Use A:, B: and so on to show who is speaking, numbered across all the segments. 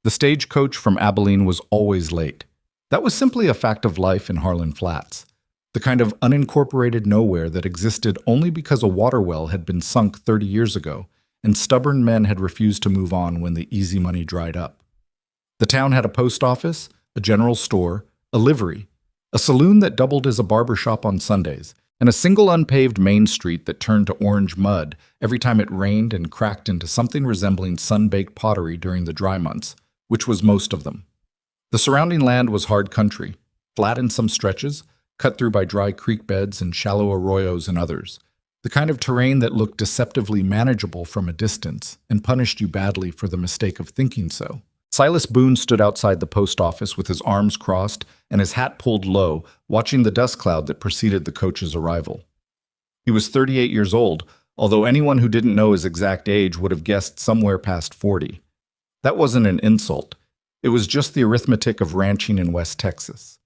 A: The stagecoach from Abilene was always late. That was simply a fact of life in Harlan Flats, the kind of unincorporated nowhere that existed only because a water well had been sunk 30 years ago, and stubborn men had refused to move on when the easy money dried up. The town had a post office, a general store, a livery, a saloon that doubled as a barber shop on Sundays, and a single unpaved main street that turned to orange mud every time it rained and cracked into something resembling sun-baked pottery during the dry months, which was most of them. The surrounding land was hard country, flat in some stretches, cut through by dry creek beds and shallow arroyos in others, the kind of terrain that looked deceptively manageable from a distance and punished you badly for the mistake of thinking so. Silas Boone stood outside the post office with his arms crossed and his hat pulled low, watching the dust cloud that preceded the coach's arrival. He was 38 years old, although anyone who didn't know his exact age would have guessed somewhere past 40. That wasn't an insult. It was just the arithmetic of ranching in West Texas.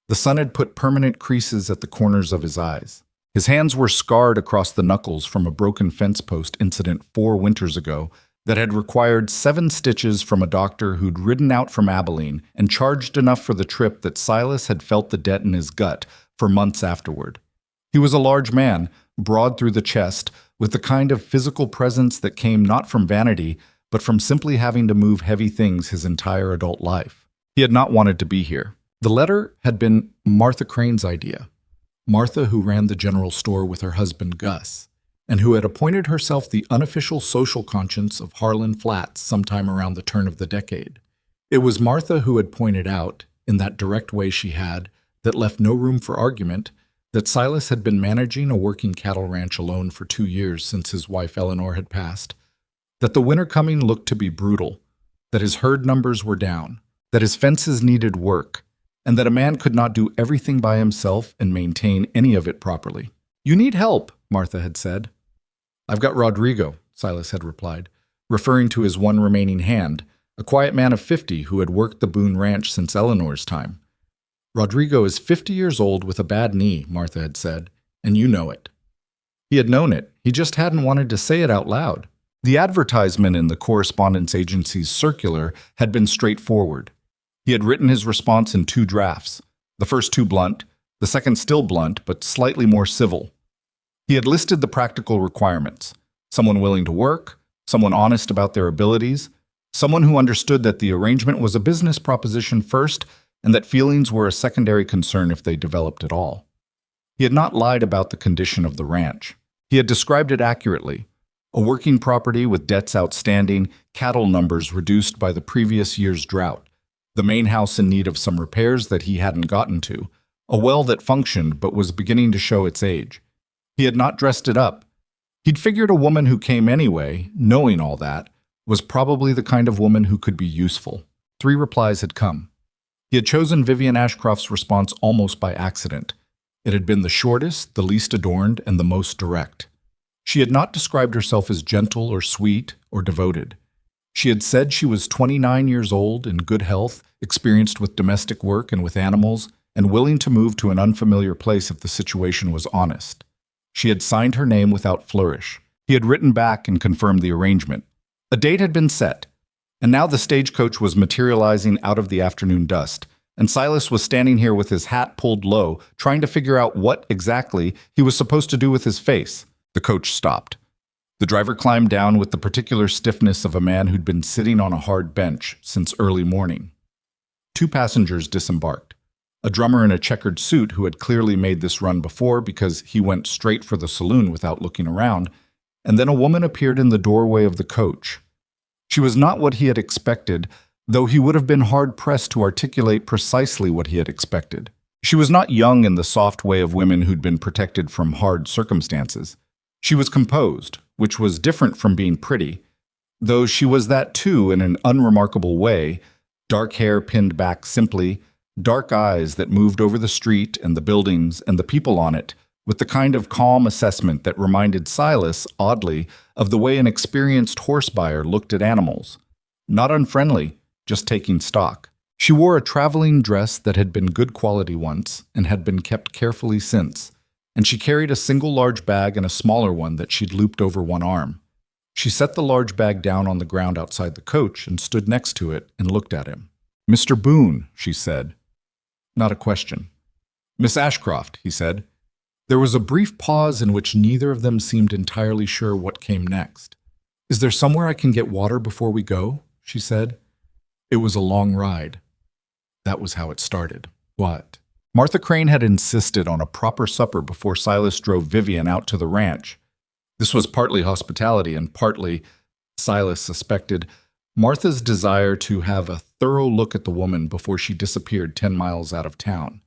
A: The sun had put permanent creases at the corners of his eyes. His hands were scarred across the knuckles from a broken fence post incident 4 winters ago that had required 7 stitches from a doctor who'd ridden out from Abilene and charged enough for the trip that Silas had felt the debt in his gut for months afterward. He was a large man, broad through the chest, with the kind of physical presence that came not from vanity, but from simply having to move heavy things his entire adult life. He had not wanted to be here. The letter had been Martha Crane's idea. Martha, who ran the general store with her husband Gus, and who had appointed herself the unofficial social conscience of Harlan Flats sometime around the turn of the decade. It was Martha who had pointed out, in that direct way she had, that left no room for argument, that Silas had been managing a working cattle ranch alone for 2 years since his wife Eleanor had passed, that the winter coming looked to be brutal, that his herd numbers were down, that his fences needed work, and that a man could not do everything by himself and maintain any of it properly. "You need help," Martha had said. "I've got Rodrigo," Silas had replied, referring to his one remaining hand, a quiet man of 50 who had worked the Boone Ranch since Eleanor's time. "Rodrigo is 50 years old with a bad knee," Martha had said, "and you know it." He had known it, he just hadn't wanted to say it out loud. The advertisement in the correspondence agency's circular had been straightforward. He had written his response in 2 drafts, the first 2 blunt, the second still blunt but slightly more civil. He had listed the practical requirements: someone willing to work, someone honest about their abilities, someone who understood that the arrangement was a business proposition first and that feelings were a secondary concern if they developed at all. He had not lied about the condition of the ranch. He had described it accurately: a working property with debts outstanding, cattle numbers reduced by the previous year's drought, the main house in need of some repairs that he hadn't gotten to, a well that functioned but was beginning to show its age. He had not dressed it up. He'd figured a woman who came anyway, knowing all that, was probably the kind of woman who could be useful. 3 replies had come. He had chosen Vivian Ashcroft's response almost by accident. It had been the shortest, the least adorned, and the most direct. She had not described herself as gentle or sweet or devoted. She had said she was 29 years old, in good health, experienced with domestic work and with animals, and willing to move to an unfamiliar place if the situation was honest. She had signed her name without flourish. He had written back and confirmed the arrangement. A date had been set, and now the stagecoach was materializing out of the afternoon dust, and Silas was standing here with his hat pulled low, trying to figure out what, exactly, he was supposed to do with his face. The coach stopped. The driver climbed down with the particular stiffness of a man who'd been sitting on a hard bench since early morning. 2 passengers disembarked. A drummer in a checkered suit who had clearly made this run before because he went straight for the saloon without looking around, and then a woman appeared in the doorway of the coach. She was not what he had expected, though he would have been hard-pressed to articulate precisely what he had expected. She was not young in the soft way of women who'd been protected from hard circumstances. She was composed, which was different from being pretty, though she was that too in an unremarkable way: dark hair pinned back simply, dark eyes that moved over the street and the buildings and the people on it with the kind of calm assessment that reminded Silas, oddly, of the way an experienced horse buyer looked at animals. Not unfriendly, just taking stock. She wore a traveling dress that had been good quality once and had been kept carefully since, and she carried a single large bag and a smaller one that she'd looped over one arm. She set the large bag down on the ground outside the coach and stood next to it and looked at him. "Mr. Boone," she said. Not a question. "Miss Ashcroft," he said. There was a brief pause in which neither of them seemed entirely sure what came next. "Is there somewhere I can get water before we go?" she said. It was a long ride. That was how it started. What? Martha Crane had insisted on a proper supper before Silas drove Vivian out to the ranch. This was partly hospitality and partly, Silas suspected, Martha's desire to have a thorough look at the woman before she disappeared 10 miles out of town.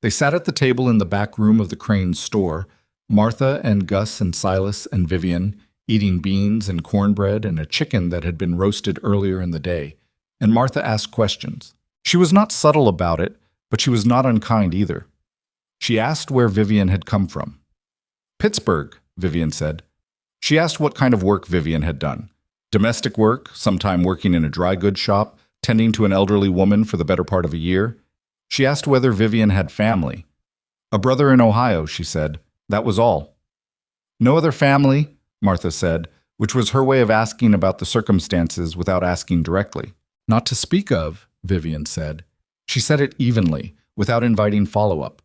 A: They sat at the table in the back room of the Crane's store, Martha and Gus and Silas and Vivian, eating beans and cornbread and a chicken that had been roasted earlier in the day, and Martha asked questions. She was not subtle about it, but she was not unkind either. She asked where Vivian had come from. "Pittsburgh," Vivian said. She asked what kind of work Vivian had done. Domestic work, sometime working in a dry goods shop, tending to an elderly woman for the better part of a year. She asked whether Vivian had family. "A brother in Ohio," she said. That was all. "No other family," Martha said, which was her way of asking about the circumstances without asking directly. "Not to speak of," Vivian said. She said it evenly, without inviting follow-up.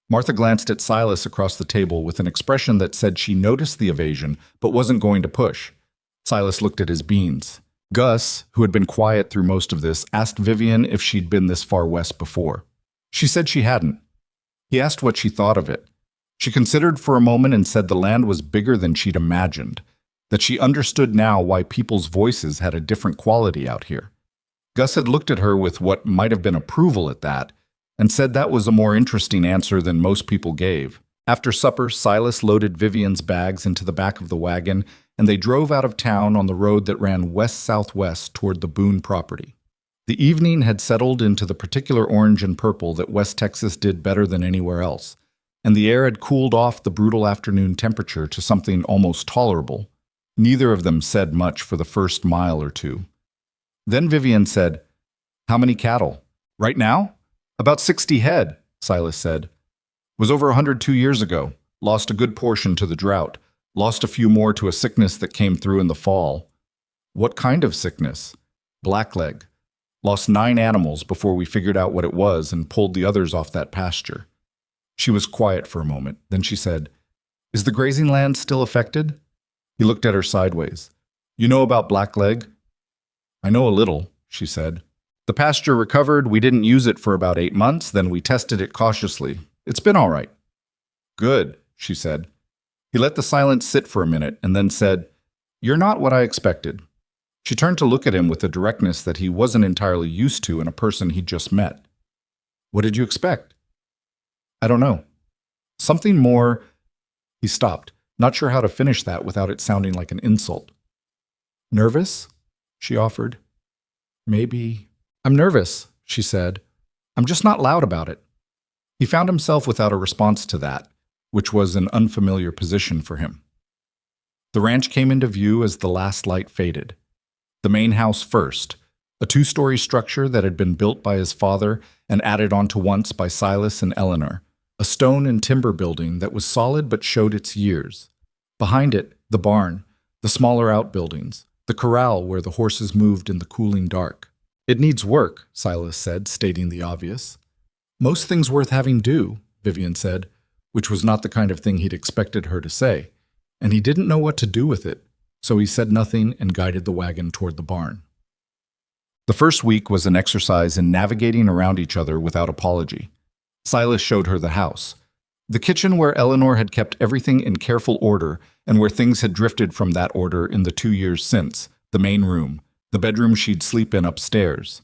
A: Martha glanced at Silas across the table with an expression that said she noticed the evasion but wasn't going to push. Silas looked at his beans. Gus, who had been quiet through most of this, asked Vivian if she'd been this far west before. She said she hadn't. He asked what she thought of it. She considered for a moment and said the land was bigger than she'd imagined, that she understood now why people's voices had a different quality out here. Gus had looked at her with what might have been approval at that, and said that was a more interesting answer than most people gave. After supper, Silas loaded Vivian's bags into the back of the wagon, and they drove out of town on the road that ran west-southwest toward the Boone property. The evening had settled into the particular orange and purple that West Texas did better than anywhere else, and the air had cooled off the brutal afternoon temperature to something almost tolerable. Neither of them said much for the first mile or two. Then Vivian said, "How many cattle? Right now?" "About 60 head, Silas said. "Was over 100 2 years ago. Lost a good portion to the drought. Lost a few more to a sickness that came through in the fall." "What kind of sickness?" "Blackleg. Lost 9 animals before we figured out what it was and pulled the others off that pasture." She was quiet for a moment. Then she said, "Is the grazing land still affected?" He looked at her sideways. "You know about blackleg?" "I know a little," she said. "The pasture recovered. We didn't use it for about 8 months. Then we tested it cautiously. It's been all right." "Good," she said. He let the silence sit for a minute and then said, "You're not what I expected." She turned to look at him with a directness that he wasn't entirely used to in a person he'd just met. "What did you expect?" "I don't know. Something more—" He stopped, not sure how to finish that without it sounding like an insult. "Nervous?" she offered. "Maybe—" "I'm nervous," she said. "I'm just not loud about it." He found himself without a response to that, which was an unfamiliar position for him. The ranch came into view as the last light faded. The main house first, a 2-story structure that had been built by his father and added onto once by Silas and Eleanor, a stone and timber building that was solid but showed its years. Behind it, the barn, the smaller outbuildings, the corral where the horses moved in the cooling dark. "It needs work," Silas said, stating the obvious. "Most things worth having do," Vivian said, which was not the kind of thing he'd expected her to say, and he didn't know what to do with it, so he said nothing and guided the wagon toward the barn. The first week was an exercise in navigating around each other without apology. Silas showed her the house. The kitchen where Eleanor had kept everything in careful order and where things had drifted from that order in the 2 years since, the main room, the bedroom she'd sleep in upstairs.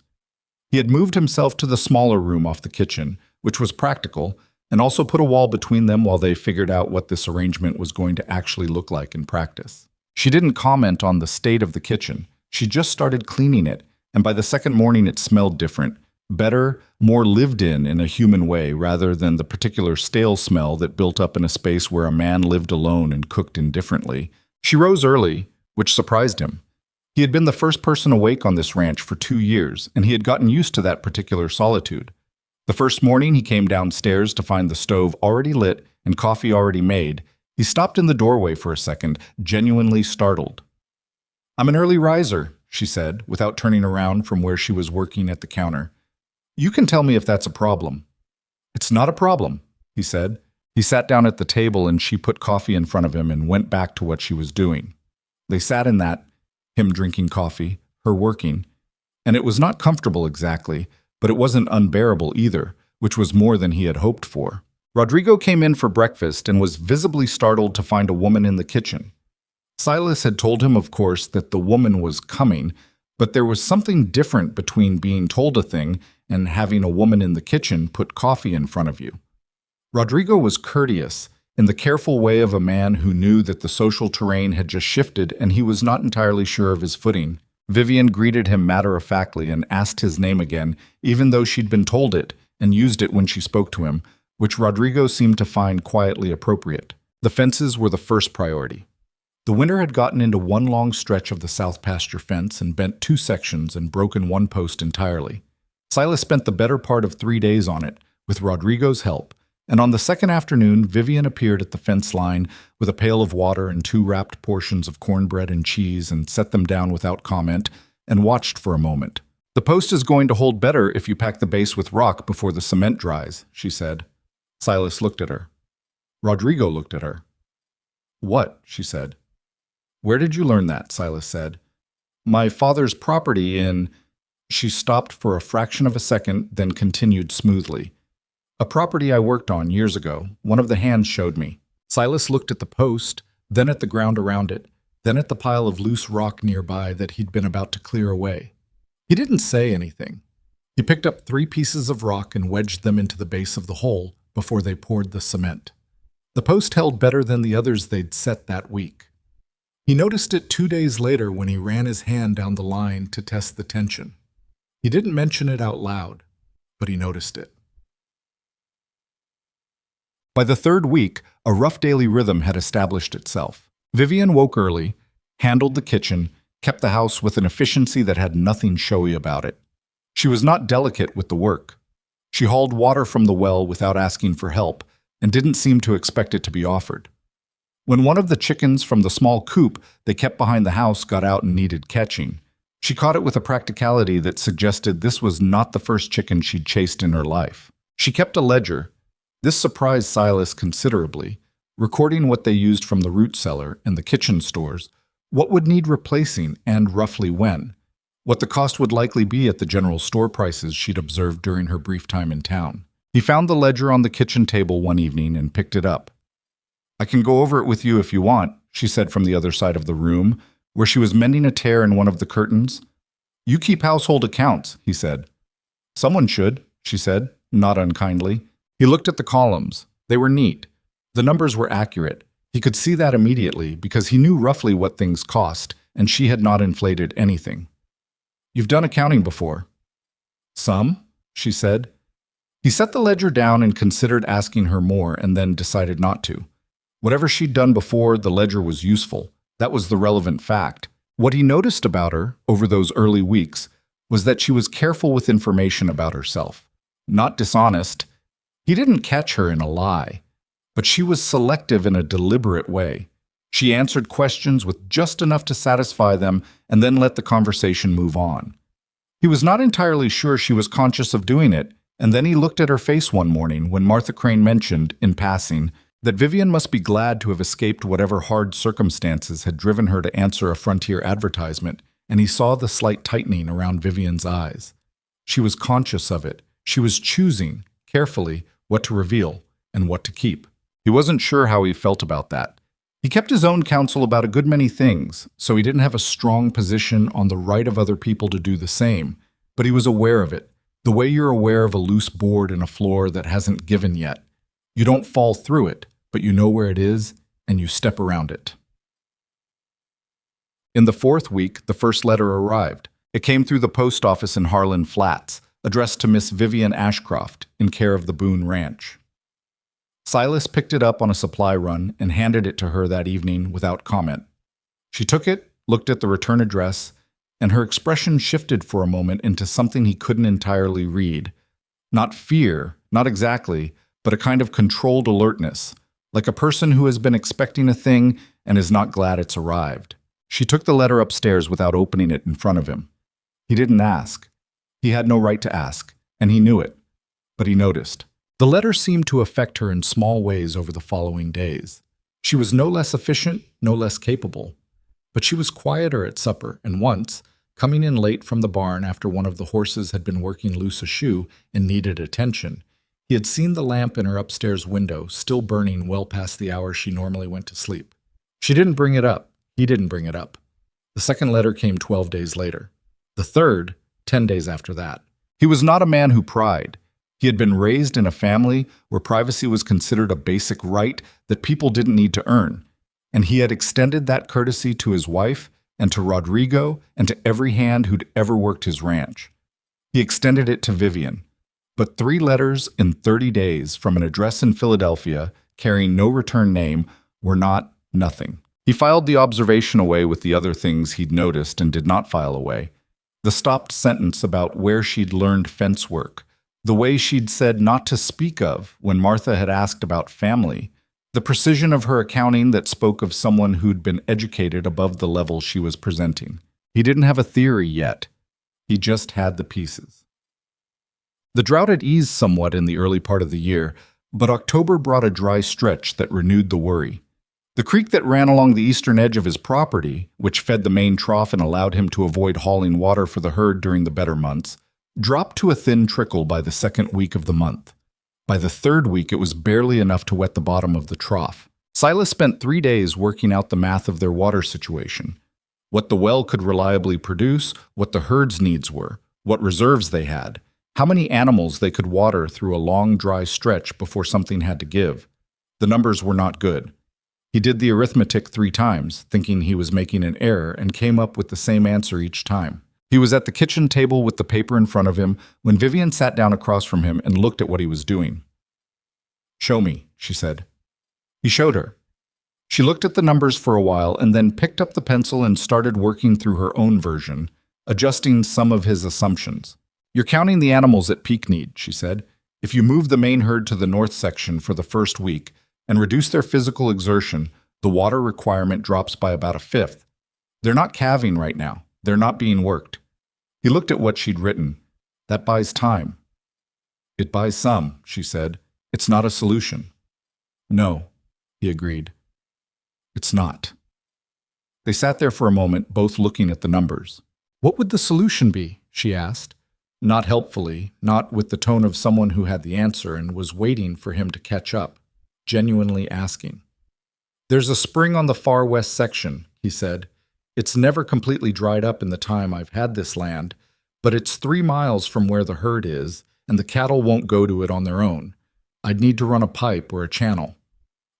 A: He had moved himself to the smaller room off the kitchen, which was practical, and also put a wall between them while they figured out what this arrangement was going to actually look like in practice. She didn't comment on the state of the kitchen. She just started cleaning it, and by the second morning it smelled different, better, more lived in a human way rather than the particular stale smell that built up in a space where a man lived alone and cooked indifferently. She rose early, which surprised him. He had been the first person awake on this ranch for 2 years, and he had gotten used to that particular solitude. The first morning he came downstairs to find the stove already lit and coffee already made. He stopped in the doorway for a second, genuinely startled. "I'm an early riser," she said, without turning around from where she was working at the counter. "You can tell me if that's a problem." "It's not a problem," he said. He sat down at the table and she put coffee in front of him and went back to what she was doing. They sat in that, him drinking coffee, her working, and it was not comfortable exactly, but it wasn't unbearable either, which was more than he had hoped for. Rodrigo came in for breakfast and was visibly startled to find a woman in the kitchen. Silas had told him, of course, that the woman was coming, but there was something different between being told a thing and having a woman in the kitchen put coffee in front of you. Rodrigo was courteous, in the careful way of a man who knew that the social terrain had just shifted and he was not entirely sure of his footing. Vivian greeted him matter-of-factly and asked his name again, even though she'd been told it and used it when she spoke to him, which Rodrigo seemed to find quietly appropriate. The fences were the first priority. The winter had gotten into one long stretch of the south pasture fence and bent 2 sections and broken one post entirely. Silas spent the better part of 3 days on it, with Rodrigo's help, and on the second afternoon, Vivian appeared at the fence line with a pail of water and 2 wrapped portions of cornbread and cheese and set them down without comment and watched for a moment. "The post is going to hold better if you pack the base with rock before the cement dries," she said. Silas looked at her. Rodrigo looked at her. "What?" she said. "Where did you learn that?" Silas said. "My father's property in—" She stopped for a fraction of a second, then continued smoothly. "A property I worked on years ago. One of the hands showed me." Silas looked at the post, then at the ground around it, then at the pile of loose rock nearby that he'd been about to clear away. He didn't say anything. He picked up 3 pieces of rock and wedged them into the base of the hole before they poured the cement. The post held better than the others they'd set that week. He noticed it 2 days later when he ran his hand down the line to test the tension. He didn't mention it out loud, but he noticed it. By the 3rd week, a rough daily rhythm had established itself. Vivian woke early, handled the kitchen, kept the house with an efficiency that had nothing showy about it. She was not delicate with the work. She hauled water from the well without asking for help and didn't seem to expect it to be offered. When one of the chickens from the small coop they kept behind the house got out and needed catching, she caught it with a practicality that suggested this was not the first chicken she'd chased in her life. She kept a ledger. This surprised Silas considerably, recording what they used from the root cellar and the kitchen stores, what would need replacing and roughly when, what the cost would likely be at the general store prices she'd observed during her brief time in town. He found the ledger on the kitchen table one evening and picked it up. "I can go over it with you if you want," she said from the other side of the room, where she was mending a tear in one of the curtains. "You keep household accounts," he said. "Someone should," she said, not unkindly. He looked at the columns. They were neat. The numbers were accurate. He could see that immediately because he knew roughly what things cost, and she had not inflated anything. "You've done accounting before." "Some," she said. He set the ledger down and considered asking her more and then decided not to. Whatever she'd done before, the ledger was useful. That was the relevant fact. What he noticed about her over those early weeks was that she was careful with information about herself. Not dishonest. He didn't catch her in a lie, but she was selective in a deliberate way. She answered questions with just enough to satisfy them and then let the conversation move on. He was not entirely sure she was conscious of doing it, and then he looked at her face one morning when Martha Crane mentioned, in passing, that Vivian must be glad to have escaped whatever hard circumstances had driven her to answer a Frontier advertisement, and he saw the slight tightening around Vivian's eyes. She was conscious of it. She was choosing, carefully, what to reveal and what to keep. He wasn't sure how he felt about that. He kept his own counsel about a good many things, so he didn't have a strong position on the right of other people to do the same, but he was aware of it, the way you're aware of a loose board in a floor that hasn't given yet. You don't fall through it, but you know where it is, and you step around it. In the 4th week, the first letter arrived. It came through the post office in Harlan Flats, addressed to Miss Vivian Ashcroft, in care of the Boone Ranch. Silas picked it up on a supply run and handed it to her that evening without comment. She took it, looked at the return address, and her expression shifted for a moment into something he couldn't entirely read. Not fear, not exactly, but a kind of controlled alertness, like a person who has been expecting a thing and is not glad it's arrived. She took the letter upstairs without opening it in front of him. He didn't ask. He had no right to ask, and he knew it. But he noticed. The letter seemed to affect her in small ways over the following days. She was no less efficient, no less capable. But she was quieter at supper, and once, coming in late from the barn after one of the horses had been working loose a shoe and needed attention, he had seen the lamp in her upstairs window still burning well past the hour she normally went to sleep. She didn't bring it up. He didn't bring it up. The second letter came 12 days later. The third, 10 days after that. He was not a man who pried. He had been raised in a family where privacy was considered a basic right that people didn't need to earn, and he had extended that courtesy to his wife and to Rodrigo and to every hand who'd ever worked his ranch. He extended it to Vivian. But 3 letters in 30 days from an address in Philadelphia carrying no return name were not nothing. He filed the observation away with the other things he'd noticed and did not file away. The stopped sentence about where she'd learned fence work, the way she'd said not to speak of when Martha had asked about family, the precision of her accounting that spoke of someone who'd been educated above the level she was presenting. He didn't have a theory yet. He just had the pieces. The drought had eased somewhat in the early part of the year, but October brought a dry stretch that renewed the worry. The creek that ran along the eastern edge of his property, which fed the main trough and allowed him to avoid hauling water for the herd during the better months, dropped to a thin trickle by the second week of the month. By the third week, it was barely enough to wet the bottom of the trough. Silas spent 3 days working out the math of their water situation. What the well could reliably produce, what the herd's needs were, what reserves they had, how many animals they could water through a long, dry stretch before something had to give. The numbers were not good. He did the arithmetic 3 times, thinking he was making an error, and came up with the same answer each time. He was at the kitchen table with the paper in front of him when Vivian sat down across from him and looked at what he was doing. "Show me," she said. He showed her. She looked at the numbers for a while and then picked up the pencil and started working through her own version, adjusting some of his assumptions. "You're counting the animals at peak need," she said. "If you move the main herd to the north section for the first week and reduce their physical exertion, the water requirement drops by about a fifth. They're not calving right now. They're not being worked." He looked at what she'd written. "That buys time." "It buys some," she said. "It's not a solution." "No," he agreed. "It's not." They sat there for a moment, both looking at the numbers. "What would the solution be?" she asked. Not helpfully, not with the tone of someone who had the answer and was waiting for him to catch up, genuinely asking. "There's a spring on the far west section," he said. "It's never completely dried up in the time I've had this land, but it's 3 miles from where the herd is, and the cattle won't go to it on their own. I'd need to run a pipe or a channel."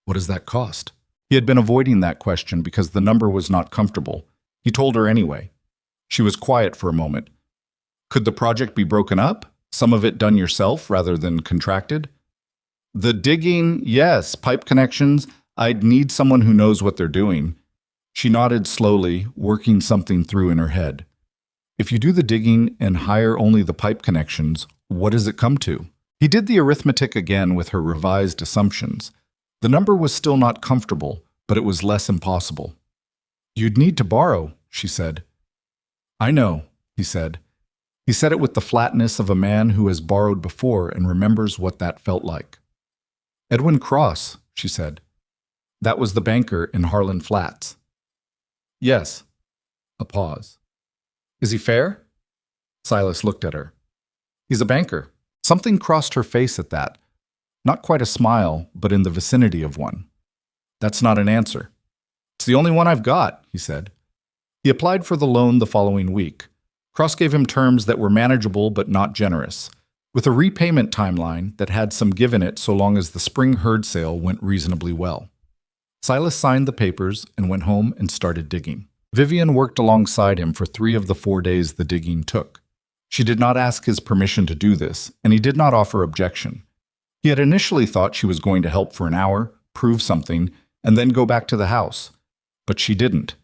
A: "What does that cost?" He had been avoiding that question because the number was not comfortable. He told her anyway. She was quiet for a moment. "Could the project be broken up? Some of it done yourself rather than contracted?" "The digging, yes, pipe connections. I'd need someone who knows what they're doing." She nodded slowly, working something through in her head. "If you do the digging and hire only the pipe connections, what does it come to?" He did the arithmetic again with her revised assumptions. The number was still not comfortable, but it was less impossible. "You'd need to borrow," she said. "I know," he said. He said it with the flatness of a man who has borrowed before and remembers what that felt like. "Edwin Cross," she said. "That was the banker in Harlan Flats." "Yes." A pause. "Is he fair?" Silas looked at her. "He's a banker." Something crossed her face at that. Not quite a smile, but in the vicinity of one. "That's not an answer." "It's the only one I've got," he said. He applied for the loan the following week. Cross gave him terms that were manageable but not generous, with a repayment timeline that had some give in it so long as the spring herd sale went reasonably well. Silas signed the papers and went home and started digging. Vivian worked alongside him for 3 of the 4 days the digging took. She did not ask his permission to do this, and he did not offer objection. He had initially thought she was going to help for an hour, prove something, and then go back to the house. But she didn't.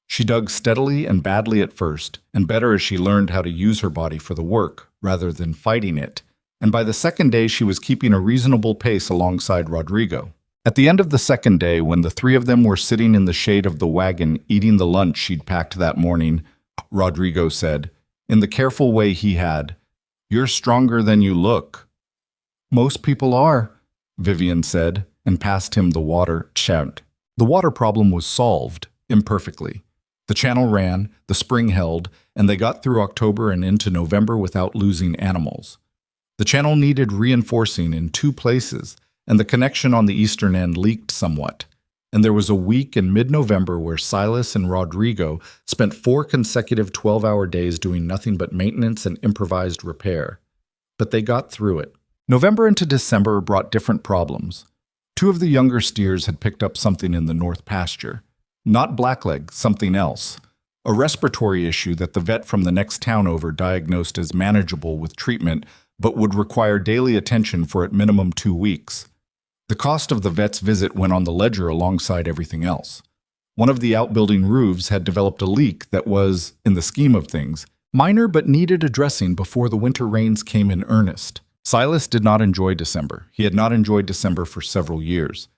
A: She dug steadily and badly at first, and better as she learned how to use her body for the work, rather than fighting it, and by the second day she was keeping a reasonable pace alongside Rodrigo. At the end of the second day, when the three of them were sitting in the shade of the wagon eating the lunch she'd packed that morning, Rodrigo said, in the careful way he had, "You're stronger than you look." "Most people are," Vivian said, and passed him the water chant. The water problem was solved, imperfectly. The channel ran, the spring held, and they got through October and into November without losing animals. The channel needed reinforcing in 2 places, and the connection on the eastern end leaked somewhat. And there was a week in mid-November where Silas and Rodrigo spent 4 consecutive 12-hour days doing nothing but maintenance and improvised repair. But they got through it. November into December brought different problems. 2 of the younger steers had picked up something in the north pasture. Not blackleg, something else. A respiratory issue that the vet from the next town over diagnosed as manageable with treatment, but would require daily attention for at minimum 2 weeks. The cost of the vet's visit went on the ledger alongside everything else. One of the outbuilding roofs had developed a leak that was, in the scheme of things, minor but needed addressing before the winter rains came in earnest. Silas did not enjoy December. He had not enjoyed December for several years.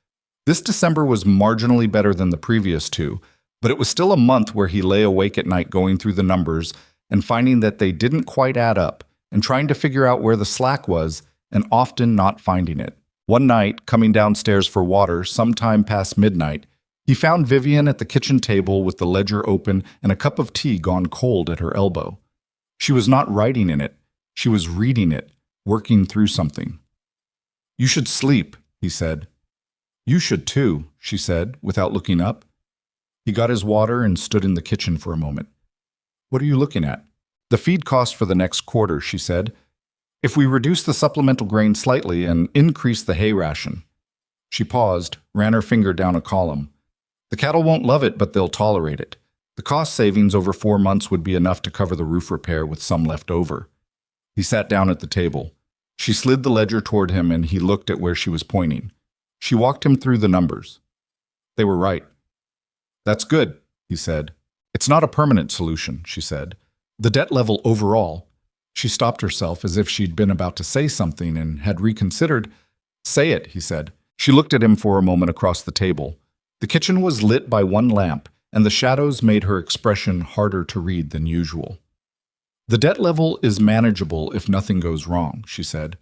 A: This December was marginally better than the previous 2, but it was still a month where he lay awake at night going through the numbers and finding that they didn't quite add up, and trying to figure out where the slack was, and often not finding it. One night, coming downstairs for water sometime past midnight, he found Vivian at the kitchen table with the ledger open and a cup of tea gone cold at her elbow. She was not writing in it. She was reading it, working through something. "You should sleep," he said. "You should too," she said, without looking up. He got his water and stood in the kitchen for a moment. "What are you looking at?" "The feed cost for the next quarter," she said. "If we reduce the supplemental grain slightly and increase the hay ration." She paused, ran her finger down a column. "The cattle won't love it, but they'll tolerate it. The cost savings over 4 months would be enough to cover the roof repair with some left over." He sat down at the table. She slid the ledger toward him and he looked at where she was pointing. She walked him through the numbers. They were right. "That's good," he said. "It's not a permanent solution," she said. "The debt level overall—" She stopped herself as if she'd been about to say something and had reconsidered. "Say it," he said. She looked at him for a moment across the table. The kitchen was lit by one lamp, and the shadows made her expression harder to read than usual. "The debt level is manageable if nothing goes wrong," she said,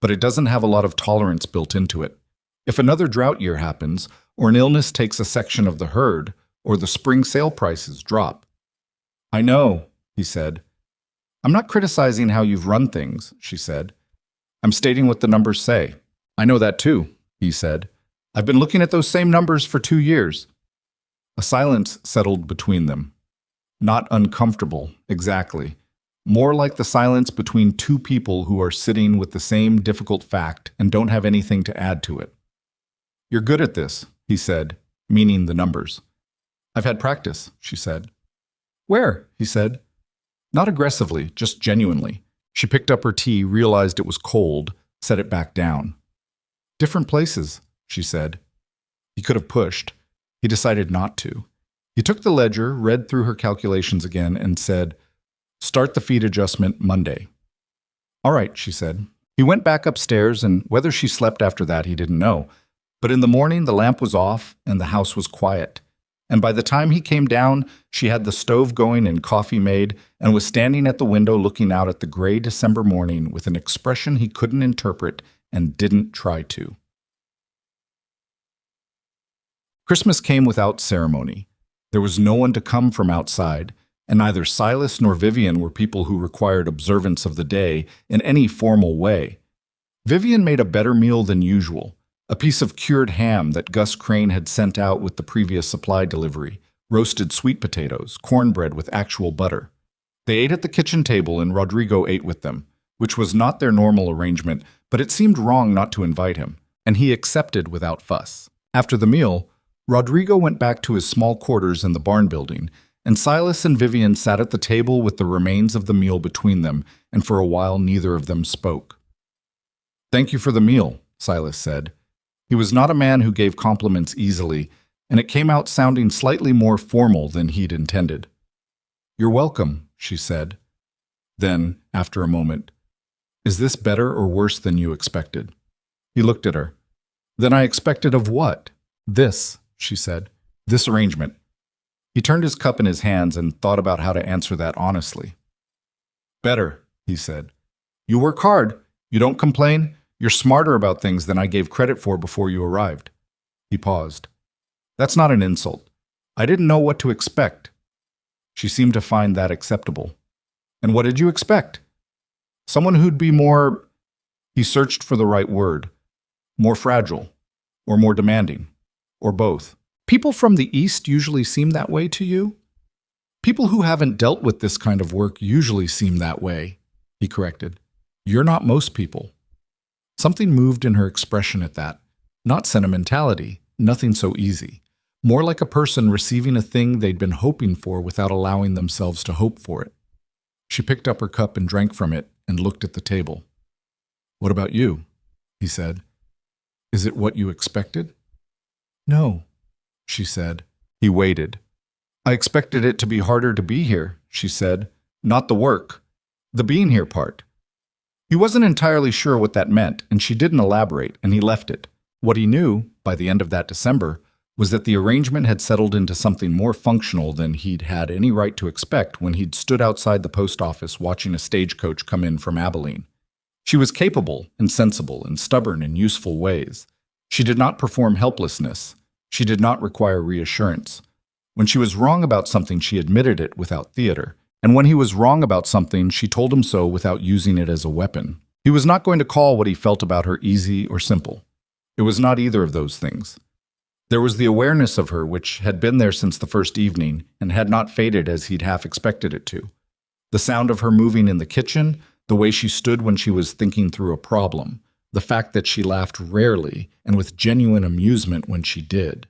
A: "but it doesn't have a lot of tolerance built into it. If another drought year happens, or an illness takes a section of the herd, or the spring sale prices drop." "I know," he said. "I'm not criticizing how you've run things," she said. "I'm stating what the numbers say." "I know that too," he said. "I've been looking at those same numbers for 2 years." A silence settled between them. Not uncomfortable, exactly. More like the silence between 2 people who are sitting with the same difficult fact and don't have anything to add to it. "You're good at this," he said, meaning the numbers. "I've had practice," she said. "Where?" he said. Not aggressively, just genuinely. She picked up her tea, realized it was cold, set it back down. "Different places," she said. He could have pushed. He decided not to. He took the ledger, read through her calculations again, and said, "Start the feed adjustment Monday." "All right," she said. He went back upstairs, and whether she slept after that he didn't know. But in the morning the lamp was off and the house was quiet. And by the time he came down, she had the stove going and coffee made and was standing at the window looking out at the gray December morning with an expression he couldn't interpret and didn't try to. Christmas came without ceremony. There was no one to come from outside, and neither Silas nor Vivian were people who required observance of the day in any formal way. Vivian made a better meal than usual. A piece of cured ham that Gus Crane had sent out with the previous supply delivery, roasted sweet potatoes, cornbread with actual butter. They ate at the kitchen table and Rodrigo ate with them, which was not their normal arrangement, but it seemed wrong not to invite him, and he accepted without fuss. After the meal, Rodrigo went back to his small quarters in the barn building, and Silas and Vivian sat at the table with the remains of the meal between them, and for a while neither of them spoke. "Thank you for the meal," Silas said. He was not a man who gave compliments easily, and it came out sounding slightly more formal than he'd intended. "You're welcome," she said. Then, after a moment, "Is this better or worse than you expected?" He looked at her. Then I expected of what? This, she said. This arrangement. He turned his cup in his hands and thought about how to answer that honestly. Better, he said. You work hard. You don't complain. You're smarter about things than I gave credit for before you arrived. He paused. That's not an insult. I didn't know what to expect. She seemed to find that acceptable. And what did you expect? Someone who'd be more... He searched for the right word. More fragile. Or more demanding. Or both. People from the East usually seem that way to you? People who haven't dealt with this kind of work usually seem that way, he corrected. You're not most people. Something moved in her expression at that. Not sentimentality, nothing so easy. More like a person receiving a thing they'd been hoping for without allowing themselves to hope for it. She picked up her cup and drank from it and looked at the table. What about you? He said. Is it what you expected? No, she said. He waited. I expected it to be harder to be here, she said. Not the work. The being here part. He wasn't entirely sure what that meant, and she didn't elaborate, and he left it. What he knew, by the end of that December, was that the arrangement had settled into something more functional than he'd had any right to expect when he'd stood outside the post office watching a stagecoach come in from Abilene. She was capable and sensible and stubborn in useful ways. She did not perform helplessness. She did not require reassurance. When she was wrong about something, she admitted it without theater. And when he was wrong about something, she told him so without using it as a weapon. He was not going to call what he felt about her easy or simple. It was not either of those things. There was the awareness of her which had been there since the first evening and had not faded as he'd half expected it to. The sound of her moving in the kitchen, the way she stood when she was thinking through a problem, the fact that she laughed rarely and with genuine amusement when she did.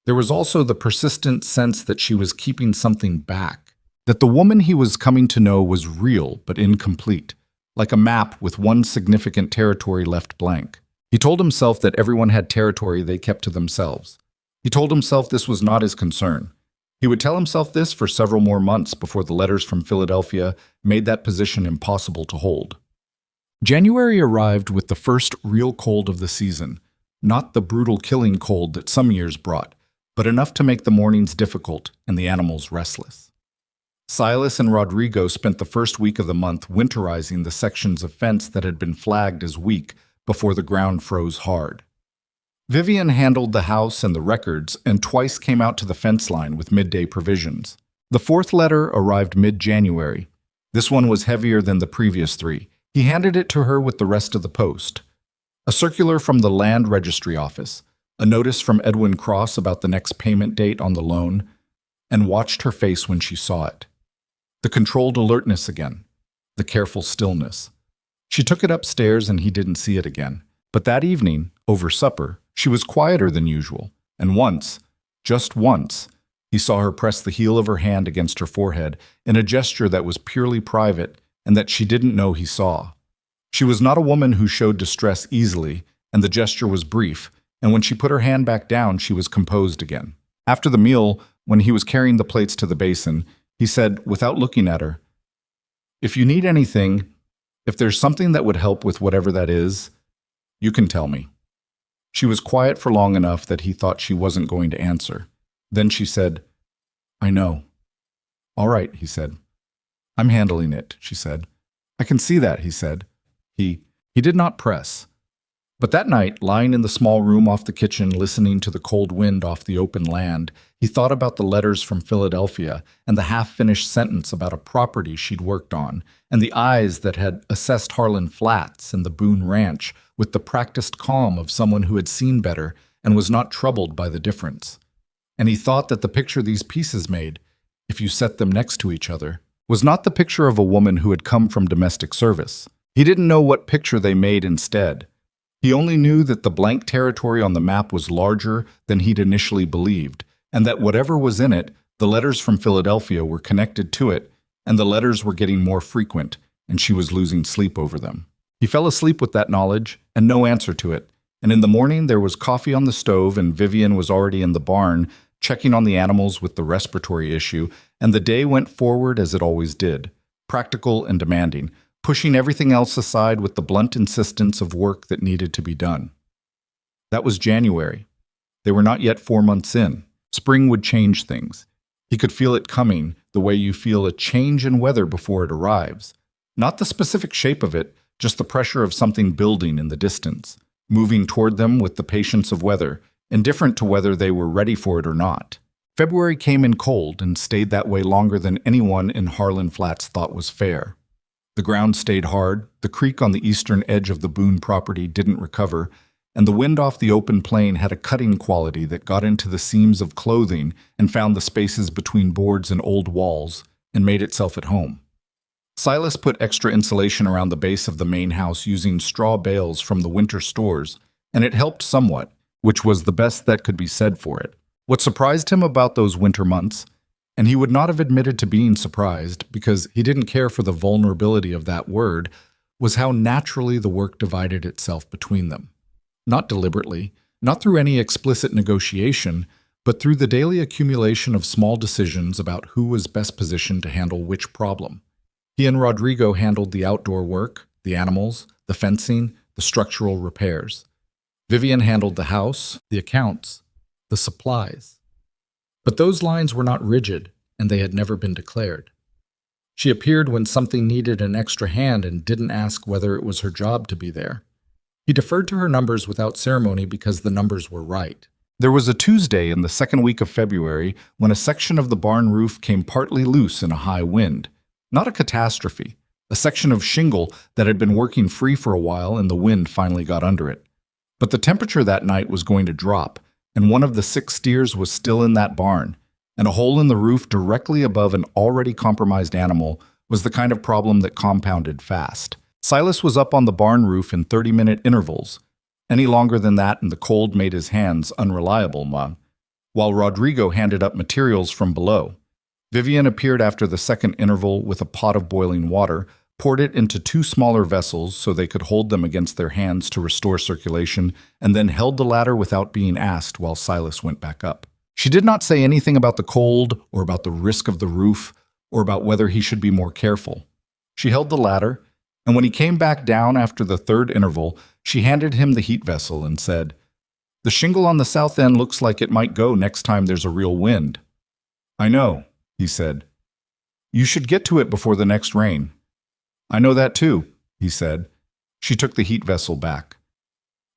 A: There was also the persistent sense that she was keeping something back, that the woman he was coming to know was real but incomplete, like a map with one significant territory left blank. He told himself that everyone had territory they kept to themselves. He told himself this was not his concern. He would tell himself this for several more months before the letters from Philadelphia made that position impossible to hold. January arrived with the first real cold of the season, not the brutal killing cold that some years brought, but enough to make the mornings difficult and the animals restless. Silas and Rodrigo spent the first week of the month winterizing the sections of fence that had been flagged as weak before the ground froze hard. Vivian handled the house and the records and twice came out to the fence line with midday provisions. The fourth letter arrived mid-January. This one was heavier than the previous three. He handed it to her with the rest of the post. A circular from the land registry office, a notice from Edwin Cross about the next payment date on the loan, and watched her face when she saw it. The controlled alertness again, the careful stillness. She took it upstairs and he didn't see it again. But that evening, over supper, she was quieter than usual, and once, just once, he saw her press the heel of her hand against her forehead in a gesture that was purely private and that she didn't know he saw. She was not a woman who showed distress easily, and the gesture was brief, and when she put her hand back down, she was composed again. After the meal, when he was carrying the plates to the basin, he said, without looking at her, "If you need anything, if there's something that would help with whatever that is, you can tell me." She was quiet for long enough that he thought she wasn't going to answer. Then she said, "I know." "All right," he said. "I'm handling it," she said. "I can see that," he said. He did not press. But that night, lying in the small room off the kitchen, listening to the cold wind off the open land, he thought about the letters from Philadelphia and the half-finished sentence about a property she'd worked on, and the eyes that had assessed Harlan Flats and the Boone Ranch with the practiced calm of someone who had seen better and was not troubled by the difference. And he thought that the picture these pieces made, if you set them next to each other, was not the picture of a woman who had come from domestic service. He didn't know what picture they made instead. He only knew that the blank territory on the map was larger than he'd initially believed, and that whatever was in it, the letters from Philadelphia were connected to it, and the letters were getting more frequent, and she was losing sleep over them. He fell asleep with that knowledge, and no answer to it, and in the morning there was coffee on the stove, and Vivian was already in the barn, checking on the animals with the respiratory issue, and the day went forward as it always did, practical and demanding, pushing everything else aside with the blunt insistence of work that needed to be done. That was January. They were not yet 4 months in. Spring would change things. He could feel it coming, the way you feel a change in weather before it arrives. Not the specific shape of it, just the pressure of something building in the distance, moving toward them with the patience of weather, indifferent to whether they were ready for it or not. February came in cold and stayed that way longer than anyone in Harlan Flats thought was fair. The ground stayed hard, the creek on the eastern edge of the Boone property didn't recover, and the wind off the open plain had a cutting quality that got into the seams of clothing and found the spaces between boards and old walls and made itself at home. Silas put extra insulation around the base of the main house using straw bales from the winter stores, and it helped somewhat, which was the best that could be said for it. What surprised him about those winter months, and he would not have admitted to being surprised because he didn't care for the vulnerability of that word, was how naturally the work divided itself between them. Not deliberately, not through any explicit negotiation, but through the daily accumulation of small decisions about who was best positioned to handle which problem. He and Rodrigo handled the outdoor work, the animals, the fencing, the structural repairs. Vivian handled the house, the accounts, the supplies. But those lines were not rigid, and they had never been declared. She appeared when something needed an extra hand and didn't ask whether it was her job to be there. He deferred to her numbers without ceremony because the numbers were right. There was a Tuesday in the second week of February when a section of the barn roof came partly loose in a high wind. Not a catastrophe, a section of shingle that had been working free for a while and the wind finally got under it. But the temperature that night was going to drop, and one of the 6 steers was still in that barn, and a hole in the roof directly above an already compromised animal was the kind of problem that compounded fast. Silas was up on the barn roof in 30-minute intervals. Any longer than that and the cold made his hands unreliable, while Rodrigo handed up materials from below. Vivian appeared after the second interval with a pot of boiling water, poured it into 2 smaller vessels so they could hold them against their hands to restore circulation, and then held the ladder without being asked while Silas went back up. She did not say anything about the cold or about the risk of the roof or about whether he should be more careful. She held the ladder, and when he came back down after the 3rd interval, she handed him the heat vessel and said, "The shingle on the south end looks like it might go next time there's a real wind." "I know," he said. "You should get to it before the next rain." "I know that too," he said. She took the heat vessel back.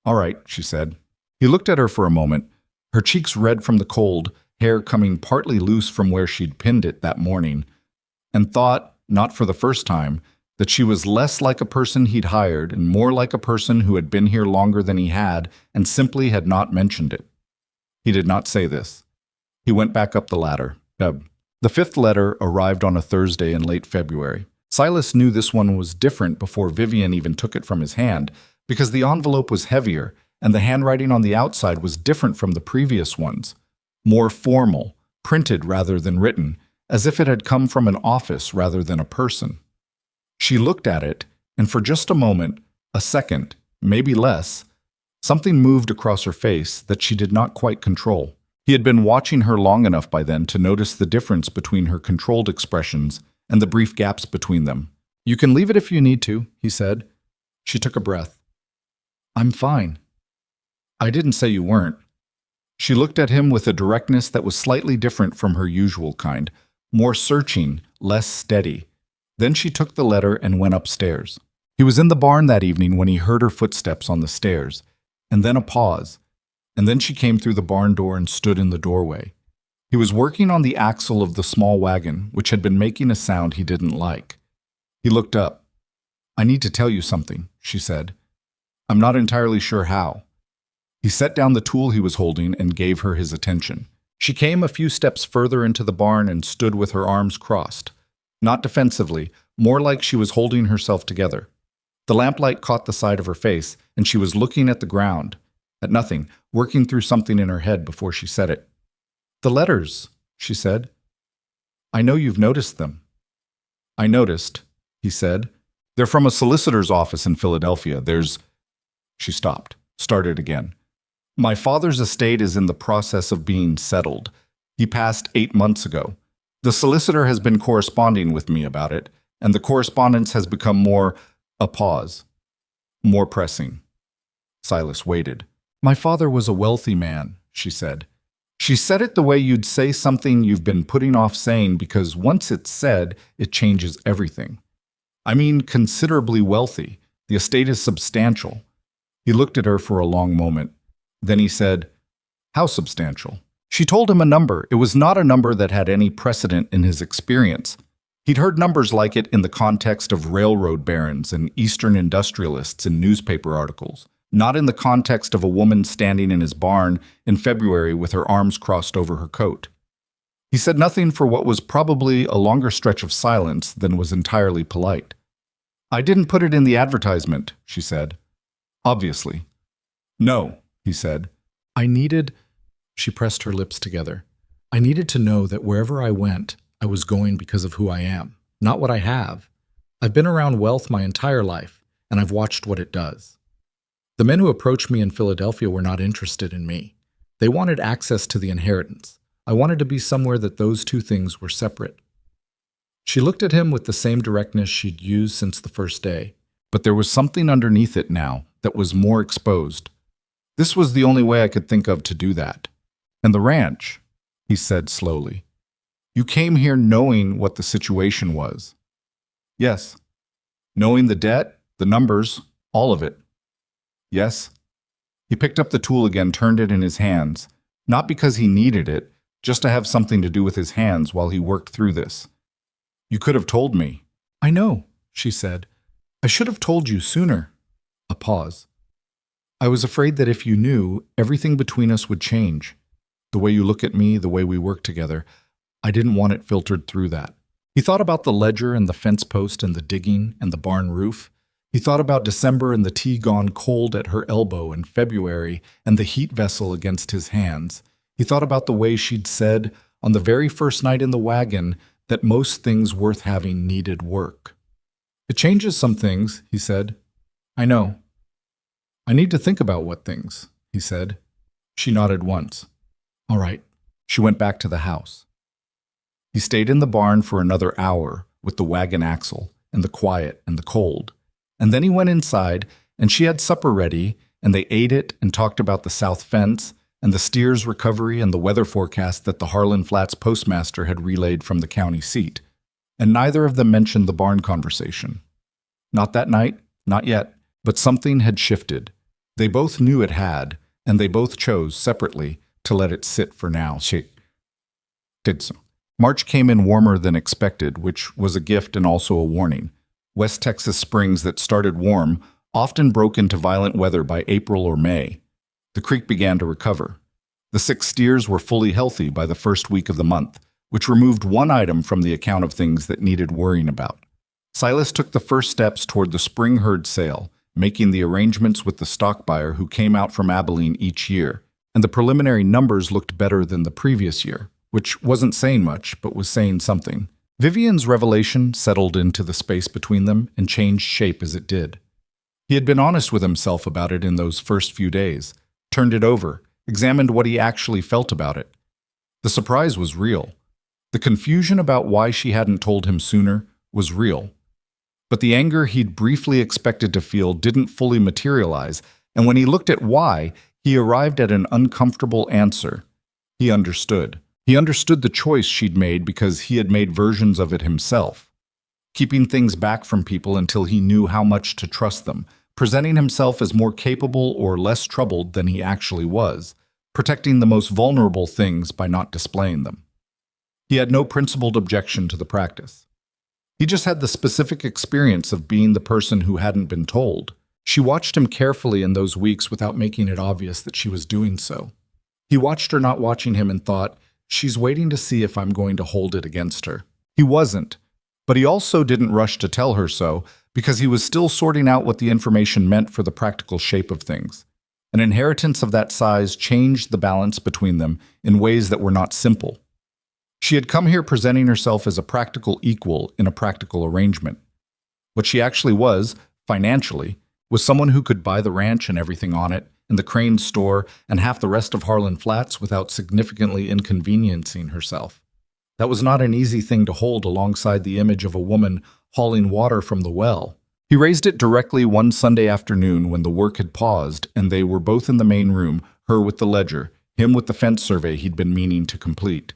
A: "All right," she said. He looked at her for a moment, her cheeks red from the cold, hair coming partly loose from where she'd pinned it that morning, and thought, not for the first time, that she was less like a person he'd hired and more like a person who had been here longer than he had and simply had not mentioned it. He did not say this. He went back up the ladder. The 5th letter arrived on a Thursday in late February. Silas knew this one was different before Vivian even took it from his hand, because the envelope was heavier and the handwriting on the outside was different from the previous ones, more formal, printed rather than written, as if it had come from an office rather than a person. She looked at it, and for just a moment, a second, maybe less, something moved across her face that she did not quite control. He had been watching her long enough by then to notice the difference between her controlled expressions and the brief gaps between them. "You can leave it if you need to," he said. She took a breath. "I'm fine." "I didn't say you weren't." She looked at him with a directness that was slightly different from her usual kind, more searching, less steady. Then she took the letter and went upstairs. He was in the barn that evening when he heard her footsteps on the stairs, and then a pause, and then she came through the barn door and stood in the doorway. He was working on the axle of the small wagon, which had been making a sound he didn't like. He looked up. "I need to tell you something," she said. "I'm not entirely sure how." He set down the tool he was holding and gave her his attention. She came a few steps further into the barn and stood with her arms crossed. Not defensively, more like she was holding herself together. The lamplight caught the side of her face, and she was looking at the ground, at nothing, working through something in her head before she said it. "The letters," she said. "I know you've noticed them." "I noticed," he said. "They're from a solicitor's office in Philadelphia. There's—" She stopped, started again. "My father's estate is in the process of being settled. He passed 8 months ago. The solicitor has been corresponding with me about it, and the correspondence has become more—" a pause. "More pressing." Silas waited. My father was a wealthy man, she said. She said it the way you'd say something you've been putting off saying because once it's said, it changes everything. I mean, considerably wealthy. The estate is substantial. He looked at her for a long moment. Then he said, "How substantial?" She told him a number. It was not a number that had any precedent in his experience. He'd heard numbers like it in the context of railroad barons and Eastern industrialists in newspaper articles, not in the context of a woman standing in his barn in February with her arms crossed over her coat. He said nothing for what was probably a longer stretch of silence than was entirely polite. "I didn't put it in the advertisement," she said. "Obviously." "No," he said. I needed, she pressed her lips together. I needed to know that wherever I went, I was going because of who I am, not what I have. I've been around wealth my entire life, and I've watched what it does. The men who approached me in Philadelphia were not interested in me. They wanted access to the inheritance. I wanted to be somewhere that those two things were separate. She looked at him with the same directness she'd used since the first day, but there was something underneath it now that was more exposed. This was the only way I could think of to do that. "And the ranch," he said slowly. "You came here knowing what the situation was." "Yes." "Knowing the debt, the numbers, all of it." "Yes." He picked up the tool again, turned it in his hands, not because he needed it, just to have something to do with his hands while he worked through this. "You could have told me." "I know," she said. "I should have told you sooner." A pause. "I was afraid that if you knew, everything between us would change. The way you look at me, the way we work together. I didn't want it filtered through that." He thought about the ledger and the fence post and the digging and the barn roof. He thought about December and the tea gone cold at her elbow and February and the heat vessel against his hands. He thought about the way she'd said on the very first night in the wagon that most things worth having needed work. "It changes some things," he said. "I know." "I need to think about what things," he said. She nodded once. "All right." She went back to the house. He stayed in the barn for another hour with the wagon axle and the quiet and the cold. And then he went inside, and she had supper ready, and they ate it and talked about the south fence and the steers' recovery and the weather forecast that the Harlan Flats postmaster had relayed from the county seat. And neither of them mentioned the barn conversation. Not that night, not yet, but something had shifted. They both knew it had, and they both chose, separately, to let it sit for now. She did so. March came in warmer than expected, which was a gift and also a warning. West Texas springs that started warm often broke into violent weather by April or May. The creek began to recover. The 6 steers were fully healthy by the first week of the month, which removed one item from the account of things that needed worrying about. Silas took the first steps toward the spring herd sale, making the arrangements with the stock buyer who came out from Abilene each year, and the preliminary numbers looked better than the previous year, which wasn't saying much, but was saying something. Vivian's revelation settled into the space between them and changed shape as it did. He had been honest with himself about it in those first few days, turned it over, examined what he actually felt about it. The surprise was real. The confusion about why she hadn't told him sooner was real. But the anger he'd briefly expected to feel didn't fully materialize, and when he looked at why, he arrived at an uncomfortable answer. He understood. He understood the choice she'd made because he had made versions of it himself. Keeping things back from people until he knew how much to trust them, presenting himself as more capable or less troubled than he actually was, protecting the most vulnerable things by not displaying them. He had no principled objection to the practice. He just had the specific experience of being the person who hadn't been told. She watched him carefully in those weeks without making it obvious that she was doing so. He watched her not watching him and thought, "She's waiting to see if I'm going to hold it against her." He wasn't, but he also didn't rush to tell her so because he was still sorting out what the information meant for the practical shape of things. An inheritance of that size changed the balance between them in ways that were not simple. She had come here presenting herself as a practical equal in a practical arrangement. What she actually was, financially, was someone who could buy the ranch and everything on it, and the Crane store, and half the rest of Harlan Flats without significantly inconveniencing herself. That was not an easy thing to hold alongside the image of a woman hauling water from the well. He raised it directly one Sunday afternoon when the work had paused and they were both in the main room, her with the ledger, him with the fence survey he'd been meaning to complete.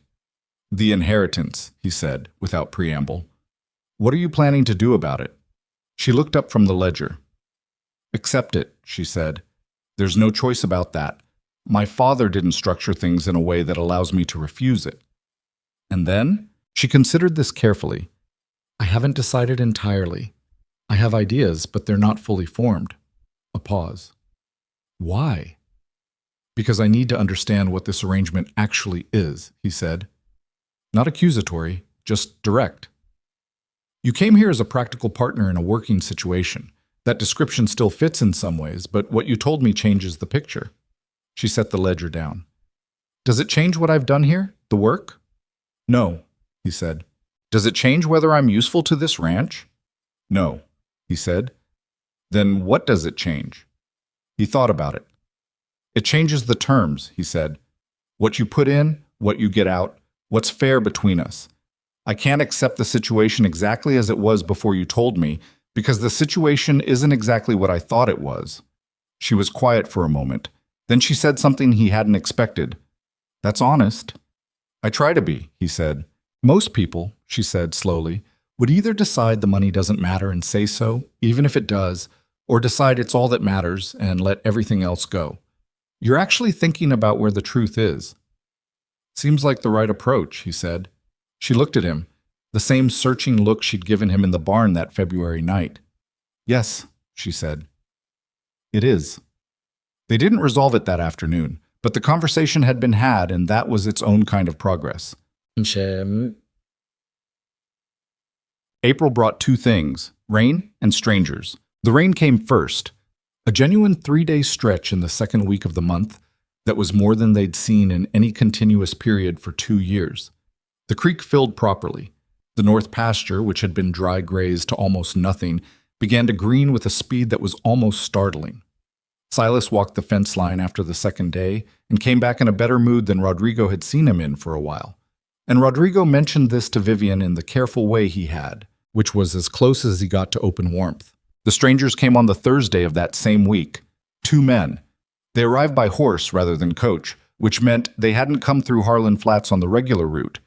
A: "The inheritance," he said, without preamble. "What are you planning to do about it?" She looked up from the ledger. "Accept it," she said. "There's no choice about that. My father didn't structure things in a way that allows me to refuse it." And then, she considered this carefully. "I haven't decided entirely. I have ideas, but they're not fully formed." A pause. "Why?" "Because I need to understand what this arrangement actually is," he said. "Not accusatory, just direct. You came here as a practical partner in a working situation. That description still fits in some ways, but what you told me changes the picture." She set the ledger down. "Does it change what I've done here? The work?" "No," he said. "Does it change whether I'm useful to this ranch?" "No," he said. "Then what does it change?" He thought about it. "It changes the terms," he said. "What you put in, what you get out, what's fair between us. I can't accept the situation exactly as it was before you told me, because the situation isn't exactly what I thought it was." She was quiet for a moment. Then she said something he hadn't expected. "That's honest." "I try to be," he said. "Most people," she said slowly, "would either decide the money doesn't matter and say so, even if it does, or decide it's all that matters and let everything else go. You're actually thinking about where the truth is." "Seems like the right approach," he said. She looked at him, the same searching look she'd given him in the barn that February night. "Yes," she said. "It is." They didn't resolve it that afternoon, but the conversation had been had, and that was its own kind of progress. April brought two things, rain and strangers. The rain came first, a genuine 3-day stretch in the second week of the month that was more than they'd seen in any continuous period for 2 years. The creek filled properly. The north pasture, which had been dry grazed to almost nothing, began to green with a speed that was almost startling. Silas walked the fence line after the second day and came back in a better mood than Rodrigo had seen him in for a while. And Rodrigo mentioned this to Vivian in the careful way he had, which was as close as he got to open warmth. The strangers came on the Thursday of that same week. 2 men. They arrived by horse rather than coach, which meant they hadn't come through Harlan Flats on the regular route.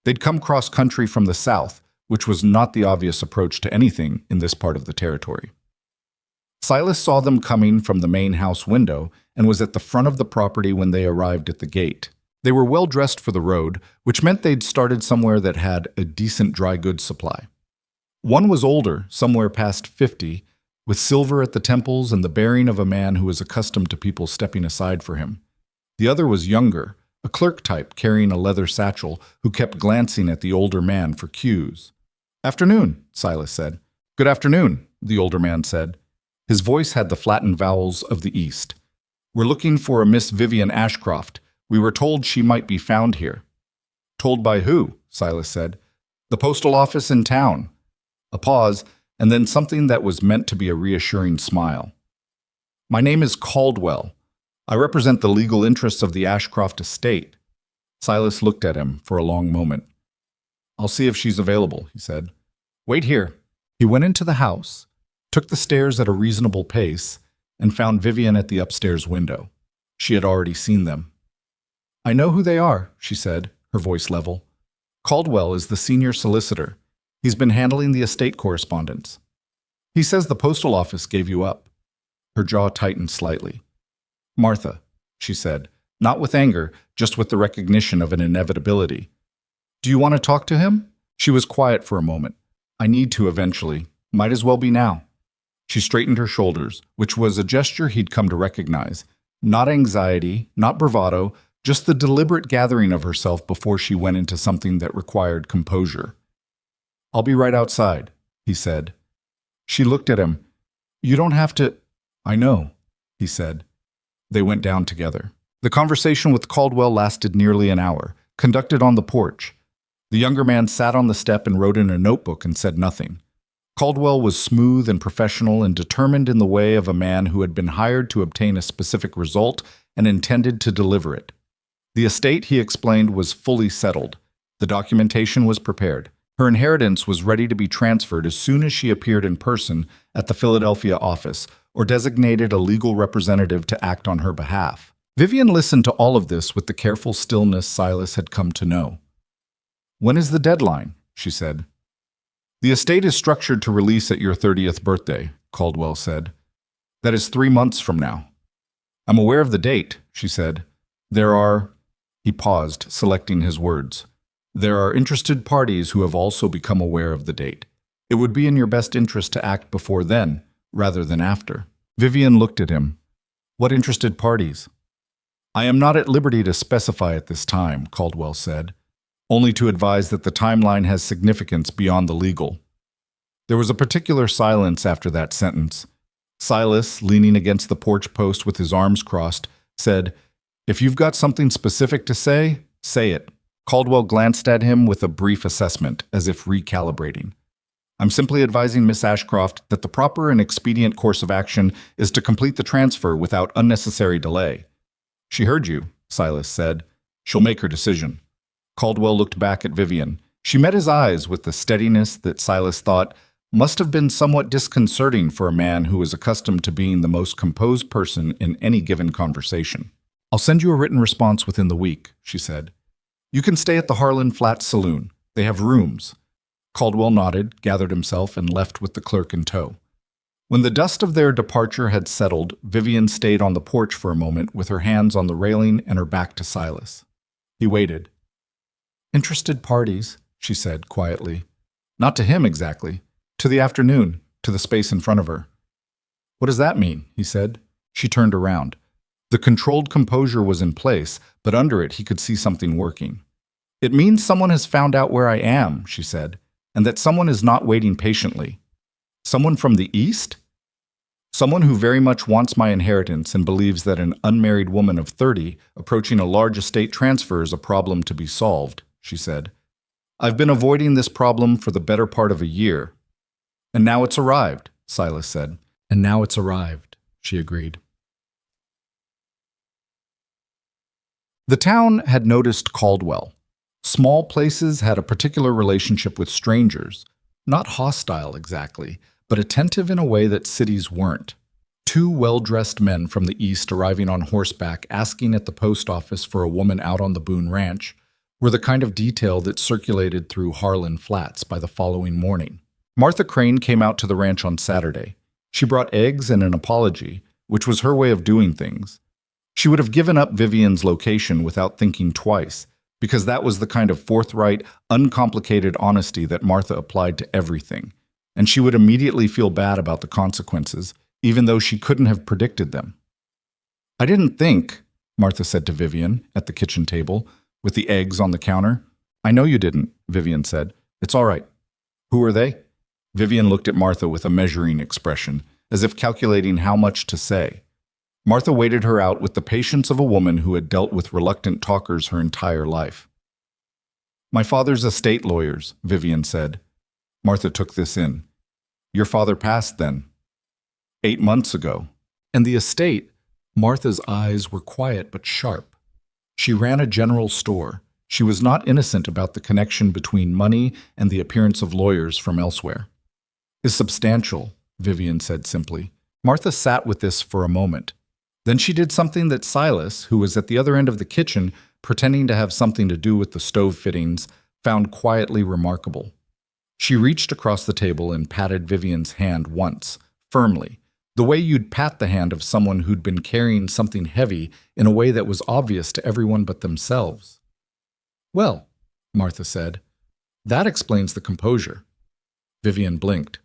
A: They'd come cross-country from the south, which was not the obvious approach to anything in this part of the territory. Silas saw them coming from the main house window and was at the front of the property when they arrived at the gate. They were well dressed for the road, which meant they'd started somewhere that had a decent dry goods supply. One was older, somewhere past 50, with silver at the temples and the bearing of a man who was accustomed to people stepping aside for him. The other was younger, a clerk type carrying a leather satchel who kept glancing at the older man for cues. "Afternoon," Silas said. "Good afternoon," the older man said. His voice had the flattened vowels of the East. "We're looking for a Miss Vivian Ashcroft. We were told she might be found here." "Told by who?" Silas said. "The postal office in town." A pause, and then something that was meant to be a reassuring smile. "My name is Caldwell. I represent the legal interests of the Ashcroft estate." Silas looked at him for a long moment. "I'll see if she's available," he said. "Wait here." He went into the house, took the stairs at a reasonable pace, and found Vivian at the upstairs window. She had already seen them. "I know who they are," she said, her voice level. "Caldwell is the senior solicitor. He's been handling the estate correspondence. He says the postal office gave you up." Her jaw tightened slightly. "Martha," she said, not with anger, just with the recognition of an inevitability. "Do you want to talk to him?" She was quiet for a moment. "I need to eventually. Might as well be now." She straightened her shoulders, which was a gesture he'd come to recognize. Not anxiety, not bravado, just the deliberate gathering of herself before she went into something that required composure. "I'll be right outside," he said. She looked at him. "You don't have to—" "I know," he said. They went down together. The conversation with Caldwell lasted nearly an hour, conducted on the porch. The younger man sat on the step and wrote in a notebook and said nothing. Caldwell was smooth and professional and determined in the way of a man who had been hired to obtain a specific result and intended to deliver it. The estate, he explained, was fully settled. The documentation was prepared. Her inheritance was ready to be transferred as soon as she appeared in person at the Philadelphia office or designated a legal representative to act on her behalf. Vivian listened to all of this with the careful stillness Silas had come to know. "When is the deadline?" she said. "The estate is structured to release at your 30th birthday," Caldwell said. "That is 3 months from now." "I'm aware of the date," she said. "There are—" He paused, selecting his words. "There are interested parties who have also become aware of the date. It would be in your best interest to act before then, rather than after." Vivian looked at him. "What interested parties?" "I am not at liberty to specify at this time," Caldwell said, "only to advise that the timeline has significance beyond the legal." There was a particular silence after that sentence. Silas, leaning against the porch post with his arms crossed, said, "If you've got something specific to say, say it." Caldwell glanced at him with a brief assessment, as if recalibrating. "I'm simply advising Miss Ashcroft that the proper and expedient course of action is to complete the transfer without unnecessary delay." "She heard you," Silas said. "She'll make her decision." Caldwell looked back at Vivian. She met his eyes with the steadiness that Silas thought must have been somewhat disconcerting for a man who was accustomed to being the most composed person in any given conversation. "I'll send you a written response within the week," she said. "You can stay at the Harlan Flats Saloon. They have rooms." Caldwell nodded, gathered himself, and left with the clerk in tow. When the dust of their departure had settled, Vivian stayed on the porch for a moment with her hands on the railing and her back to Silas. He waited. "Interested parties," she said quietly. "Not to him exactly. To the afternoon, to the space in front of her." "What does that mean?" he said. She turned around. The controlled composure was in place, but under it he could see something working. "It means someone has found out where I am," she said, "and that someone is not waiting patiently." "Someone from the East?" "Someone who very much wants my inheritance and believes that an unmarried woman of 30 approaching a large estate transfer is a problem to be solved," she said. "I've been avoiding this problem for the better part of a year." "And now it's arrived," Silas said. "And now it's arrived," she agreed. The town had noticed Caldwell. Small places had a particular relationship with strangers, not hostile exactly, but attentive in a way that cities weren't. 2 well-dressed men from the East arriving on horseback asking at the post office for a woman out on the Boone Ranch were the kind of detail that circulated through Harlan Flats by the following morning. Martha Crane came out to the ranch on Saturday. She brought eggs and an apology, which was her way of doing things. She would have given up Vivian's location without thinking twice, because that was the kind of forthright, uncomplicated honesty that Martha applied to everything, and she would immediately feel bad about the consequences, even though she couldn't have predicted them. "I didn't think," Martha said to Vivian at the kitchen table, with the eggs on the counter. "I know you didn't," Vivian said. "It's all right." "Who are they?" Vivian looked at Martha with a measuring expression, as if calculating how much to say. Martha waited her out with the patience of a woman who had dealt with reluctant talkers her entire life. "My father's estate lawyers," Vivian said. Martha took this in. "Your father passed then?" 8 months ago. "And the estate?" Martha's eyes were quiet but sharp. She ran a general store. She was not innocent about the connection between money and the appearance of lawyers from elsewhere. "Is substantial," Vivian said simply. Martha sat with this for a moment. Then she did something that Silas, who was at the other end of the kitchen, pretending to have something to do with the stove fittings, found quietly remarkable. She reached across the table and patted Vivian's hand once, firmly, the way you'd pat the hand of someone who'd been carrying something heavy in a way that was obvious to everyone but themselves. "Well," Martha said, "that explains the composure." Vivian blinked.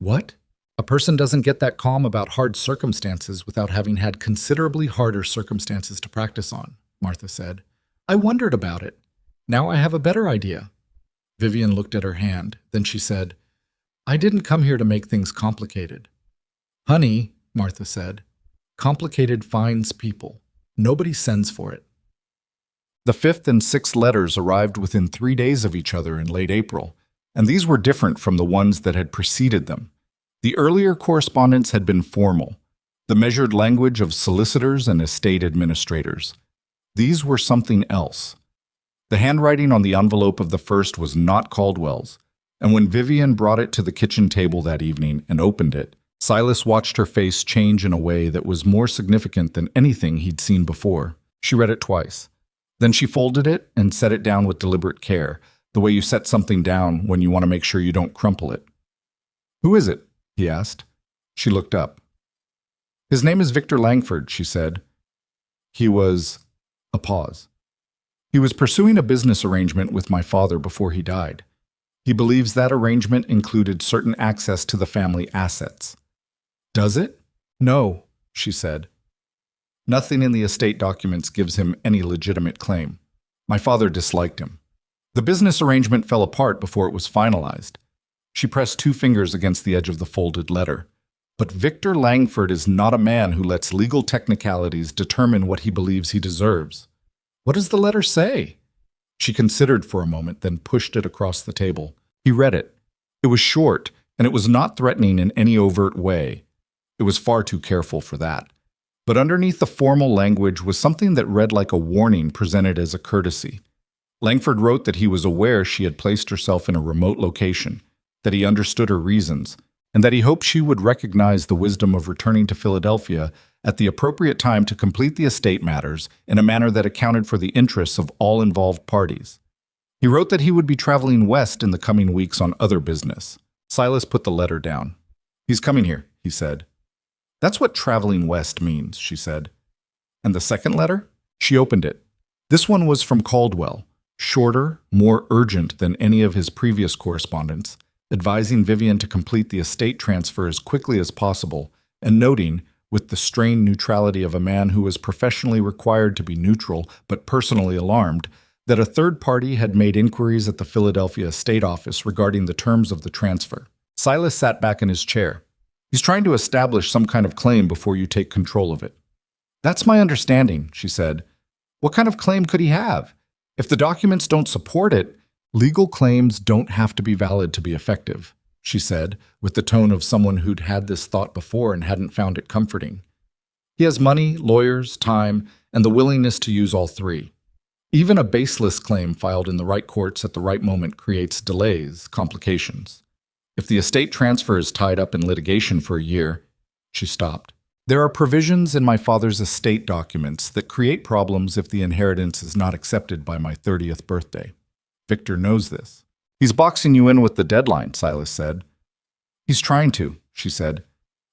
A: "What?" "A person doesn't get that calm about hard circumstances without having had considerably harder circumstances to practice on," Martha said. "I wondered about it. Now I have a better idea." Vivian looked at her hand. Then she said, "I didn't come here to make things complicated." "Honey," Martha said, "complicated finds people. Nobody sends for it." The 5th and 6th letters arrived within 3 days of each other in late April, and these were different from the ones that had preceded them. The earlier correspondence had been formal, the measured language of solicitors and estate administrators. These were something else. The handwriting on the envelope of the first was not Caldwell's, and when Vivian brought it to the kitchen table that evening and opened it, Silas watched her face change in a way that was more significant than anything he'd seen before. She read it twice. Then she folded it and set it down with deliberate care, the way you set something down when you want to make sure you don't crumple it. "Who is it?" he asked. She looked up. "His name is Victor Langford," she said. He was... A pause. "He was pursuing a business arrangement with my father before he died. He believes that arrangement included certain access to the family assets." "Does it?" "No," she said. "Nothing in the estate documents gives him any legitimate claim. My father disliked him. The business arrangement fell apart before it was finalized." She pressed 2 fingers against the edge of the folded letter. "But Victor Langford is not a man who lets legal technicalities determine what he believes he deserves." "What does the letter say?" She considered for a moment, then pushed it across the table. He read it. It was short, and it was not threatening in any overt way. It was far too careful for that. But underneath the formal language was something that read like a warning presented as a courtesy. Langford wrote that he was aware she had placed herself in a remote location, that he understood her reasons, and that he hoped she would recognize the wisdom of returning to Philadelphia at the appropriate time to complete the estate matters in a manner that accounted for the interests of all involved parties. He wrote that he would be traveling west in the coming weeks on other business. Silas put the letter down. "He's coming here," he said. "That's what traveling west means," she said. "And the second letter?" She opened it. This one was from Caldwell, shorter, more urgent than any of his previous correspondence, advising Vivian to complete the estate transfer as quickly as possible, and noting, with the strained neutrality of a man who was professionally required to be neutral but personally alarmed, that a third party had made inquiries at the Philadelphia estate office regarding the terms of the transfer. Silas sat back in his chair. "He's trying to establish some kind of claim before you take control of it." "That's my understanding," she said. "What kind of claim could he have? If the documents don't support it..." "Legal claims don't have to be valid to be effective," she said, with the tone of someone who'd had this thought before and hadn't found it comforting. "He has money, lawyers, time, and the willingness to use all 3. Even a baseless claim filed in the right courts at the right moment creates delays, complications. If the estate transfer is tied up in litigation for a year..." She stopped. "There are provisions in my father's estate documents that create problems if the inheritance is not accepted by my 30th birthday. Victor knows this." "He's boxing you in with the deadline," Silas said. "He's trying to," she said.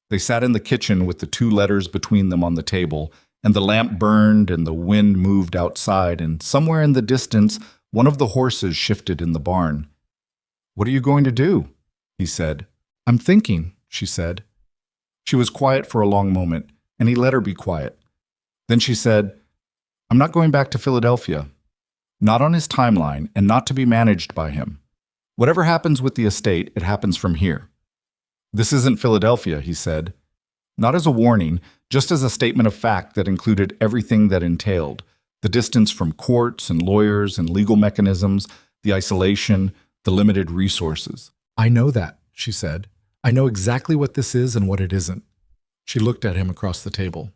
A: They sat in the kitchen with the 2 letters between them on the table, and the lamp burned and the wind moved outside, and somewhere in the distance, one of the horses shifted in the barn. "What are you going to do?" he said. "I'm thinking," she said. She was quiet for a long moment, and he let her be quiet. Then she said, "I'm not going back to Philadelphia. Not on his timeline, and not to be managed by him. Whatever happens with the estate, it happens from here." "This isn't Philadelphia," he said. Not as a warning, just as a statement of fact that included everything that entailed: the distance from courts and lawyers and legal mechanisms, the isolation, the limited resources. "I know that," she said. "I know exactly what this is and what it isn't." She looked at him across the table.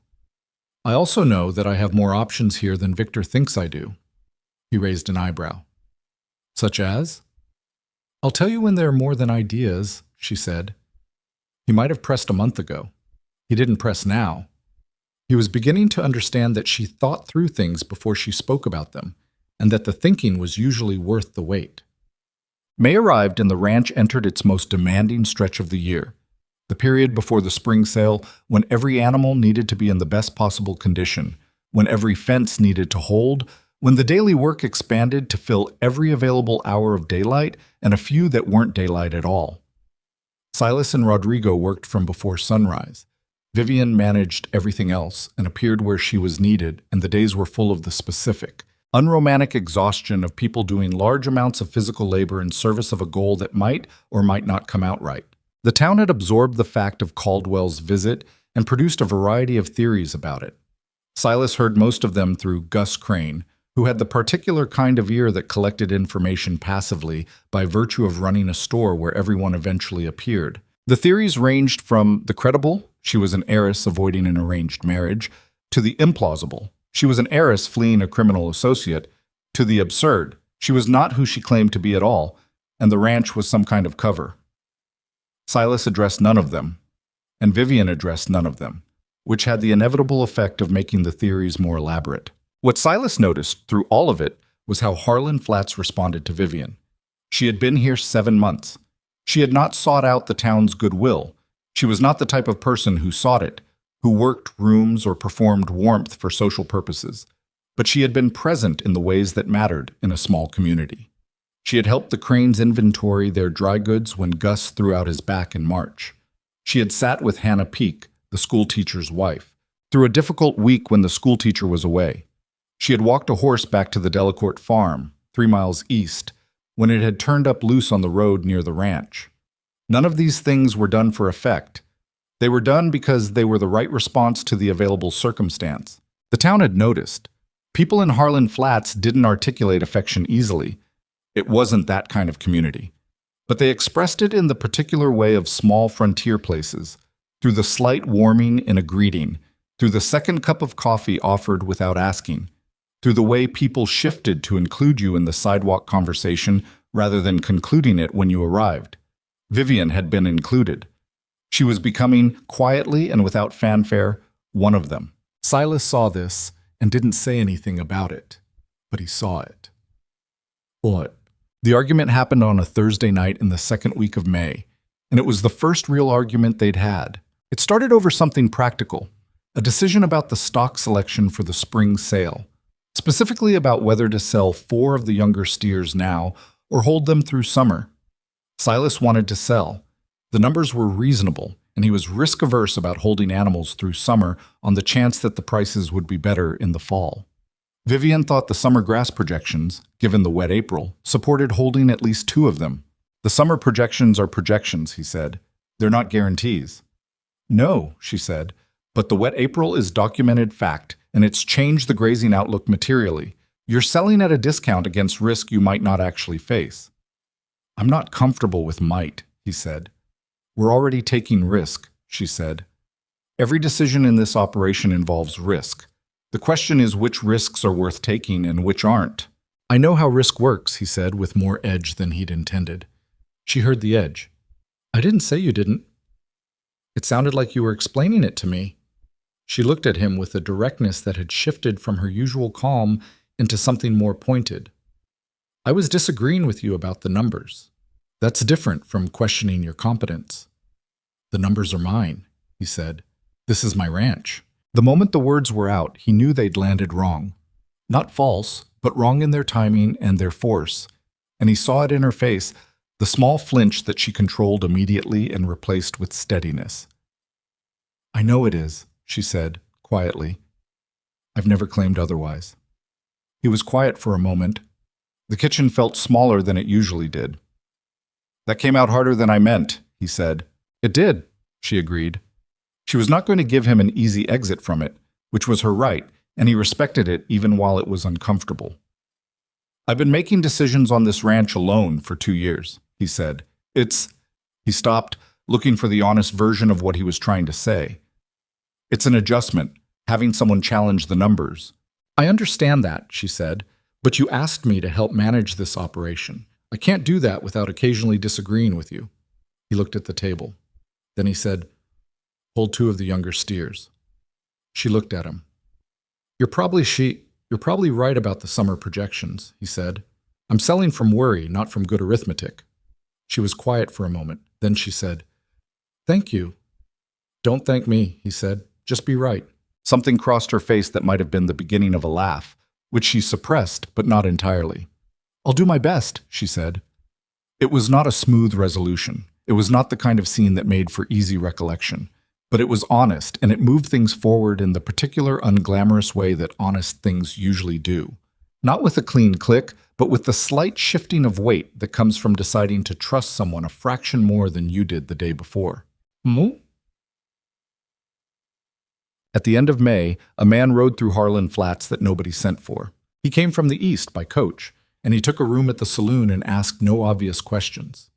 A: "I also know that I have more options here than Victor thinks I do." He raised an eyebrow. "Such as?" "I'll tell you when there are more than ideas," she said. He might have pressed a month ago. He didn't press now. He was beginning to understand that she thought through things before she spoke about them, and that the thinking was usually worth the wait. May arrived and the ranch entered its most demanding stretch of the year, the period before the spring sale, when every animal needed to be in the best possible condition, when every fence needed to hold, when the daily work expanded to fill every available hour of daylight and a few that weren't daylight at all. Silas and Rodrigo worked from before sunrise. Vivian managed everything else and appeared where she was needed, and the days were full of the specific, unromantic exhaustion of people doing large amounts of physical labor in service of a goal that might or might not come out right. The town had absorbed the fact of Caldwell's visit and produced a variety of theories about it. Silas heard most of them through Gus Crane, who had the particular kind of ear that collected information passively by virtue of running a store where everyone eventually appeared. The theories ranged from the credible, she was an heiress avoiding an arranged marriage, to the implausible, she was an heiress fleeing a criminal associate, to the absurd. She was not who she claimed to be at all, and the ranch was some kind of cover. Silas addressed none of them, and Vivian addressed none of them, which had the inevitable effect of making the theories more elaborate. What Silas noticed through all of it was how Harlan Flats responded to Vivian. She had been here 7 months. She had not sought out the town's goodwill. She was not the type of person who sought it, who worked rooms or performed warmth for social purposes, but she had been present in the ways that mattered in a small community. She had helped the Cranes inventory their dry goods when Gus threw out his back in March. She had sat with Hannah Peake, the schoolteacher's wife, through a difficult week when the schoolteacher was away. She had walked a horse back to the Delacourt farm, 3 miles east, when it had turned up loose on the road near the ranch. None of these things were done for effect. They were done because they were the right response to the available circumstance. The town had noticed. People in Harlan Flats didn't articulate affection easily. It wasn't that kind of community. But they expressed it in the particular way of small frontier places, through the slight warming in a greeting, through the second cup of coffee offered without asking, through the way people shifted to include you in the sidewalk conversation rather than concluding it when you arrived. Vivian had been included. She was becoming, quietly and without fanfare, one of them. Silas saw this and didn't say anything about it, but he saw it. What? The argument happened on a Thursday night in the second week of May, and it was the first real argument they'd had. It started over something practical, a decision about the stock selection for the spring sale, specifically about whether to sell 4 of the younger steers now or hold them through summer. Silas wanted to sell. The numbers were reasonable, and he was risk-averse about holding animals through summer on the chance that the prices would be better in the fall. Vivian thought the summer grass projections, given the wet April, supported holding at least 2 of them. The summer projections are projections, he said. They're not guarantees. No, she said, but the wet April is documented fact, and it's changed the grazing outlook materially. You're selling at a discount against risk you might not actually face. I'm not comfortable with might, he said. We're already taking risk, she said. Every decision in this operation involves risk. The question is which risks are worth taking and which aren't. I know how risk works, he said with more edge than he'd intended. She heard the edge. I didn't say you didn't. It sounded like you were explaining it to me. She looked at him with a directness that had shifted from her usual calm into something more pointed. I was disagreeing with you about the numbers. That's different from questioning your competence. The numbers are mine, he said. This is my ranch. The moment the words were out, he knew they'd landed wrong. Not false, but wrong in their timing and their force. And he saw it in her face, the small flinch that she controlled immediately and replaced with steadiness. I know it is, she said, quietly. I've never claimed otherwise. He was quiet for a moment. The kitchen felt smaller than it usually did. That came out harder than I meant, he said. It did, she agreed. She was not going to give him an easy exit from it, which was her right, and he respected it even while it was uncomfortable. I've been making decisions on this ranch alone for 2 years, he said. He stopped, looking for the honest version of what he was trying to say. It's an adjustment, having someone challenge the numbers. I understand that, she said, but you asked me to help manage this operation. I can't do that without occasionally disagreeing with you. He looked at the table. Then he said, hold 2 of the younger steers. She looked at him. You're probably right about the summer projections, he said. I'm selling from worry, not from good arithmetic. She was quiet for a moment. Then she said, thank you. Don't thank me, he said. Just be right. Something crossed her face that might have been the beginning of a laugh, which she suppressed, but not entirely. I'll do my best, she said. It was not a smooth resolution. It was not the kind of scene that made for easy recollection. But it was honest, and it moved things forward in the particular unglamorous way that honest things usually do. Not with a clean click, but with the slight shifting of weight that comes from deciding to trust someone a fraction more than you did the day before. At the end of May, a man rode through Harlan Flats that nobody sent for. He came from the east by coach, and he took a room at the saloon and asked no obvious questions.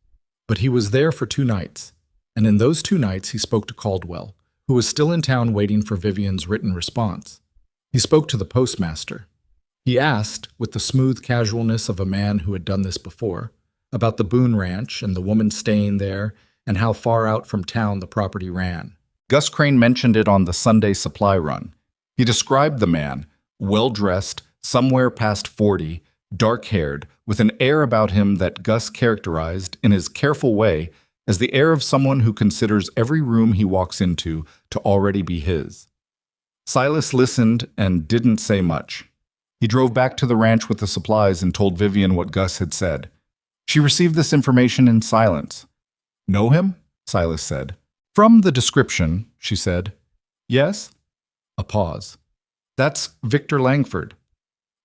A: But he was there for 2 nights, and in those 2 nights he spoke to Caldwell, who was still in town waiting for Vivian's written response. He spoke to the postmaster. He asked, with the smooth casualness of a man who had done this before, about the Boone Ranch and the woman staying there and how far out from town the property ran. Gus Crane mentioned it on the Sunday supply run. He described the man, well-dressed, somewhere past 40, dark-haired, with an air about him that Gus characterized, in his careful way, as the air of someone who considers every room he walks into to already be his. Silas listened and didn't say much. He drove back to the ranch with the supplies and told Vivian what Gus had said. She received this information in silence. "Know him?" Silas said. "From the description," she said. "Yes?" A pause. "That's Victor Langford."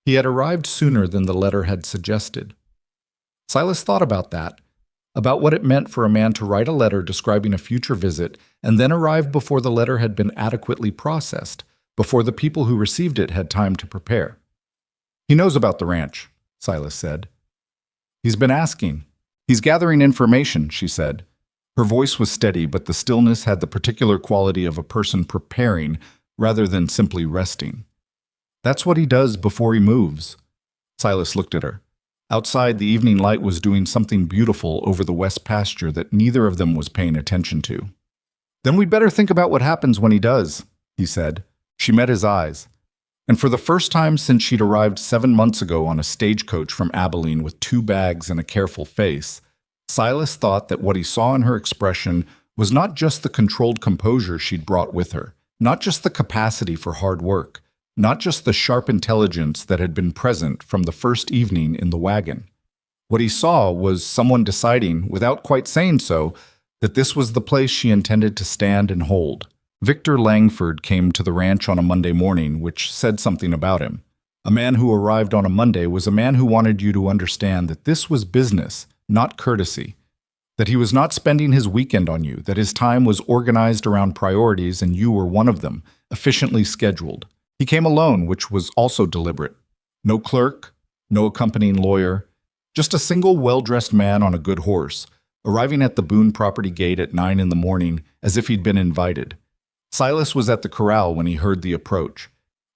A: He had arrived sooner than the letter had suggested. Silas thought about that, about what it meant for a man to write a letter describing a future visit and then arrive before the letter had been adequately processed, before the people who received it had time to prepare. "He knows about the ranch," Silas said. "He's been asking. He's gathering information," she said. Her voice was steady, but the stillness had the particular quality of a person preparing rather than simply resting. "That's what he does before he moves." Silas looked at her. Outside, the evening light was doing something beautiful over the west pasture that neither of them was paying attention to. "Then we'd better think about what happens when he does," he said. She met his eyes. And for the first time since she'd arrived 7 months ago on a stagecoach from Abilene with 2 bags and a careful face, Silas thought that what he saw in her expression was not just the controlled composure she'd brought with her, not just the capacity for hard work, not just the sharp intelligence that had been present from the first evening in the wagon. What he saw was someone deciding, without quite saying so, that this was the place she intended to stand and hold. Victor Langford came to the ranch on a Monday morning, which said something about him. A man who arrived on a Monday was a man who wanted you to understand that this was business, not courtesy. That he was not spending his weekend on you, that his time was organized around priorities and you were one of them, efficiently scheduled. He came alone, which was also deliberate. No clerk, no accompanying lawyer, just a single well-dressed man on a good horse, arriving at the Boone property gate at 9 in the morning as if he'd been invited. Silas was at the corral when he heard the approach.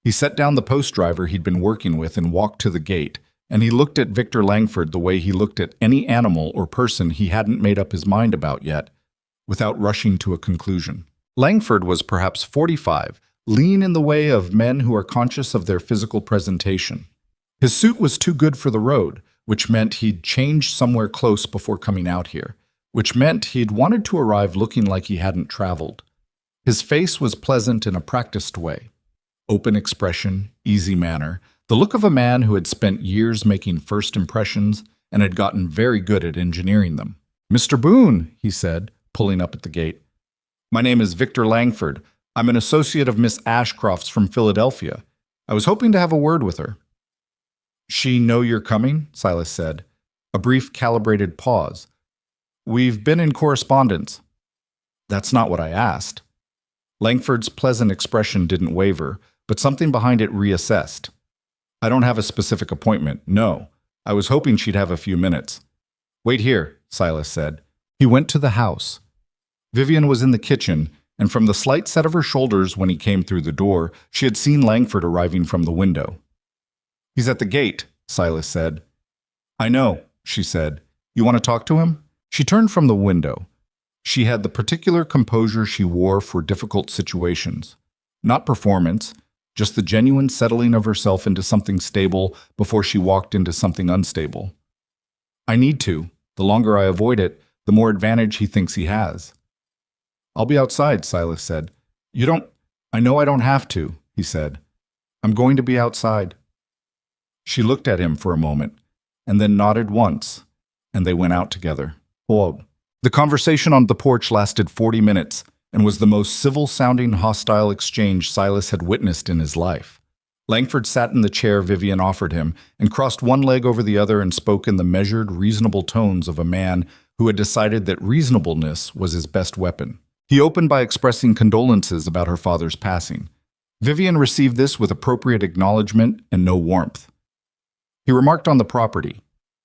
A: He set down the post driver he'd been working with and walked to the gate, and he looked at Victor Langford the way he looked at any animal or person he hadn't made up his mind about yet, without rushing to a conclusion. Langford was perhaps 45, lean in the way of men who are conscious of their physical presentation. His suit was too good for the road, which meant he'd changed somewhere close before coming out here, which meant he'd wanted to arrive looking like he hadn't traveled. His face was pleasant in a practiced way. Open expression, easy manner, the look of a man who had spent years making first impressions and had gotten very good at engineering them. "Mr. Boone," he said, pulling up at the gate. "My name is Victor Langford. I'm an associate of Miss Ashcroft's from Philadelphia. I was hoping to have a word with her." "She know you're coming?" Silas said. A brief, calibrated pause. "We've been in correspondence." "That's not what I asked." Langford's pleasant expression didn't waver, but something behind it reassessed. "I don't have a specific appointment, no. I was hoping she'd have a few minutes." "Wait here," Silas said. He went to the house. Vivian was in the kitchen, and from the slight set of her shoulders when he came through the door, she had seen Langford arriving from the window. "He's at the gate," Silas said. "I know," she said. "You want to talk to him?" She turned from the window. She had the particular composure she wore for difficult situations. Not performance, just the genuine settling of herself into something stable before she walked into something unstable. "I need to. The longer I avoid it, the more advantage he thinks he has." "I'll be outside," Silas said. "You don't—" "I know I don't have to," he said. "I'm going to be outside." She looked at him for a moment, and then nodded once, and they went out together. Hold. The conversation on the porch lasted 40 minutes and was the most civil-sounding hostile exchange Silas had witnessed in his life. Langford sat in the chair Vivian offered him and crossed one leg over the other and spoke in the measured, reasonable tones of a man who had decided that reasonableness was his best weapon. He opened by expressing condolences about her father's passing. Vivian received this with appropriate acknowledgement and no warmth. He remarked on the property.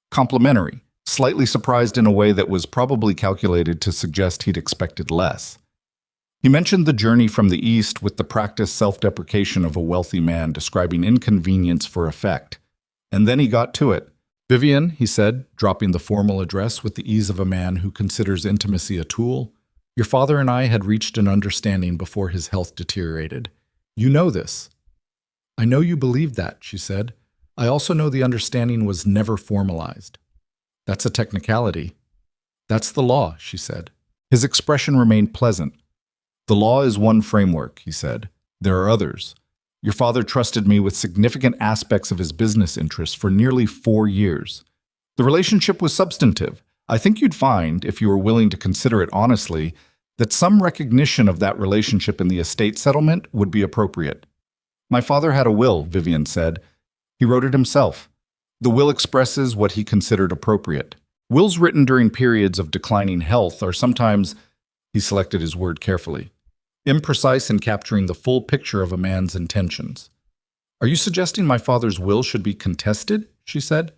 A: Complimentary, slightly surprised in a way that was probably calculated to suggest he'd expected less. He mentioned the journey from the East with the practiced self-deprecation of a wealthy man describing inconvenience for effect. And then he got to it. Vivian, he said, dropping the formal address with the ease of a man who considers intimacy a tool, your father and I had reached an understanding before his health deteriorated. You know this. I know you believe that, she said. I also know the understanding was never formalized. That's a technicality. That's the law, she said. His expression remained pleasant. The law is one framework, he said. There are others. Your father trusted me with significant aspects of his business interests for nearly 4 years. The relationship was substantive. I think you'd find, if you were willing to consider it honestly, that some recognition of that relationship in the estate settlement would be appropriate. My father had a will, Vivian said. He wrote it himself. The will expresses what he considered appropriate. Wills written during periods of declining health are sometimes, he selected his word carefully, imprecise in capturing the full picture of a man's intentions. Are you suggesting my father's will should be contested? She said.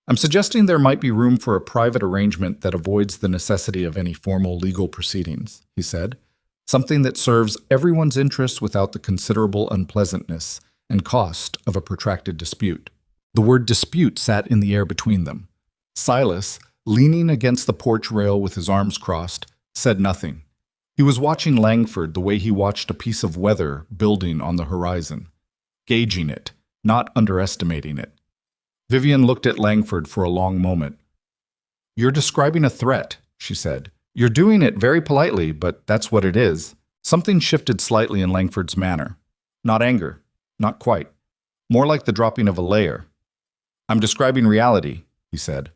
A: I'm suggesting there might be room for a private arrangement that avoids the necessity of any formal legal proceedings, he said. Something that serves everyone's interests without the considerable unpleasantness and cost of a protracted dispute. The word dispute sat in the air between them. Silas, leaning against the porch rail with his arms crossed, said nothing. He was watching Langford the way he watched a piece of weather building on the horizon, gauging it, not underestimating it. Vivian looked at Langford for a long moment. You're describing a threat, she said. You're doing it very politely, but that's what it is. Something shifted slightly in Langford's manner. Not anger. Not quite. More like the dropping of a layer. I'm describing reality, he said.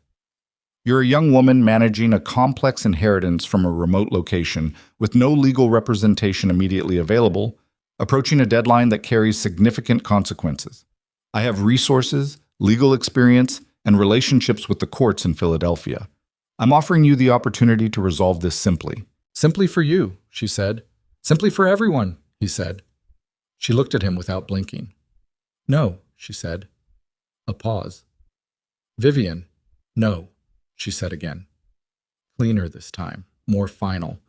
A: You're a young woman managing a complex inheritance from a remote location with no legal representation immediately available, approaching a deadline that carries significant consequences. I have resources, legal experience, and relationships with the courts in Philadelphia. I'm offering you the opportunity to resolve this simply. Simply for you, she said. Simply for everyone, he said. She looked at him without blinking. No, she said. A pause. Vivian, no, she said again. Cleaner this time, more final.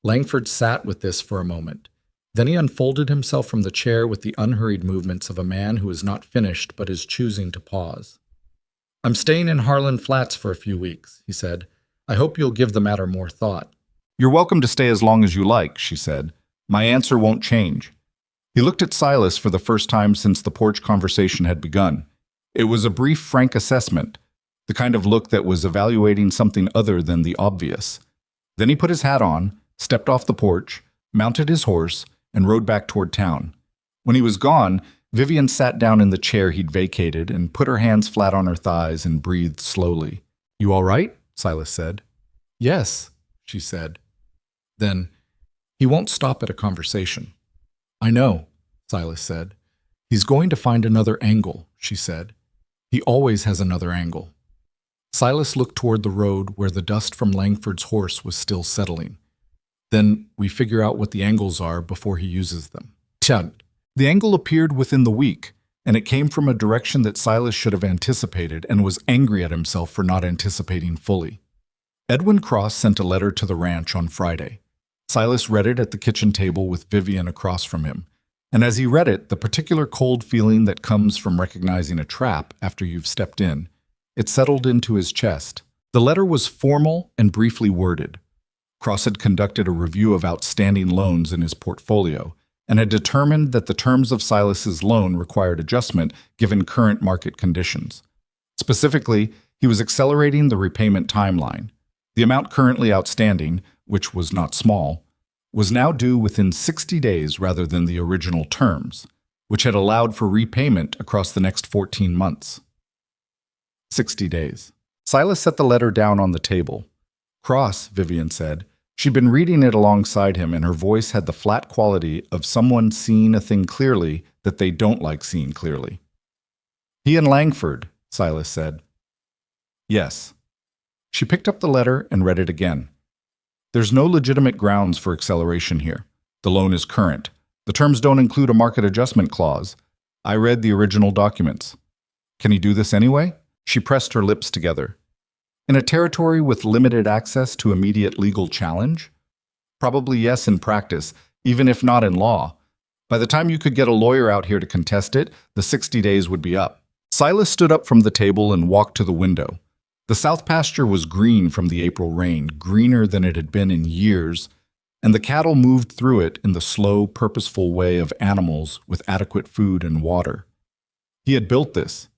A: Langford sat with this for a moment. Then he unfolded himself from the chair with the unhurried movements of a man who is not finished but is choosing to pause. I'm staying in Harlan Flats for a few weeks, he said. I hope you'll give the matter more thought. You're welcome to stay as long as you like, she said. My answer won't change. He looked at Silas for the first time since the porch conversation had begun. It was a brief, frank assessment, the kind of look that was evaluating something other than the obvious. Then he put his hat on, stepped off the porch, mounted his horse, and rode back toward town. When he was gone, Vivian sat down in the chair he'd vacated and put her hands flat on her thighs and breathed slowly. You all right? Silas said. Yes, she said. Then, he won't stop at a conversation. I know, Silas said. He's going to find another angle, she said. He always has another angle. Silas looked toward the road where the dust from Langford's horse was still settling. Then we figure out what the angles are before he uses them. Tiens, the angle appeared within the week, and it came from a direction that Silas should have anticipated and was angry at himself for not anticipating fully. Edwin Cross sent a letter to the ranch on Friday. Silas read it at the kitchen table with Vivian across from him, and as he read it, the particular cold feeling that comes from recognizing a trap after you've stepped in, it settled into his chest. The letter was formal and briefly worded. Cross had conducted a review of outstanding loans in his portfolio and had determined that the terms of Silas's loan required adjustment given current market conditions. Specifically, he was accelerating the repayment timeline. The amount currently outstanding, which was not small, was now due within 60 days rather than the original terms, which had allowed for repayment across the next 14 months. 60 days. Silas set the letter down on the table. Cross, Vivian said. She'd been reading it alongside him, and her voice had the flat quality of someone seeing a thing clearly that they don't like seeing clearly. He and Langford, Silas said. Yes. She picked up the letter and read it again. There's no legitimate grounds for acceleration here. The loan is current. The terms don't include a market adjustment clause. I read the original documents. Can he do this anyway? She pressed her lips together. In a territory with limited access to immediate legal challenge? Probably yes in practice, even if not in law. By the time you could get a lawyer out here to contest it, the 60 days would be up. Silas stood up from the table and walked to the window. The south pasture was green from the April rain, greener than it had been in years, and the cattle moved through it in the slow, purposeful way of animals with adequate food and water. He had built this.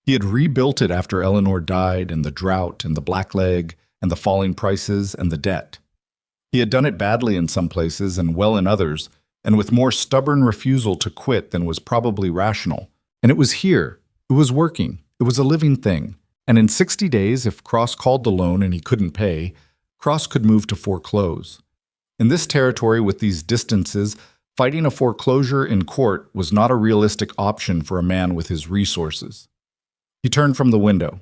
A: He had rebuilt it after Eleanor died, and the drought, and the blackleg, and the falling prices, and the debt. He had done it badly in some places and well in others, and with more stubborn refusal to quit than was probably rational. And it was here. It was working. It was a living thing. And in 60 days, if Cross called the loan and he couldn't pay, Cross could move to foreclose. In this territory with these distances, fighting a foreclosure in court was not a realistic option for a man with his resources. He turned from the window.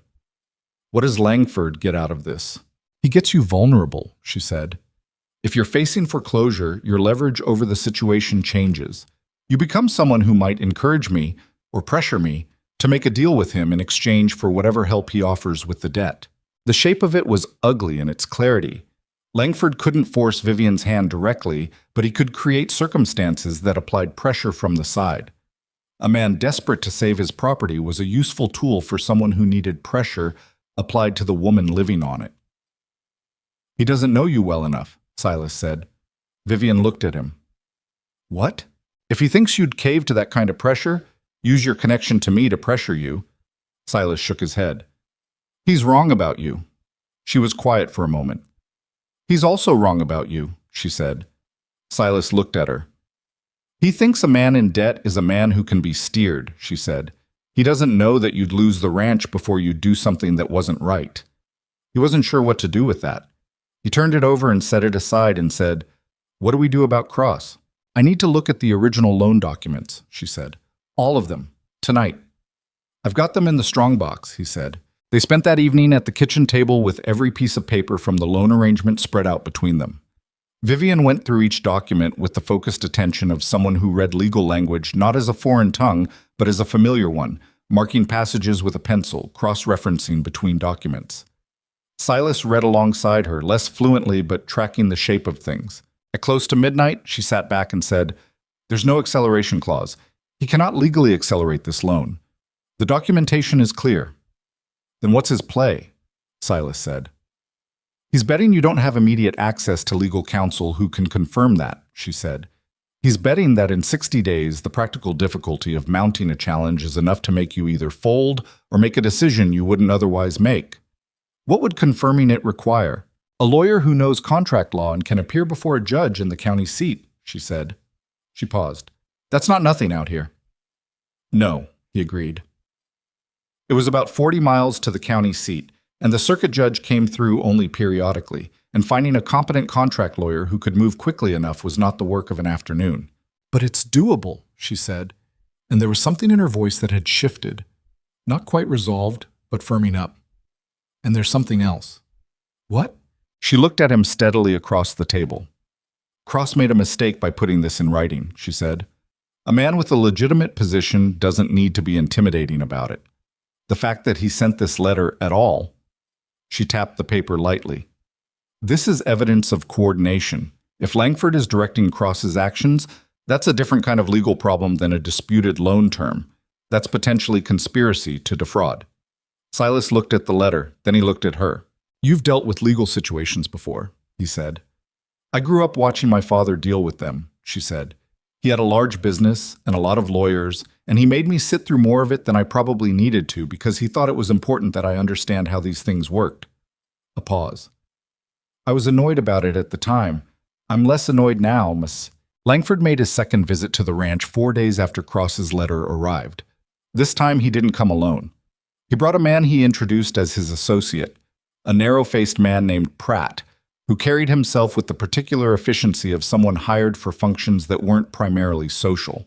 A: What does Langford get out of this? He gets you vulnerable, she said. If you're facing foreclosure, your leverage over the situation changes. You become someone who might encourage me or pressure me to make a deal with him in exchange for whatever help he offers with the debt. The shape of it was ugly in its clarity. Langford couldn't force Vivian's hand directly, but he could create circumstances that applied pressure from the side. A man desperate to save his property was a useful tool for someone who needed pressure applied to the woman living on it. He doesn't know you well enough, Silas said. Vivian looked at him. What? If he thinks you'd cave to that kind of pressure, use your connection to me to pressure you. Silas shook his head. He's wrong about you. She was quiet for a moment. He's also wrong about you, she said. Silas looked at her. He thinks a man in debt is a man who can be steered, she said. He doesn't know that you'd lose the ranch before you do something that wasn't right. He wasn't sure what to do with that. He turned it over and set it aside and said, What do we do about Cross? I need to look at the original loan documents, she said. All of them. Tonight. I've got them in the strongbox, he said. They spent that evening at the kitchen table with every piece of paper from the loan arrangement spread out between them. Vivian went through each document with the focused attention of someone who read legal language not as a foreign tongue, but as a familiar one, marking passages with a pencil, cross-referencing between documents. Silas read alongside her, less fluently but tracking the shape of things. At close to midnight, she sat back and said, There's no acceleration clause. He cannot legally accelerate this loan. The documentation is clear. Then what's his play? Silas said. He's betting you don't have immediate access to legal counsel who can confirm that, she said. He's betting that in 60 days, the practical difficulty of mounting a challenge is enough to make you either fold or make a decision you wouldn't otherwise make. What would confirming it require? A lawyer who knows contract law and can appear before a judge in the county seat, she said. She paused. That's not nothing out here. No, he agreed. It was about 40 miles to the county seat, and the circuit judge came through only periodically, and finding a competent contract lawyer who could move quickly enough was not the work of an afternoon. But it's doable, she said, and there was something in her voice that had shifted, not quite resolved, but firming up. And there's something else. What? She looked at him steadily across the table. Cross made a mistake by putting this in writing, she said. A man with a legitimate position doesn't need to be intimidating about it. The fact that he sent this letter at all. She tapped the paper lightly. This is evidence of coordination. If Langford is directing Cross's actions, that's a different kind of legal problem than a disputed loan term. That's potentially conspiracy to defraud. Silas looked at the letter, then he looked at her. You've dealt with legal situations before, he said. I grew up watching my father deal with them, she said. He had a large business and a lot of lawyers, and he made me sit through more of it than I probably needed to because he thought it was important that I understand how these things worked. A pause. I was annoyed about it at the time. I'm less annoyed now, Miss. Langford made his second visit to the ranch 4 days after Cross's letter arrived. This time he didn't come alone. He brought a man he introduced as his associate, a narrow-faced man named Pratt, who carried himself with the particular efficiency of someone hired for functions that weren't primarily social.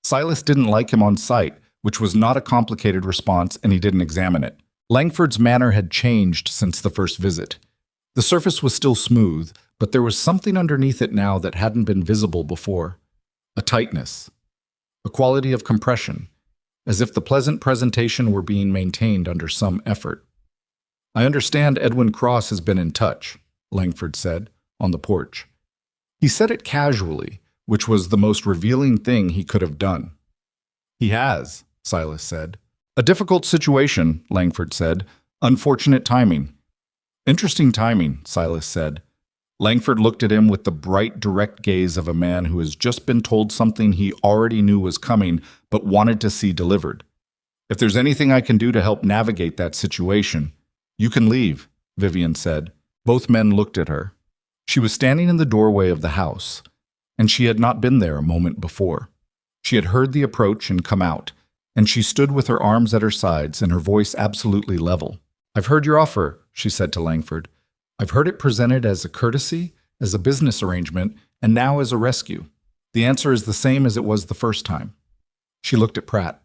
A: Silas didn't like him on sight, which was not a complicated response, and he didn't examine it. Langford's manner had changed since the first visit. The surface was still smooth, but there was something underneath it now that hadn't been visible before. A tightness. A quality of compression, as if the pleasant presentation were being maintained under some effort. I understand Edwin Cross has been in touch, Langford said, on the porch. He said it casually, which was the most revealing thing he could have done. He has, Silas said. A difficult situation, Langford said. Unfortunate timing. Interesting timing, Silas said. Langford looked at him with the bright, direct gaze of a man who has just been told something he already knew was coming but wanted to see delivered. If there's anything I can do to help navigate that situation, you can leave, Vivian said. Both men looked at her. She was standing in the doorway of the house, and she had not been there a moment before. She had heard the approach and come out, and she stood with her arms at her sides and her voice absolutely level. I've heard your offer, she said to Langford. I've heard it presented as a courtesy, as a business arrangement, and now as a rescue. The answer is the same as it was the first time. She looked at Pratt.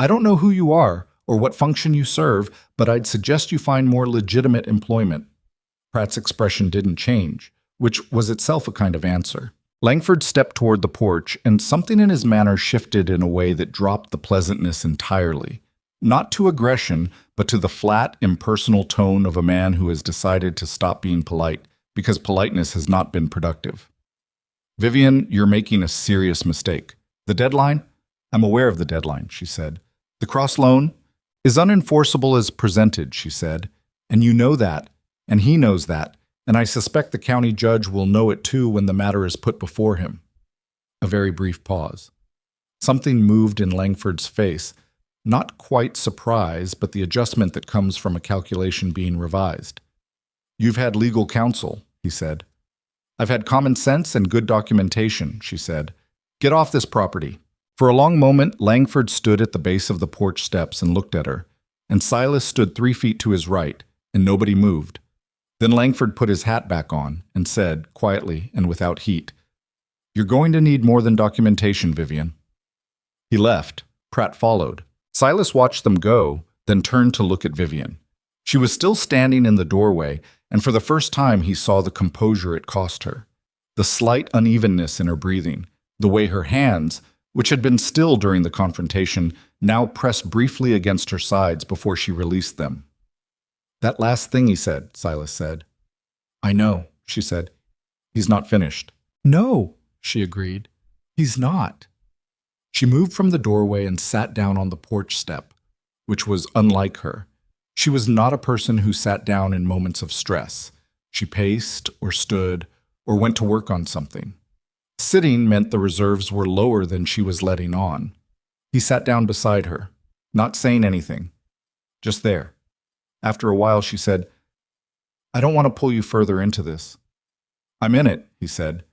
A: I don't know who you are or what function you serve, but I'd suggest you find more legitimate employment. Pratt's expression didn't change, which was itself a kind of answer. Langford stepped toward the porch, and something in his manner shifted in a way that dropped the pleasantness entirely. Not to aggression, but to the flat, impersonal tone of a man who has decided to stop being polite because politeness has not been productive. Vivian, you're making a serious mistake. The deadline? I'm aware of the deadline, she said. The cross loan is unenforceable as presented, she said, and you know that, and he knows that, and I suspect the county judge will know it too when the matter is put before him. A very brief pause. Something moved in Langford's face, not quite surprise, but the adjustment that comes from a calculation being revised. You've had legal counsel, he said. I've had common sense and good documentation, she said. Get off this property. For a long moment, Langford stood at the base of the porch steps and looked at her, and Silas stood 3 feet to his right, and nobody moved. Then Langford put his hat back on and said, quietly and without heat, You're going to need more than documentation, Vivian. He left. Pratt followed. Silas watched them go, then turned to look at Vivian. She was still standing in the doorway, and for the first time he saw the composure it cost her. The slight unevenness in her breathing, the way her hands, which had been still during the confrontation, now pressed briefly against her sides before she released them. That last thing he said, Silas said. I know, she said. He's not finished. No, she agreed. He's not. She moved from the doorway and sat down on the porch step, which was unlike her. She was not a person who sat down in moments of stress. She paced or stood or went to work on something. Sitting meant the reserves were lower than she was letting on. He sat down beside her, not saying anything, just there. After a while, she said, I don't want to pull you further into this. I'm in it, he said.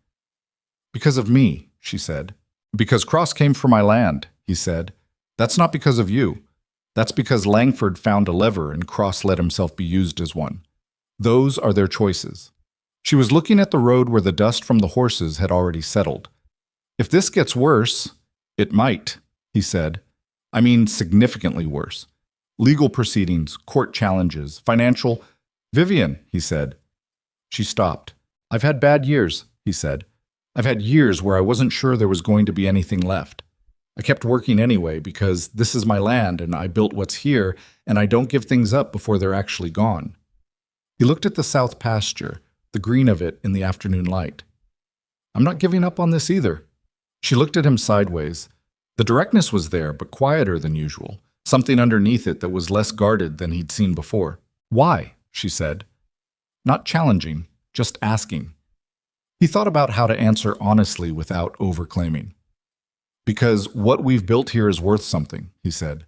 A: Because of me, she said. Because Cross came for my land, he said. That's not because of you. That's because Langford found a lever and Cross let himself be used as one. Those are their choices. She was looking at the road where the dust from the horses had already settled. If this gets worse, it might, he said. I mean, significantly worse. Legal proceedings, court challenges, financial... Vivian, he said. She stopped. I've had bad years, he said. I've had years where I wasn't sure there was going to be anything left. I kept working anyway because this is my land and I built what's here and I don't give things up before they're actually gone. He looked at the south pasture, the green of it in the afternoon light. I'm not giving up on this either. She looked at him sideways. The directness was there, but quieter than usual. Something underneath it that was less guarded than he'd seen before. Why? She said. Not challenging, just asking. He thought about how to answer honestly without overclaiming. Because what we've built here is worth something, he said.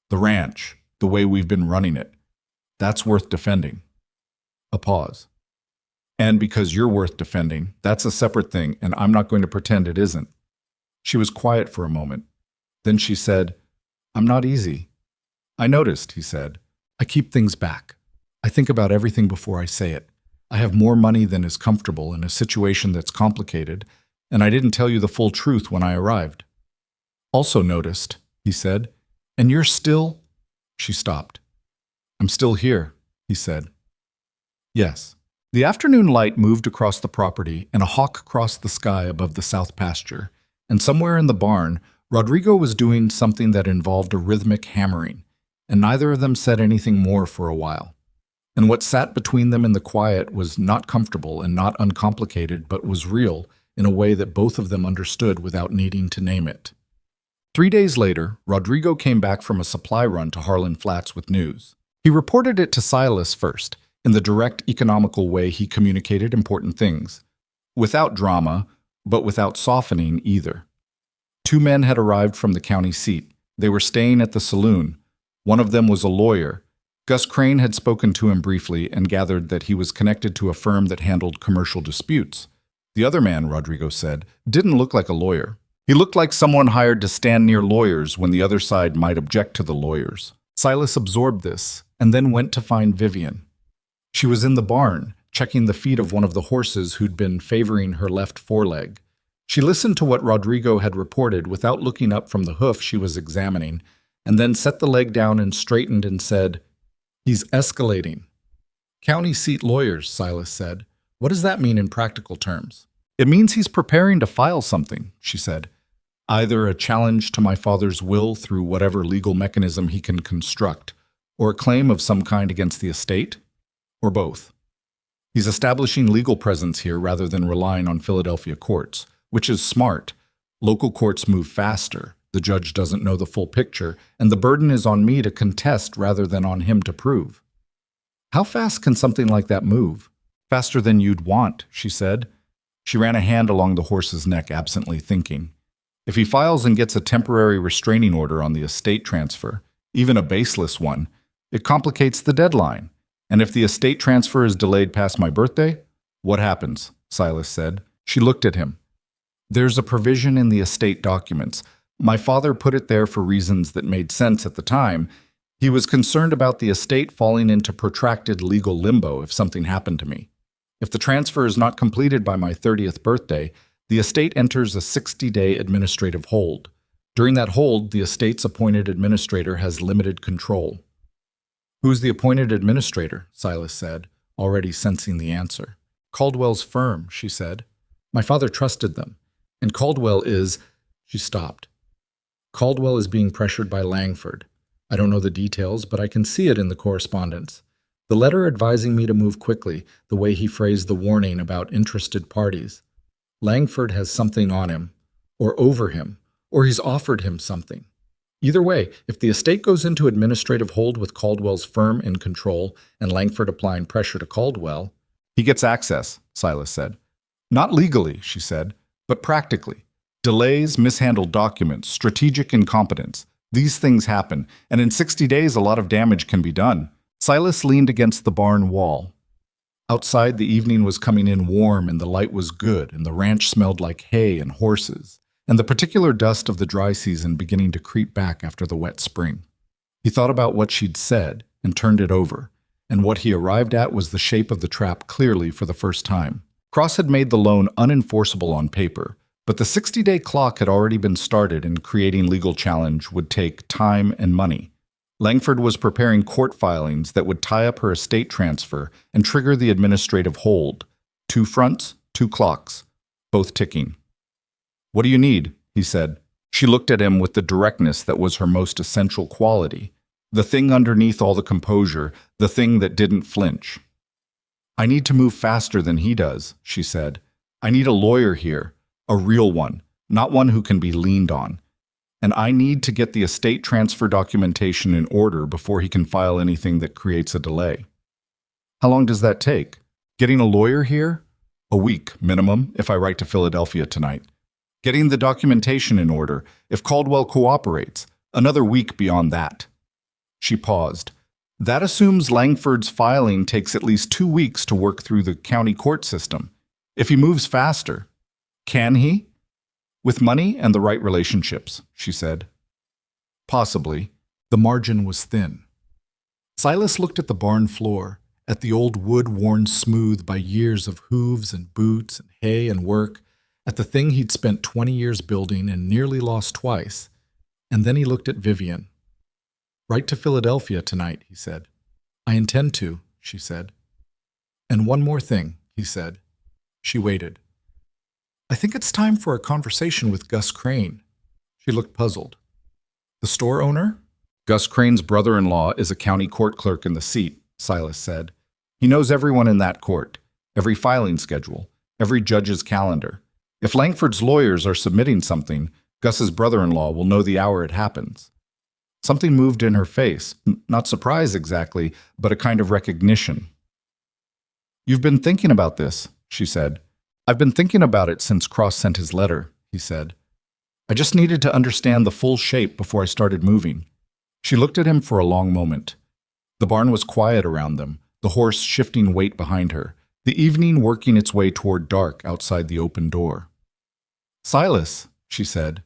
A: The ranch, the way we've been running it, that's worth defending. A pause. And because you're worth defending, that's a separate thing, and I'm not going to pretend it isn't. She was quiet for a moment. Then she said, I'm not easy. I noticed, he said. I keep things back. I think about everything before I say it. I have more money than is comfortable in a situation that's complicated, and I didn't tell you the full truth when I arrived. Also noticed, he said, and you're still... She stopped. I'm still here, he said. Yes. The afternoon light moved across the property, and a hawk crossed the sky above the south pasture, and somewhere in the barn, Rodrigo was doing something that involved a rhythmic hammering, and neither of them said anything more for a while. And what sat between them in the quiet was not comfortable and not uncomplicated, but was real, in a way that both of them understood without needing to name it. 3 days later, Rodrigo came back from a supply run to Harlan Flats with news. He reported it to Silas first, in the direct, economical way he communicated important things. Without drama, but without softening either. 2 men had arrived from the county seat. They were staying at the saloon. One of them was a lawyer. Gus Crane had spoken to him briefly and gathered that he was connected to a firm that handled commercial disputes. The other man, Rodrigo said, didn't look like a lawyer. He looked like someone hired to stand near lawyers when the other side might object to the lawyers. Silas absorbed this and then went to find Vivian. She was in the barn, checking the feet of one of the horses who'd been favoring her left foreleg. She listened to what Rodrigo had reported without looking up from the hoof she was examining, and then set the leg down and straightened and said, "He's escalating." "County seat lawyers," Silas said. "What does that mean in practical terms?" "It means he's preparing to file something," she said. "Either a challenge to my father's will through whatever legal mechanism he can construct, or a claim of some kind against the estate, or both. He's establishing legal presence here rather than relying on Philadelphia courts, which is smart. Local courts move faster. The judge doesn't know the full picture, and the burden is on me to contest rather than on him to prove." "How fast can something like that move?" "Faster than you'd want," she said. She ran a hand along the horse's neck, absently thinking. "If he files and gets a temporary restraining order on the estate transfer, even a baseless one, it complicates the deadline. And if the estate transfer is delayed past my birthday, what happens?" Silas said. She looked at him. "There's a provision in the estate documents. My father put it there for reasons that made sense at the time. He was concerned about the estate falling into protracted legal limbo if something happened to me. If the transfer is not completed by my 30th birthday, the estate enters a 60-day administrative hold. During that hold, the estate's appointed administrator has limited control." "Who's the appointed administrator?" Silas said, already sensing the answer. "Caldwell's firm," she said. "My father trusted them. And Caldwell is—" She stopped. "Caldwell is being pressured by Langford. I don't know the details, but I can see it in the correspondence. The letter advising me to move quickly, the way he phrased the warning about interested parties. Langford has something on him, or over him, or he's offered him something. Either way, if the estate goes into administrative hold with Caldwell's firm in control and Langford applying pressure to Caldwell—" "He gets access," Silas said. "Not legally," she said, "but practically. Delays, mishandled documents, strategic incompetence. These things happen, and in 60 days a lot of damage can be done." Silas leaned against the barn wall. Outside, the evening was coming in warm and the light was good, and the ranch smelled like hay and horses, and the particular dust of the dry season beginning to creep back after the wet spring. He thought about what she'd said and turned it over, and what he arrived at was the shape of the trap clearly for the first time. Cross had made the loan unenforceable on paper, but the 60-day clock had already been started, and creating legal challenge would take time and money. Langford was preparing court filings that would tie up her estate transfer and trigger the administrative hold. 2 fronts, 2 clocks, both ticking. "What do you need?" he said. She looked at him with the directness that was her most essential quality, the thing underneath all the composure, the thing that didn't flinch. "I need to move faster than he does," she said. "I need a lawyer here, a real one, not one who can be leaned on. And I need to get the estate transfer documentation in order before he can file anything that creates a delay." "How long does that take?" "Getting a lawyer here? A week, minimum, if I write to Philadelphia tonight. Getting the documentation in order, if Caldwell cooperates, another week beyond that." She paused. "That assumes Langford's filing takes at least 2 weeks to work through the county court system. If he moves faster, can he?" "With money and the right relationships," she said. "Possibly." The margin was thin. Silas looked at the barn floor, at the old wood worn smooth by years of hooves and boots and hay and work, at the thing he'd spent 20 years building and nearly lost twice, and then he looked at Vivian. "Write to Philadelphia tonight," he said. "I intend to," she said. "And one more thing," he said. She waited. "I think it's time for a conversation with Gus Crane." She looked puzzled. "The store owner?" "Gus Crane's brother-in-law is a county court clerk in the seat," Silas said. "He knows everyone in that court, every filing schedule, every judge's calendar. If Langford's lawyers are submitting something, Gus's brother-in-law will know the hour it happens. Something moved in her face, not surprise exactly, but a kind of recognition. "You've been thinking about this," she said. "I've been thinking about it since Cross sent his letter," he said. "I just needed to understand the full shape before I started moving." She looked at him for a long moment. The barn was quiet around them, the horse shifting weight behind her, the evening working its way toward dark outside the open door. "Silas," she said.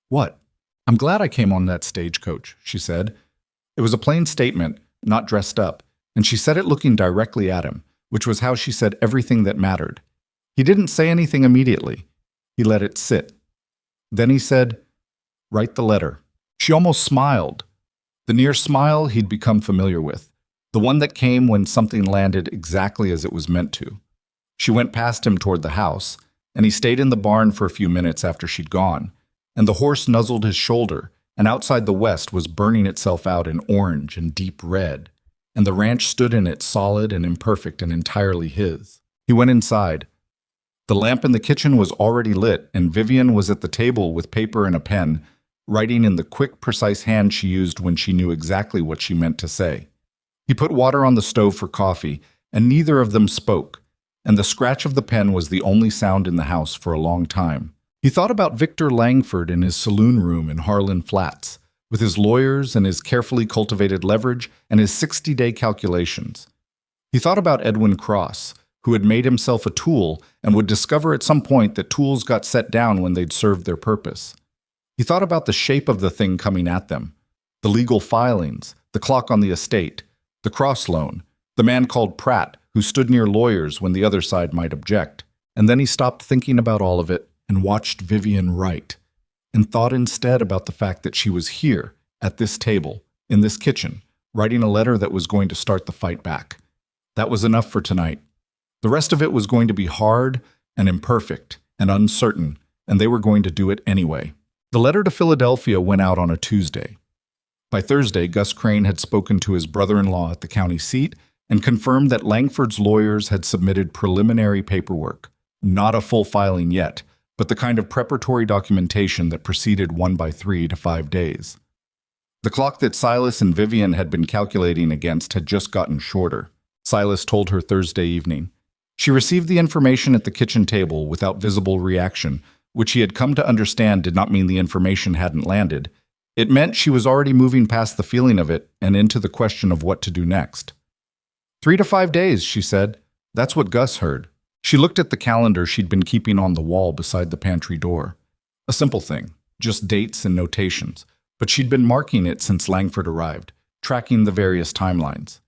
A: "What?" "I'm glad I came on that stagecoach," she said. It was a plain statement, not dressed up, and she said it looking directly at him, which was how she said everything that mattered. He didn't say anything immediately. He let it sit. Then he said, "Write the letter." She almost smiled. The near smile he'd become familiar with, the one that came when something landed exactly as it was meant to. She went past him toward the house, and he stayed in the barn for a few minutes after she'd gone, and the horse nuzzled his shoulder, and outside the west was burning itself out in orange and deep red, and the ranch stood in it solid and imperfect and entirely his. He went inside. The lamp in the kitchen was already lit, and Vivian was at the table with paper and a pen, writing in the quick, precise hand she used when she knew exactly what she meant to say. He put water on the stove for coffee, and neither of them spoke, and the scratch of the pen was the only sound in the house for a long time. He thought about Victor Langford in his saloon room in Harlan Flats, with his lawyers and his carefully cultivated leverage and his 60-day calculations. He thought about Edwin Cross, who had made himself a tool and would discover at some point that tools got set down when they'd served their purpose. He thought about the shape of the thing coming at them, the legal filings, the clock on the estate, the Cross loan, the man called Pratt who stood near lawyers when the other side might object. And then he stopped thinking about all of it and watched Vivian write, and thought instead about the fact that she was here, at this table, in this kitchen, writing a letter that was going to start the fight back. That was enough for tonight. The rest of it was going to be hard and imperfect and uncertain, and they were going to do it anyway. The letter to Philadelphia went out on a Tuesday. By Thursday, Gus Crane had spoken to his brother-in-law at the county seat and confirmed that Langford's lawyers had submitted preliminary paperwork, not a full filing yet, but the kind of preparatory documentation that proceeded 1 by 3 to 5 days. The clock that Silas and Vivian had been calculating against had just gotten shorter, Silas told her Thursday evening. She received the information at the kitchen table without visible reaction, which he had come to understand did not mean the information hadn't landed. It meant she was already moving past the feeling of it and into the question of what to do next. 3 to 5 days, she said. That's what Gus heard. She looked at the calendar she'd been keeping on the wall beside the pantry door. A simple thing, just dates and notations, but she'd been marking it since Langford arrived, tracking the various timelines.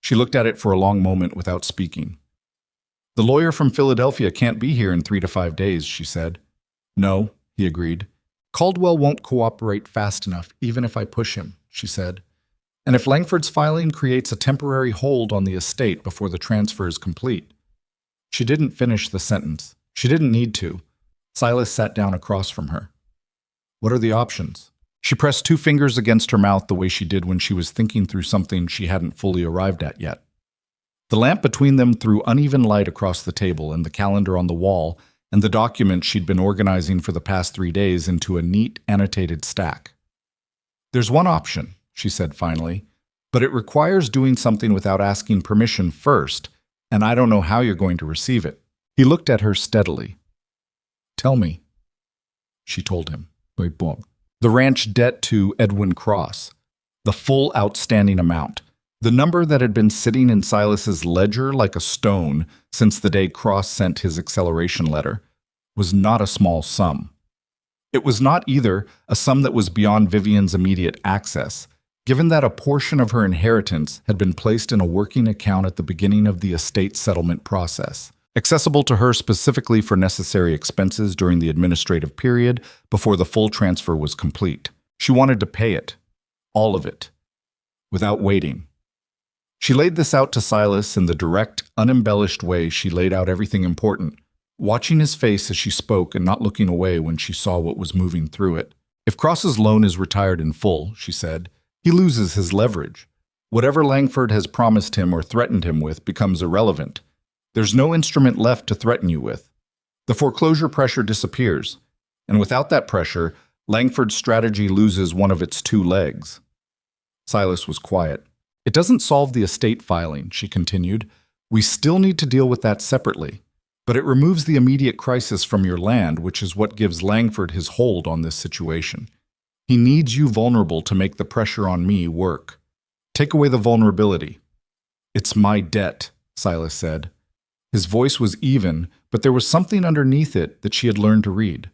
A: She looked at it for a long moment without speaking. "The lawyer from Philadelphia can't be here in 3 to 5 days, she said. "No," he agreed. "Caldwell won't cooperate fast enough, even if I push him," she said. "And if Langford's filing creates a temporary hold on the estate before the transfer is complete." She didn't finish the sentence. She didn't need to. Silas sat down across from her. "What are the options?" She pressed 2 fingers against her mouth the way she did when she was thinking through something she hadn't fully arrived at yet. The lamp between them threw uneven light across the table and the calendar on the wall and the documents she'd been organizing for the past 3 days into a neat, annotated stack. "There's one option," she said finally, "but it requires doing something without asking permission first, and I don't know how you're going to receive it." He looked at her steadily. "Tell me," she told him. The ranch debt to Edwin Cross. The full outstanding amount. The number that had been sitting in Silas's ledger like a stone since the day Cross sent his acceleration letter was not a small sum. It was not either a sum that was beyond Vivian's immediate access, given that a portion of her inheritance had been placed in a working account at the beginning of the estate settlement process, accessible to her specifically for necessary expenses during the administrative period before the full transfer was complete. She wanted to pay it, all of it, without waiting. She laid this out to Silas in the direct, unembellished way she laid out everything important, watching his face as she spoke and not looking away when she saw what was moving through it. "If Cross's loan is retired in full," she said, "he loses his leverage. Whatever Langford has promised him or threatened him with becomes irrelevant. There's no instrument left to threaten you with. The foreclosure pressure disappears, and without that pressure, Langford's strategy loses one of its two legs. Silas was quiet. It doesn't solve the estate filing, she continued. We still need to deal with that separately. But it removes the immediate crisis from your land, which is what gives Langford his hold on this situation. He needs you vulnerable to make the pressure on me work. Take away the vulnerability. It's my debt, Silas said. His voice was even, but there was something underneath it that she had learned to read.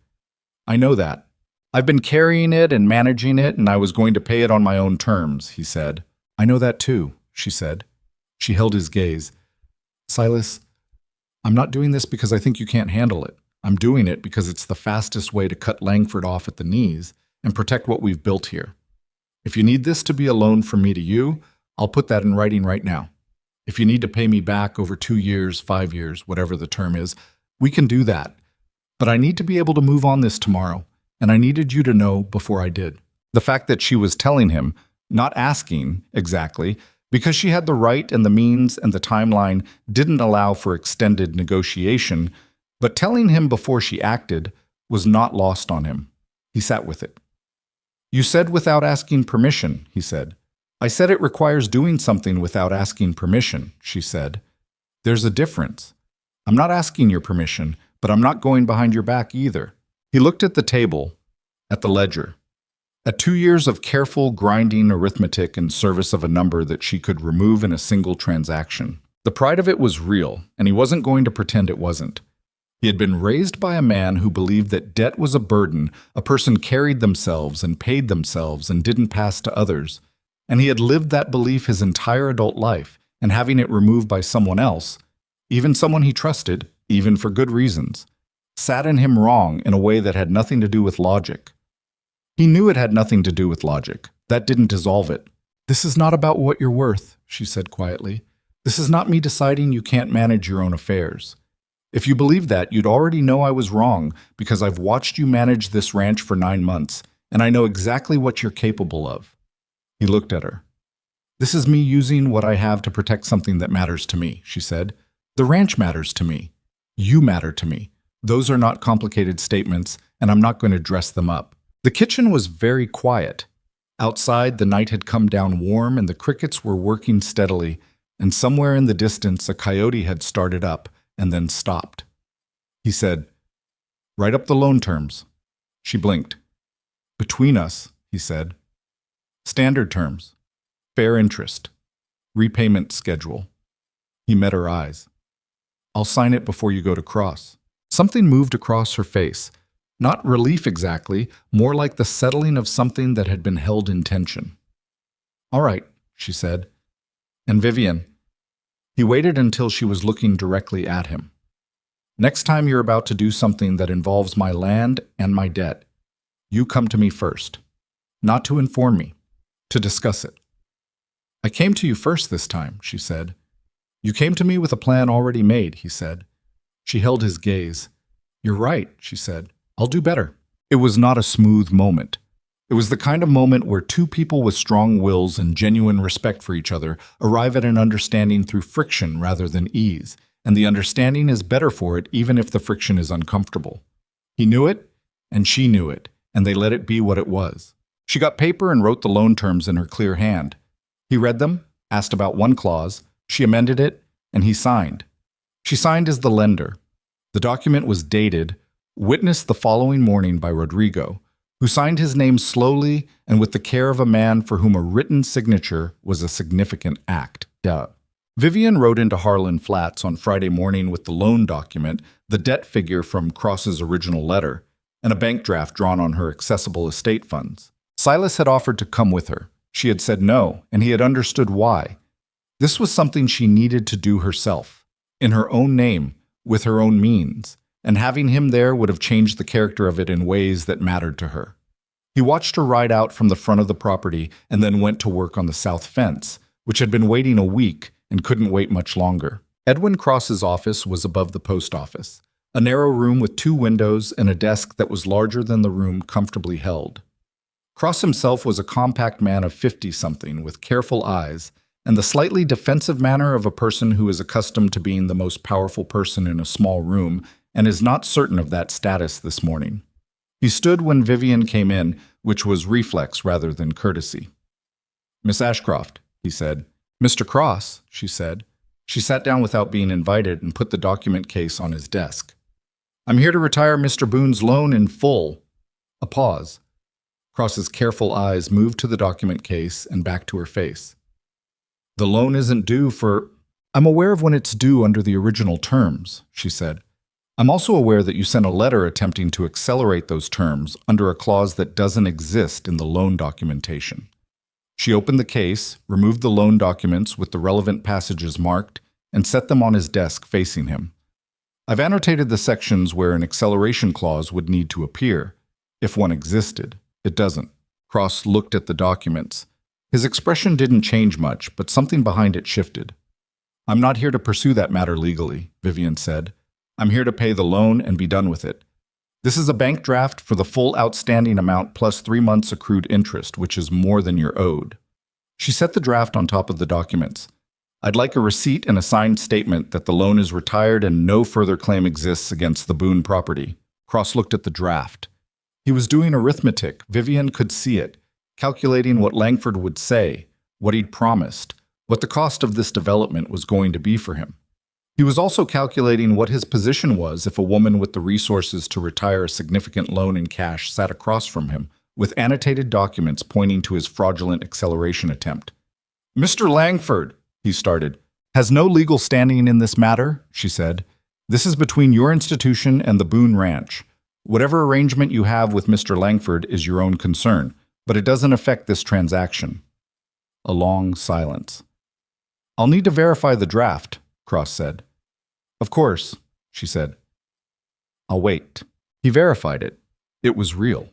A: I know that. I've been carrying it and managing it, and I was going to pay it on my own terms, he said. I know that too, she said. She held his gaze. Silas, I'm not doing this because I think you can't handle it. I'm doing it because it's the fastest way to cut Langford off at the knees and protect what we've built here. If you need this to be a loan from me to you, I'll put that in writing right now. If you need to pay me back over 2 years, 5 years, whatever the term is, we can do that. But I need to be able to move on this tomorrow, and I needed you to know before I did. The fact that she was telling him, not asking exactly, because she had the right and the means and the timeline didn't allow for extended negotiation, but telling him before she acted was not lost on him. He sat with it. You said without asking permission, he said. I said it requires doing something without asking permission, she said. There's a difference. I'm not asking your permission, but I'm not going behind your back either. He looked at the table, at the ledger, at 2 years of careful, grinding arithmetic in service of a number that she could remove in a single transaction. The pride of it was real, and he wasn't going to pretend it wasn't. He had been raised by a man who believed that debt was a burden a person carried themselves and paid themselves and didn't pass to others. And he had lived that belief his entire adult life, and having it removed by someone else, even someone he trusted, even for good reasons, sat in him wrong in a way that had nothing to do with logic. He knew it had nothing to do with logic. That didn't dissolve it. This is not about what you're worth, she said quietly. This is not me deciding you can't manage your own affairs. If you believed that, you'd already know I was wrong because I've watched you manage this ranch for 9 months, and I know exactly what you're capable of. He looked at her. This is me using what I have to protect something that matters to me, she said. The ranch matters to me. You matter to me. Those are not complicated statements, and I'm not going to dress them up. The kitchen was very quiet. Outside, the night had come down warm, and the crickets were working steadily, and somewhere in the distance a coyote had started up and then stopped. He said, Write up the loan terms. She blinked. Between us, he said. Standard terms. Fair interest. Repayment schedule. He met her eyes. I'll sign it before you go to cross. Something moved across her face. Not relief exactly, more like the settling of something that had been held in tension. All right, she said. And Vivian. He waited until she was looking directly at him. Next time you're about to do something that involves my land and my debt, you come to me first. Not to inform me, to discuss it. I came to you first this time, she said. You came to me with a plan already made, he said. She held his gaze. You're right, she said. I'll do better. It was not a smooth moment. It was the kind of moment where two people with strong wills and genuine respect for each other arrive at an understanding through friction rather than ease, and the understanding is better for it even if the friction is uncomfortable. He knew it, and she knew it, and they let it be what it was. She got paper and wrote the loan terms in her clear hand. He read them, asked about one clause, she amended it, and he signed. She signed as the lender. The document was dated, witnessed the following morning by Rodrigo, who signed his name slowly and with the care of a man for whom a written signature was a significant act. Vivian rode into Harlan Flats on Friday morning with the loan document, the debt figure from Cross's original letter, and a bank draft drawn on her accessible estate funds. Silas had offered to come with her. She had said no, and he had understood why. This was something she needed to do herself, in her own name, with her own means, and having him there would have changed the character of it in ways that mattered to her. He watched her ride out from the front of the property and then went to work on the south fence, which had been waiting a week and couldn't wait much longer. Edwin Cross's office was above the post office, a narrow room with 2 windows and a desk that was larger than the room comfortably held. Cross himself was a compact man of 50-something with careful eyes and the slightly defensive manner of a person who is accustomed to being the most powerful person in a small room and is not certain of that status this morning. He stood when Vivian came in, which was reflex rather than courtesy. "Miss Ashcroft," he said. "Mr. Cross," she said. She sat down without being invited and put the document case on his desk. "I'm here to retire Mr. Boone's loan in full." A pause. Cross's careful eyes moved to the document case and back to her face. "The loan isn't due for—" "I'm aware of when it's due under the original terms," she said. "I'm also aware that you sent a letter attempting to accelerate those terms under a clause that doesn't exist in the loan documentation." She opened the case, removed the loan documents with the relevant passages marked, and set them on his desk facing him. "I've annotated the sections where an acceleration clause would need to appear, if one existed. It doesn't." Cross looked at the documents. His expression didn't change much, but something behind it shifted. "I'm not here to pursue that matter legally," Vivian said. "I'm here to pay the loan and be done with it. This is a bank draft for the full outstanding amount plus 3 months accrued interest, which is more than you're owed." She set the draft on top of the documents. "I'd like a receipt and a signed statement that the loan is retired and no further claim exists against the Boone property." Cross looked at the draft. He was doing arithmetic. Vivian could see it, calculating what Langford would say, what he'd promised, what the cost of this development was going to be for him. He was also calculating what his position was if a woman with the resources to retire a significant loan in cash sat across from him, with annotated documents pointing to his fraudulent acceleration attempt. "Mr. Langford," he started, "has no legal standing in this matter," she said. "This is between your institution and the Boone Ranch. Whatever arrangement you have with Mr. Langford is your own concern, but it doesn't affect this transaction." A long silence. "I'll need to verify the draft," Cross said. "Of course," she said. "I'll wait." He verified it. It was real.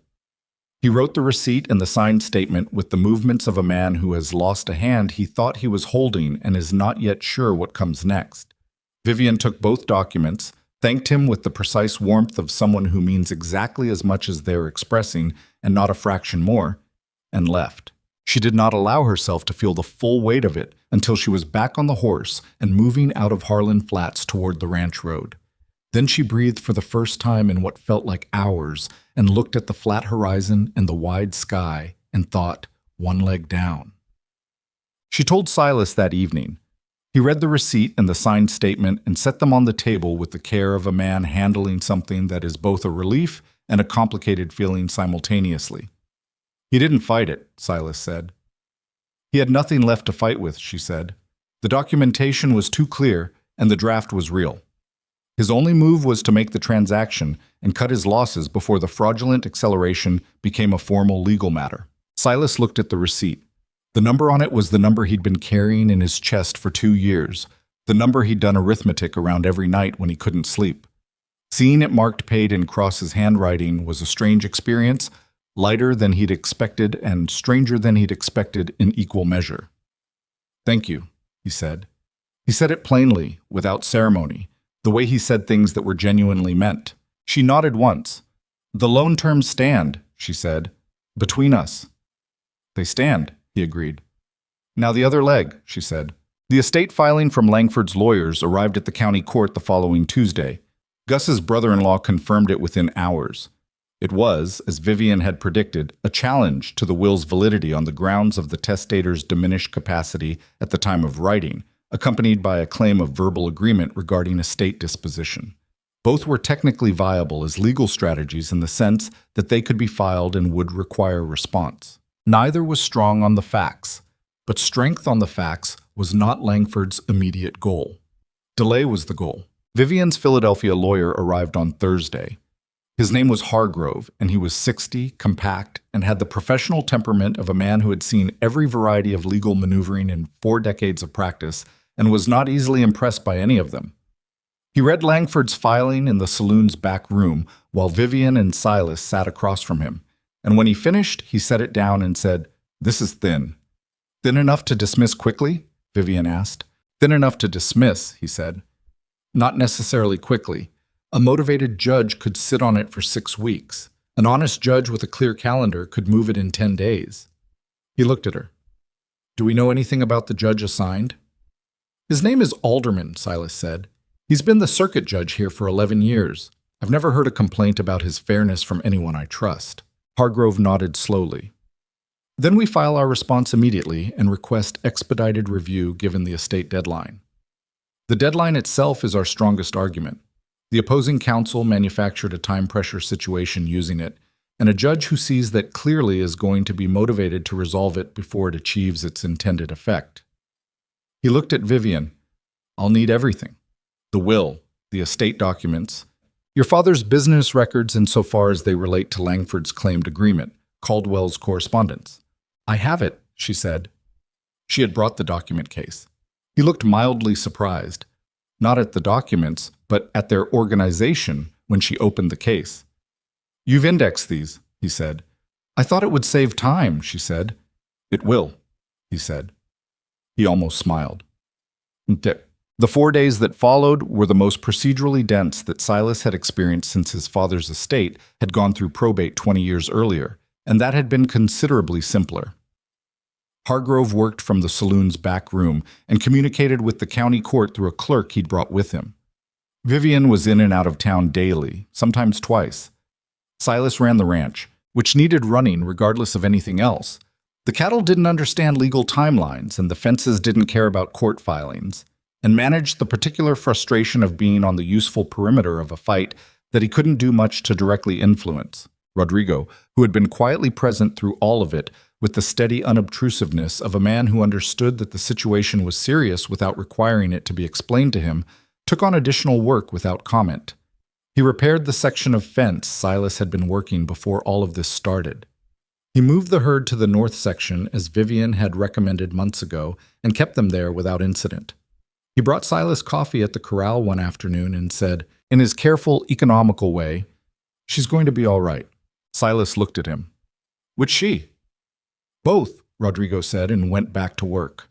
A: He wrote the receipt and the signed statement with the movements of a man who has lost a hand he thought he was holding and is not yet sure what comes next. Vivian took both documents, thanked him with the precise warmth of someone who means exactly as much as they're expressing and not a fraction more, and left. She did not allow herself to feel the full weight of it until she was back on the horse and moving out of Harlan Flats toward the ranch road. Then she breathed for the first time in what felt like hours and looked at the flat horizon and the wide sky and thought, one leg down. She told Silas that evening. He read the receipt and the signed statement and set them on the table with the care of a man handling something that is both a relief and a complicated feeling simultaneously. "He didn't fight it," Silas said. "He had nothing left to fight with," she said. "The documentation was too clear and the draft was real. His only move was to make the transaction and cut his losses before the fraudulent acceleration became a formal legal matter." Silas looked at the receipt. The number on it was the number he'd been carrying in his chest for 2 years, the number he'd done arithmetic around every night when he couldn't sleep. Seeing it marked paid in Cross's handwriting was a strange experience, lighter than he'd expected and stranger than he'd expected in equal measure. "Thank you," he said. He said it plainly, without ceremony, the way he said things that were genuinely meant. She nodded once. "The loan terms stand," she said, "between us." "They stand," he agreed. "Now the other leg," she said. The estate filing from Langford's lawyers arrived at the county court the following Tuesday. Gus's brother-in-law confirmed it within hours. It was, as Vivian had predicted, a challenge to the will's validity on the grounds of the testator's diminished capacity at the time of writing, accompanied by a claim of verbal agreement regarding estate disposition. Both were technically viable as legal strategies in the sense that they could be filed and would require response. Neither was strong on the facts, but strength on the facts was not Langford's immediate goal. Delay was the goal. Vivian's Philadelphia lawyer arrived on Thursday. His name was Hargrove, and he was 60, compact, and had the professional temperament of a man who had seen every variety of legal maneuvering in 4 decades of practice and was not easily impressed by any of them. He read Langford's filing in the saloon's back room while Vivian and Silas sat across from him, and when he finished, he set it down and said, "This is thin." "Thin enough to dismiss quickly?" Vivian asked. "Thin enough to dismiss," he said. "Not necessarily quickly. A motivated judge could sit on it for 6 weeks. An honest judge with a clear calendar could move it in 10 days. He looked at her. "Do we know anything about the judge assigned?" "His name is Alderman," Silas said. He's been the circuit judge here for 11 years. I've never heard a complaint about his fairness from anyone I trust. Hargrove nodded slowly. Then we file our response immediately and request expedited review given the estate deadline. The deadline itself is our strongest argument. The opposing counsel manufactured a time pressure situation using it, and a judge who sees that clearly is going to be motivated to resolve it before it achieves its intended effect. He looked at Vivian. I'll need everything. The will, the estate documents, your father's business records insofar as they relate to Langford's claimed agreement, Caldwell's correspondence. I have it, she said. She had brought the document case. He looked mildly surprised, not at the documents, but at their organization when she opened the case. You've indexed these, he said. I thought it would save time, she said. It will, he said. He almost smiled. The 4 days that followed were the most procedurally dense that Silas had experienced since his father's estate had gone through probate 20 years earlier, and that had been considerably simpler. Hargrove worked from the saloon's back room and communicated with the county court through a clerk he'd brought with him. Vivian was in and out of town daily, sometimes twice. Silas ran the ranch, which needed running regardless of anything else. The cattle didn't understand legal timelines, and the fences didn't care about court filings, and managed the particular frustration of being on the useful perimeter of a fight that he couldn't do much to directly influence. Rodrigo, who had been quietly present through all of it, with the steady unobtrusiveness of a man who understood that the situation was serious without requiring it to be explained to him, took on additional work without comment. He repaired the section of fence Silas had been working before all of this started. He moved the herd to the north section as Vivian had recommended months ago and kept them there without incident. He brought Silas coffee at the corral one afternoon and said, in his careful, economical way, "She's going to be all right." Silas looked at him. "Which she?" "Both," Rodrigo said and went back to work.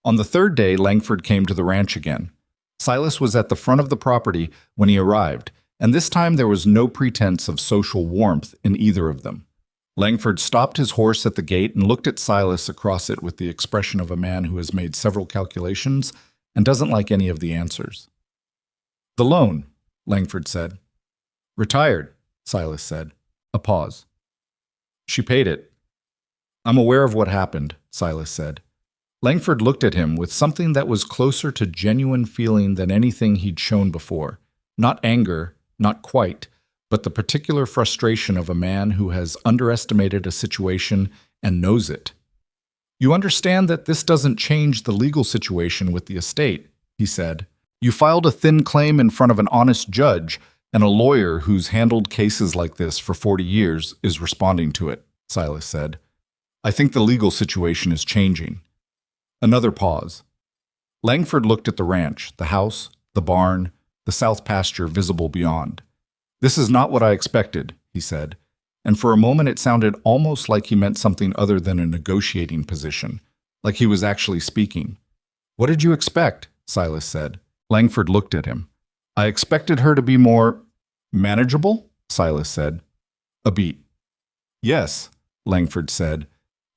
A: On the third day, Langford came to the ranch again. Silas was at the front of the property when he arrived, and this time there was no pretense of social warmth in either of them. Langford stopped his horse at the gate and looked at Silas across it with the expression of a man who has made several calculations and doesn't like any of the answers. "The loan," Langford said. "Retired," Silas said. A pause. "She paid it." "I'm aware of what happened," Silas said. Langford looked at him with something that was closer to genuine feeling than anything he'd shown before. Not anger, not quite, but the particular frustration of a man who has underestimated a situation and knows it. "You understand that this doesn't change the legal situation with the estate," he said. "You filed a thin claim in front of an honest judge, and a lawyer who's handled cases like this for 40 years is responding to it," Silas said. "I think the legal situation is changing." Another pause. Langford looked at the ranch, the house, the barn, the south pasture visible beyond. "This is not what I expected," he said, and for a moment it sounded almost like he meant something other than a negotiating position, like he was actually speaking. "What did you expect?" Silas said. Langford looked at him. "I expected her to be more manageable," Silas said. "A beat." "Yes," Langford said,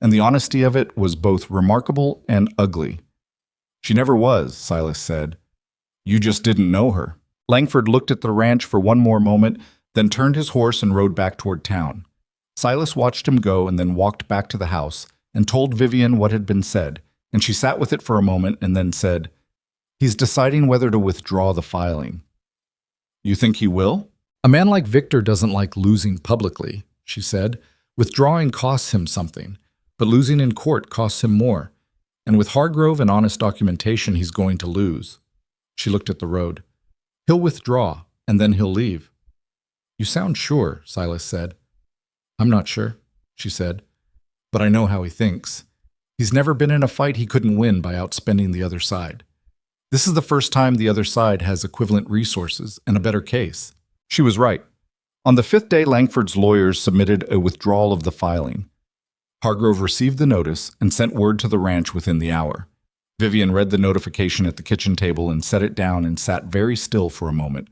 A: and the honesty of it was both remarkable and ugly. "She never was," Silas said. "You just didn't know her." Langford looked at the ranch for one more moment, then turned his horse and rode back toward town. Silas watched him go and then walked back to the house and told Vivian what had been said, and she sat with it for a moment and then said, "He's deciding whether to withdraw the filing." "You think he will?" "A man like Victor doesn't like losing publicly," she said. "Withdrawing costs him something, but losing in court costs him more. And with Hargrove and honest documentation, he's going to lose." She looked at the road. "He'll withdraw, and then he'll leave." "You sound sure," Silas said. "I'm not sure," she said, "but I know how he thinks. He's never been in a fight he couldn't win by outspending the other side. This is the first time the other side has equivalent resources and a better case." She was right. On the fifth day, Langford's lawyers submitted a withdrawal of the filing. Hargrove received the notice and sent word to the ranch within the hour. Vivian read the notification at the kitchen table and set it down and sat very still for a moment.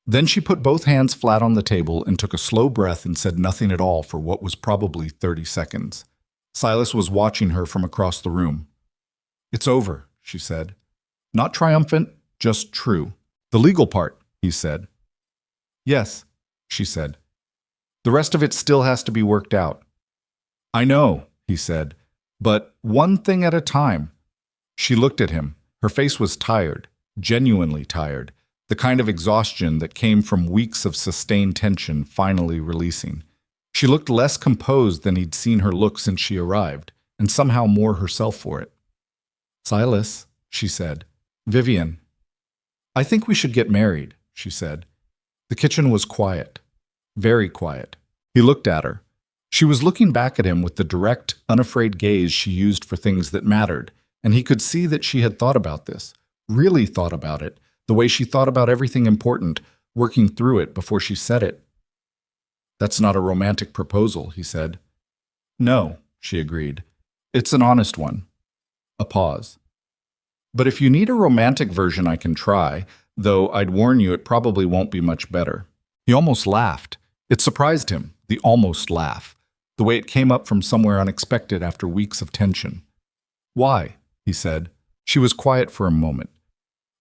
A: Then she put both hands flat on the table and took a slow breath and said nothing at all for what was probably 30 seconds. Silas was watching her from across the room. "It's over," she said. Not triumphant, just true. The legal part, he said. Yes, she said. The rest of it still has to be worked out. I know, he said, but one thing at a time. She looked at him. Her face was tired, genuinely tired, the kind of exhaustion that came from weeks of sustained tension finally releasing. She looked less composed than he'd seen her look since she arrived, and somehow more herself for it. Silas, she said. Vivian. I think we should get married, she said. The kitchen was quiet, very quiet. He looked at her. She was looking back at him with the direct, unafraid gaze she used for things that mattered, and he could see that she had thought about this, really thought about it, the way she thought about everything important, working through it before she said it. That's not a romantic proposal, he said. No, she agreed. It's an honest one. A pause. But if you need a romantic version, I can try, though I'd warn you it probably won't be much better. He almost laughed. It surprised him, the almost laugh, the way it came up from somewhere unexpected after weeks of tension. Why? He said. She was quiet for a moment.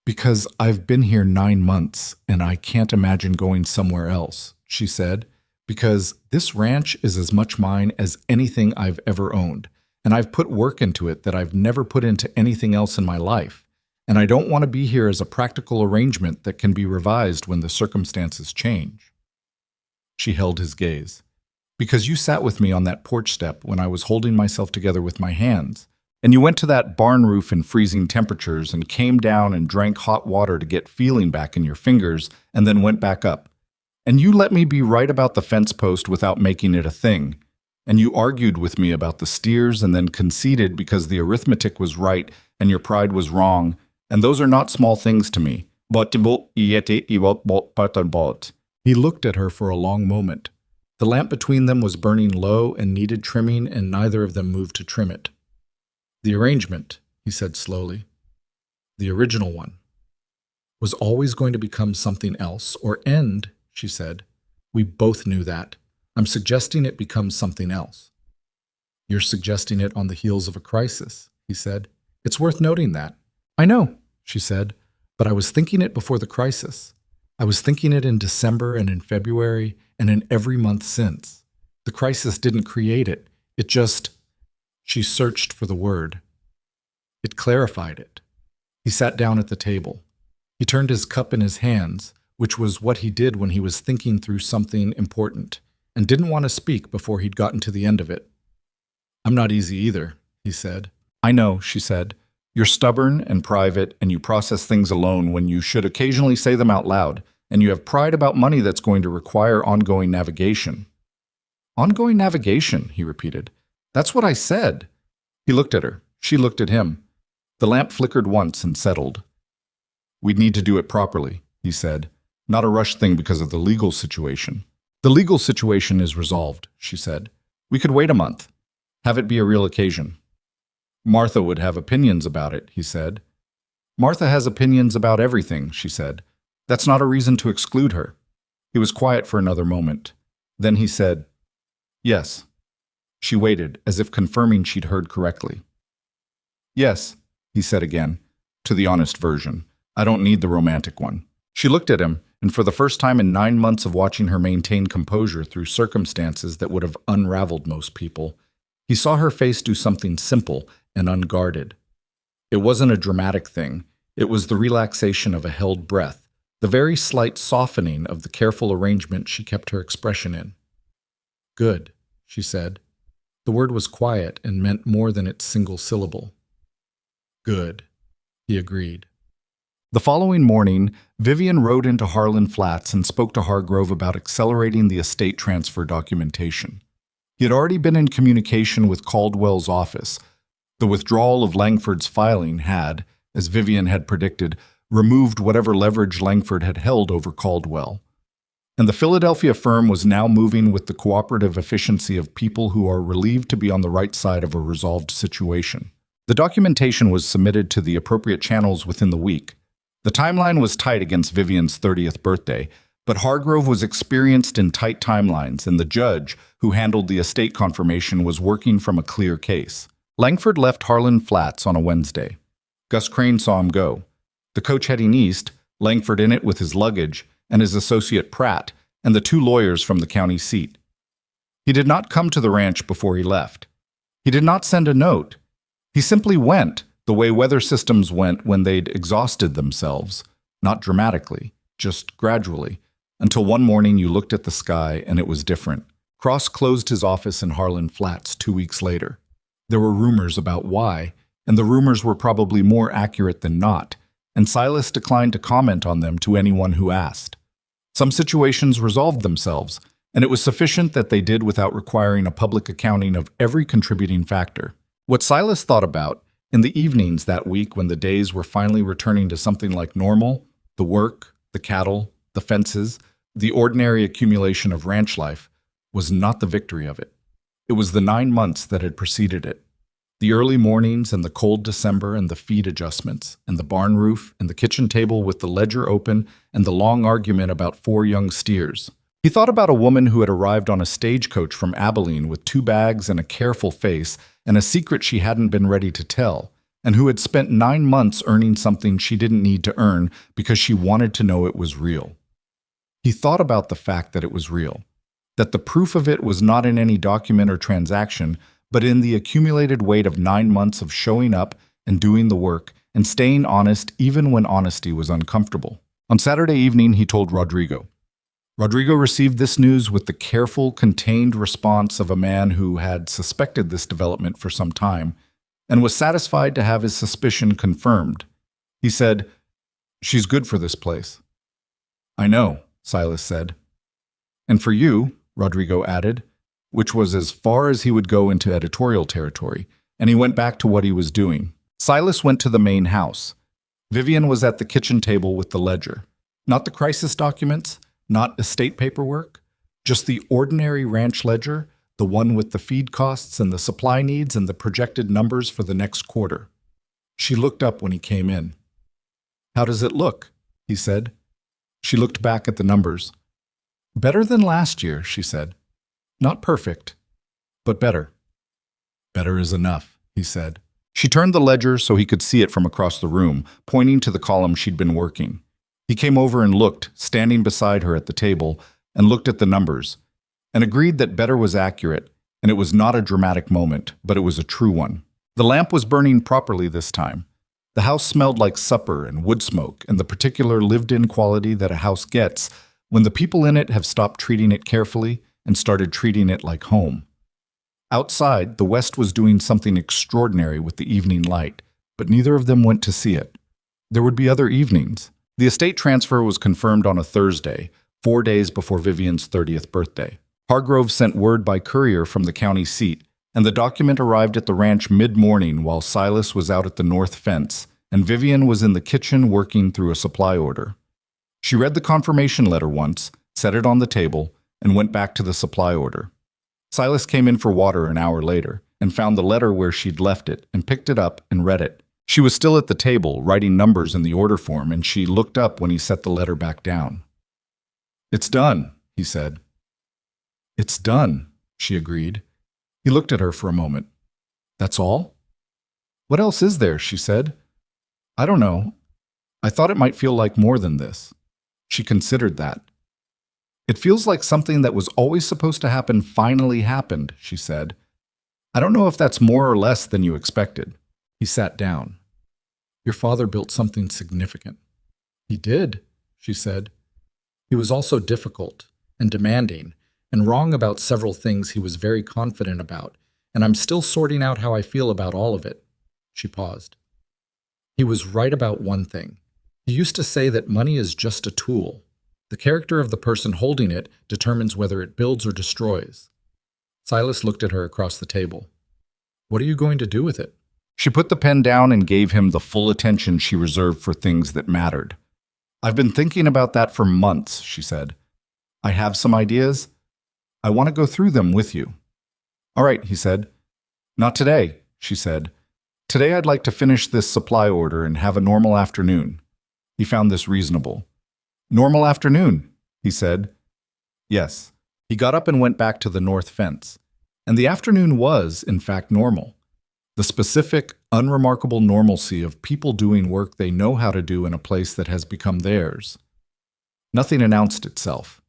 A: Because I've been here 9 months, and I can't imagine going somewhere else, she said. Because this ranch is as much mine as anything I've ever owned, and I've put work into it that I've never put into anything else in my life, and I don't want to be here as a practical arrangement that can be revised when the circumstances change. She held his gaze. Because you sat with me on that porch step when I was holding myself together with my hands, and you went to that barn roof in freezing temperatures and came down and drank hot water to get feeling back in your fingers and then went back up. And you let me be right about the fence post without making it a thing. And you argued with me about the steers and then conceded because the arithmetic was right and your pride was wrong. And those are not small things to me. He looked at her for a long moment. The lamp between them was burning low and needed trimming, and neither of them moved to trim it. The arrangement, he said slowly, the original one, was always going to become something else or end, she said. We both knew that. I'm suggesting it becomes something else. You're suggesting it on the heels of a crisis, he said. It's worth noting that. I know, she said, but I was thinking it before the crisis. I was thinking it in December and in February and in every month since. The crisis didn't create it. It just... She searched for the word. It clarified it. He sat down at the table. He turned his cup in his hands, which was what he did when he was thinking through something important, and didn't want to speak before he'd gotten to the end of it. I'm not easy either, he said. I know, she said. You're stubborn and private, and you process things alone when you should occasionally say them out loud, and you have pride about money that's going to require ongoing navigation. Ongoing navigation, he repeated. That's what I said. He looked at her. She looked at him. The lamp flickered once and settled. We'd need to do it properly, he said. Not a rush thing because of the legal situation. The legal situation is resolved, she said. We could wait a month. Have it be a real occasion. Martha would have opinions about it, he said. Martha has opinions about everything, she said. That's not a reason to exclude her. He was quiet for another moment. Then he said, yes. She waited, as if confirming she'd heard correctly. Yes, he said again, to the honest version. I don't need the romantic one. She looked at him, and for the first time in 9 months of watching her maintain composure through circumstances that would have unraveled most people, he saw her face do something simple and unguarded. It wasn't a dramatic thing. It was the relaxation of a held breath, the very slight softening of the careful arrangement she kept her expression in. Good, she said. The word was quiet and meant more than its single syllable. Good, he agreed. The following morning, Vivian rode into Harlan Flats and spoke to Hargrove about accelerating the estate transfer documentation. He had already been in communication with Caldwell's office. The withdrawal of Langford's filing had, as Vivian had predicted, removed whatever leverage Langford had held over Caldwell. And the Philadelphia firm was now moving with the cooperative efficiency of people who are relieved to be on the right side of a resolved situation. The documentation was submitted to the appropriate channels within the week. The timeline was tight against Vivian's 30th birthday, but Hargrove was experienced in tight timelines, and the judge, who handled the estate confirmation, was working from a clear case. Langford left Harlan Flats on a Wednesday. Gus Crane saw him go. The coach heading east, Langford in it with his luggage, and his associate Pratt, and the 2 lawyers from the county seat. He did not come to the ranch before he left. He did not send a note. He simply went, the way weather systems went when they'd exhausted themselves, not dramatically, just gradually, until one morning you looked at the sky and it was different. Cross closed his office in Harlan Flats 2 weeks later. There were rumors about why, and the rumors were probably more accurate than not, and Silas declined to comment on them to anyone who asked. Some situations resolved themselves, and it was sufficient that they did without requiring a public accounting of every contributing factor. What Silas thought about, in the evenings that week when the days were finally returning to something like normal, the work, the cattle, the fences, the ordinary accumulation of ranch life, was not the victory of it. It was the 9 months that had preceded it. The early mornings and the cold December and the feed adjustments, and the barn roof and the kitchen table with the ledger open and the long argument about 4 young steers. He thought about a woman who had arrived on a stagecoach from Abilene with 2 bags and a careful face and a secret she hadn't been ready to tell, and who had spent 9 months earning something she didn't need to earn because she wanted to know it was real. He thought about the fact that it was real, that the proof of it was not in any document or transaction, but in the accumulated weight of 9 months of showing up and doing the work and staying honest even when honesty was uncomfortable. On Saturday evening, he told Rodrigo. Rodrigo received this news with the careful, contained response of a man who had suspected this development for some time and was satisfied to have his suspicion confirmed. He said, "She's good for this place." "I know," Silas said. "And for you," Rodrigo added, which was as far as he would go into editorial territory, and he went back to what he was doing. Silas went to the main house. Vivian was at the kitchen table with the ledger. Not the crisis documents, not estate paperwork, just the ordinary ranch ledger, the one with the feed costs and the supply needs and the projected numbers for the next quarter. She looked up when he came in. "How does it look?" he said. She looked back at the numbers. "Better than last year," she said. "Not perfect, but better." "Better is enough," he said. She turned the ledger so he could see it from across the room, pointing to the column she'd been working. He came over and looked, standing beside her at the table, and looked at the numbers, and agreed that better was accurate, and it was not a dramatic moment, but it was a true one. The lamp was burning properly this time. The house smelled like supper and wood smoke, and the particular lived-in quality that a house gets when the people in it have stopped treating it carefully and started treating it like home. Outside, the west was doing something extraordinary with the evening light, but neither of them went to see it. There would be other evenings. The estate transfer was confirmed on a Thursday, 4 days before Vivian's 30th birthday. Hargrove sent word by courier from the county seat, and the document arrived at the ranch mid-morning while Silas was out at the north fence, and Vivian was in the kitchen working through a supply order. She read the confirmation letter once, set it on the table, and went back to the supply order. Silas came in for water an hour later and found the letter where she'd left it and picked it up and read it. She was still at the table, writing numbers in the order form, and she looked up when he set the letter back down. "It's done," he said. "It's done," she agreed. He looked at her for a moment. "That's all?" "What else is there?" she said. "I don't know. I thought it might feel like more than this." She considered that. "It feels like something that was always supposed to happen finally happened," she said. "I don't know if that's more or less than you expected." He sat down. "Your father built something significant." "He did," she said. "He was also difficult and demanding and wrong about several things he was very confident about, and I'm still sorting out how I feel about all of it." She paused. "He was right about one thing. He used to say that money is just a tool. The character of the person holding it determines whether it builds or destroys." Silas looked at her across the table. "What are you going to do with it?" She put the pen down and gave him the full attention she reserved for things that mattered. "I've been thinking about that for months," she said. "I have some ideas. I want to go through them with you." "All right," he said. "Not today," she said. "Today I'd like to finish this supply order and have a normal afternoon." He found this reasonable. "Normal afternoon," he said. Yes. He got up and went back to the north fence. And the afternoon was, in fact, normal. The specific, unremarkable normalcy of people doing work they know how to do in a place that has become theirs. Nothing announced itself.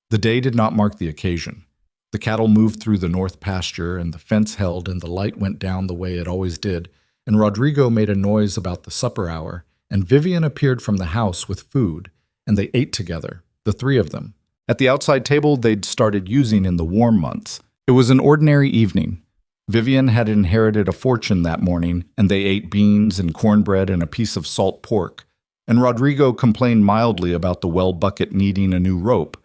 A: The day did not mark the occasion. The cattle moved through the north pasture, and the fence held, and the light went down the way it always did, and Rodrigo made a noise about the supper hour, and Vivian appeared from the house with food, and they ate together, the three of them. At the outside table they'd started using in the warm months. It was an ordinary evening. Vivian had inherited a fortune that morning, and they ate beans and cornbread and a piece of salt pork. And Rodrigo complained mildly about the well bucket needing a new rope,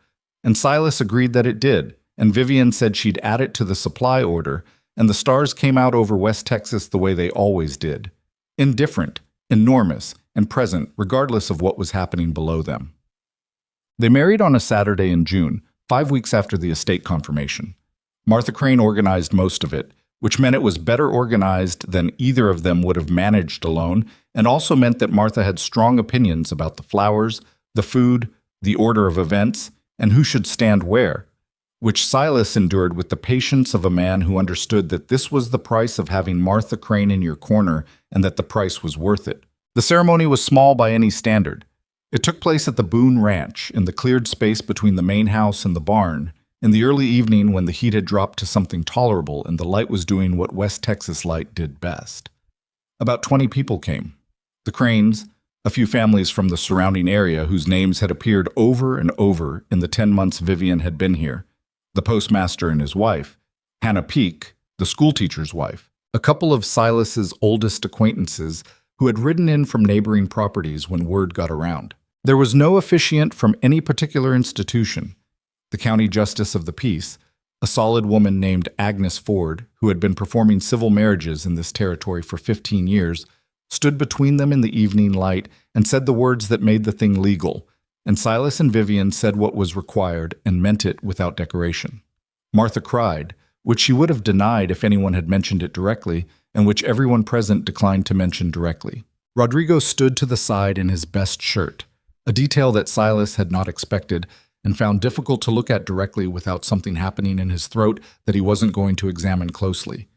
A: and Silas agreed that it did, and Vivian said she'd add it to the supply order, and the stars came out over West Texas the way they always did. Indifferent, enormous, and present regardless of what was happening below them. They married on a Saturday in June, 5 weeks after the estate confirmation. Martha Crane organized most of it, which meant it was better organized than either of them would have managed alone, and also meant that Martha had strong opinions about the flowers, the food, the order of events, and who should stand where, which Silas endured with the patience of a man who understood that this was the price of having Martha Crane in your corner and that the price was worth it. The ceremony was small by any standard. It took place at the Boone Ranch, in the cleared space between the main house and the barn, in the early evening when the heat had dropped to something tolerable and the light was doing what West Texas light did best. About 20 people came. The Cranes, a few families from the surrounding area whose names had appeared over and over in the 10 months Vivian had been here, the postmaster and his wife, Hannah Peake, the schoolteacher's wife, a couple of Silas's oldest acquaintances who had ridden in from neighboring properties when word got around. There was no officiant from any particular institution. The county justice of the peace, a solid woman named Agnes Ford, who had been performing civil marriages in this territory for 15 years, stood between them in the evening light and said the words that made the thing legal, and Silas and Vivian said what was required and meant it without decoration. Martha cried, which she would have denied if anyone had mentioned it directly, and which everyone present declined to mention directly. Rodrigo stood to the side in his best shirt, a detail that Silas had not expected and found difficult to look at directly without something happening in his throat that he wasn't going to examine closely,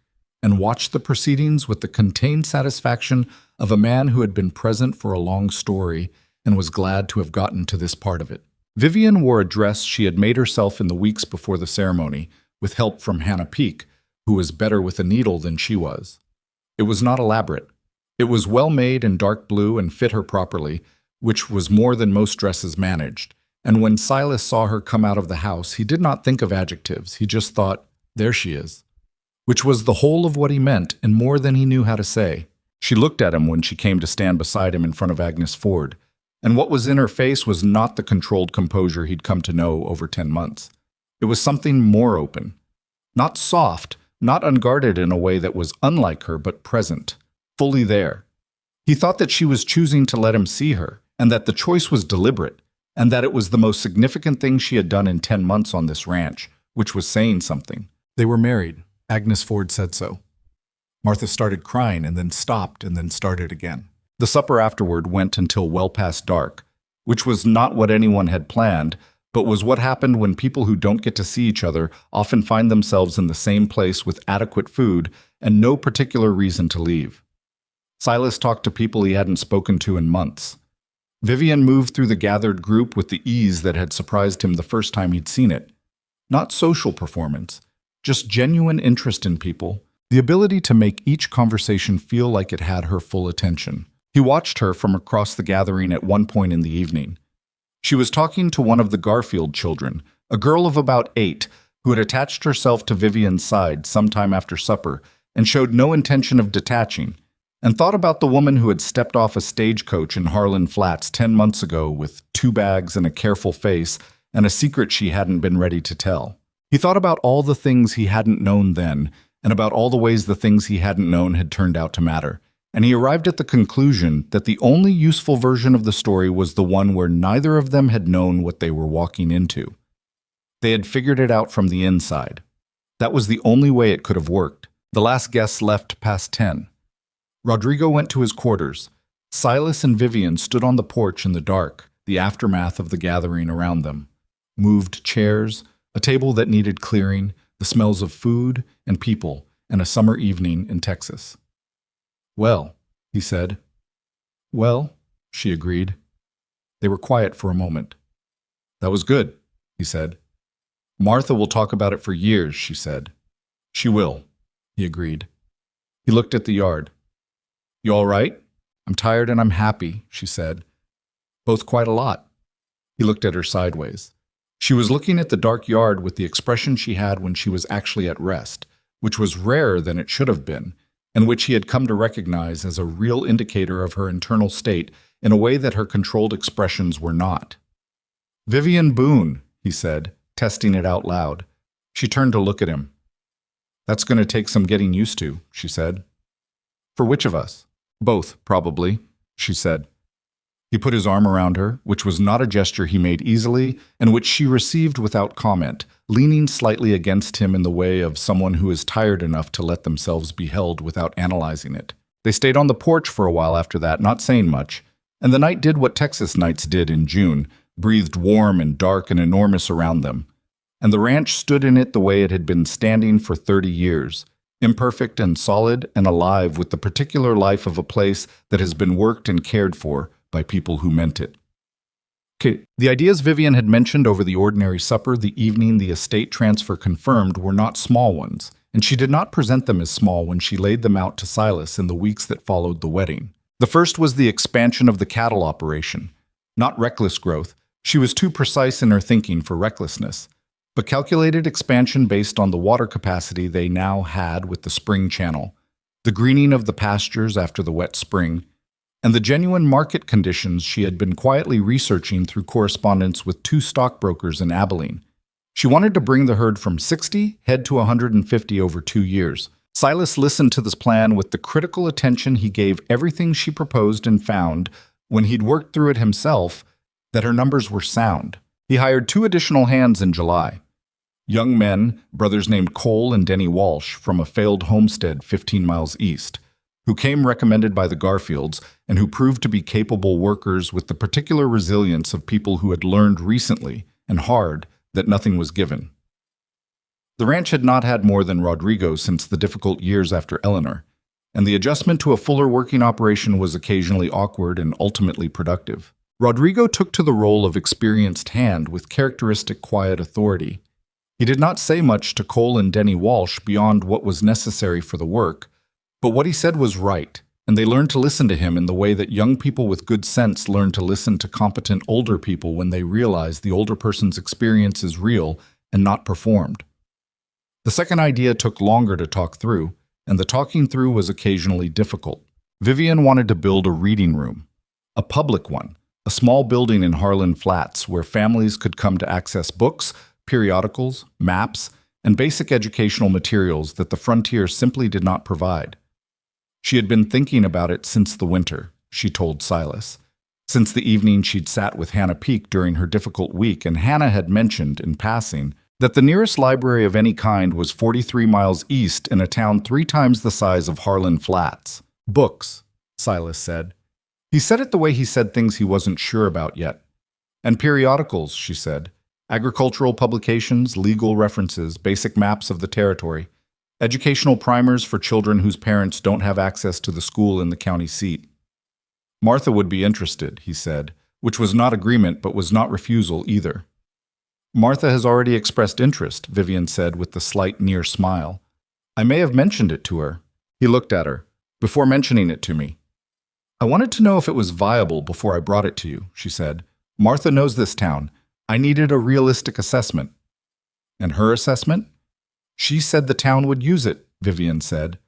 A: and watched the proceedings with the contained satisfaction of a man who had been present for a long story and was glad to have gotten to this part of it. Vivian wore a dress she had made herself in the weeks before the ceremony, with help from Hannah Peake, who was better with a needle than she was. It was not elaborate. It was well made and dark blue and fit her properly, which was more than most dresses managed. And when Silas saw her come out of the house, he did not think of adjectives. He just thought, there she is, which was the whole of what he meant and more than he knew how to say. She looked at him when she came to stand beside him in front of Agnes Ford, and what was in her face was not the controlled composure he'd come to know over 10 months. It was something more open. Not soft, not unguarded in a way that was unlike her, but present, fully there. He thought that she was choosing to let him see her, and that the choice was deliberate, and that it was the most significant thing she had done in 10 months on this ranch, which was saying something. They were married. Agnes Ford said so. Martha started crying and then stopped and then started again. The supper afterward went until well past dark, which was not what anyone had planned, but was what happened when people who don't get to see each other often find themselves in the same place with adequate food and no particular reason to leave. Silas talked to people he hadn't spoken to in months. Vivian moved through the gathered group with the ease that had surprised him the first time he'd seen it. Not social performance, just genuine interest in people, the ability to make each conversation feel like it had her full attention. He watched her from across the gathering at one point in the evening. She was talking to one of the Garfield children, a girl of about 8, who had attached herself to Vivian's side sometime after supper and showed no intention of detaching, and thought about the woman who had stepped off a stagecoach in Harlan Flats 10 months ago with 2 bags and a careful face and a secret she hadn't been ready to tell. He thought about all the things he hadn't known then, and about all the ways the things he hadn't known had turned out to matter, and he arrived at the conclusion that the only useful version of the story was the one where neither of them had known what they were walking into. They had figured it out from the inside. That was the only way it could have worked. The last guests left past 10. Rodrigo went to his quarters. Silas and Vivian stood on the porch in the dark, the aftermath of the gathering around them. Moved chairs, a table that needed clearing, the smells of food and people, and a summer evening in Texas. Well, he said. Well, she agreed. They were quiet for a moment. That was good, he said. Martha will talk about it for years, she said. She will, he agreed. He looked at the yard. You all right? I'm tired and I'm happy, she said. Both quite a lot. He looked at her sideways. She was looking at the dark yard with the expression she had when she was actually at rest, which was rarer than it should have been, and which he had come to recognize as a real indicator of her internal state in a way that her controlled expressions were not. Vivian Boone, he said, testing it out loud. She turned to look at him. That's going to take some getting used to, she said. For which of us? Both, probably, she said. He put his arm around her, which was not a gesture he made easily, and which she received without comment, leaning slightly against him in the way of someone who is tired enough to let themselves be held without analyzing it. They stayed on the porch for a while after that, not saying much, and the night did what Texas nights did in June, breathed warm and dark and enormous around them. And the ranch stood in it the way it had been standing for 30 years, imperfect and solid and alive with the particular life of a place that has been worked and cared for by people who meant it. The ideas Vivian had mentioned over the ordinary supper the evening the estate transfer confirmed were not small ones, and she did not present them as small when she laid them out to Silas in the weeks that followed the wedding. The first was the expansion of the cattle operation. Not reckless growth. She was too precise in her thinking for recklessness, but calculated expansion based on the water capacity they now had with the spring channel, the greening of the pastures after the wet spring, and the genuine market conditions she had been quietly researching through correspondence with 2 stockbrokers in Abilene. She wanted to bring the herd from 60 head to 150 over 2 years. Silas listened to this plan with the critical attention he gave everything she proposed and found, when he'd worked through it himself, that her numbers were sound. He hired 2 additional hands in July. Young men, brothers named Cole and Denny Walsh, from a failed homestead 15 miles east, who came recommended by the Garfields and who proved to be capable workers with the particular resilience of people who had learned recently and hard that nothing was given. The ranch had not had more than Rodrigo since the difficult years after Eleanor, and the adjustment to a fuller working operation was occasionally awkward and ultimately productive. Rodrigo took to the role of experienced hand with characteristic quiet authority. He did not say much to Cole and Denny Walsh beyond what was necessary for the work, but what he said was right, and they learned to listen to him in the way that young people with good sense learn to listen to competent older people when they realize the older person's experience is real and not performed. The second idea took longer to talk through, and the talking through was occasionally difficult. Vivian wanted to build a reading room, a public one, a small building in Harlan Flats where families could come to access books, periodicals, maps, and basic educational materials that the frontier simply did not provide. She had been thinking about it since the winter, she told Silas, since the evening she'd sat with Hannah Peake during her difficult week, and Hannah had mentioned, in passing, that the nearest library of any kind was 43 miles east in a town 3 times the size of Harlan Flats. Books, Silas said. He said it the way he said things he wasn't sure about yet. And periodicals, she said. Agricultural publications, legal references, basic maps of the territory, educational primers for children whose parents don't have access to the school in the county seat. Martha would be interested, he said, which was not agreement but was not refusal either. Martha has already expressed interest, Vivian said with the slight near smile. I may have mentioned it to her. He looked at her, before mentioning it to me. I wanted to know if it was viable before I brought it to you, she said. Martha knows this town. I needed a realistic assessment. And her assessment? She said the town would use it, Vivian said.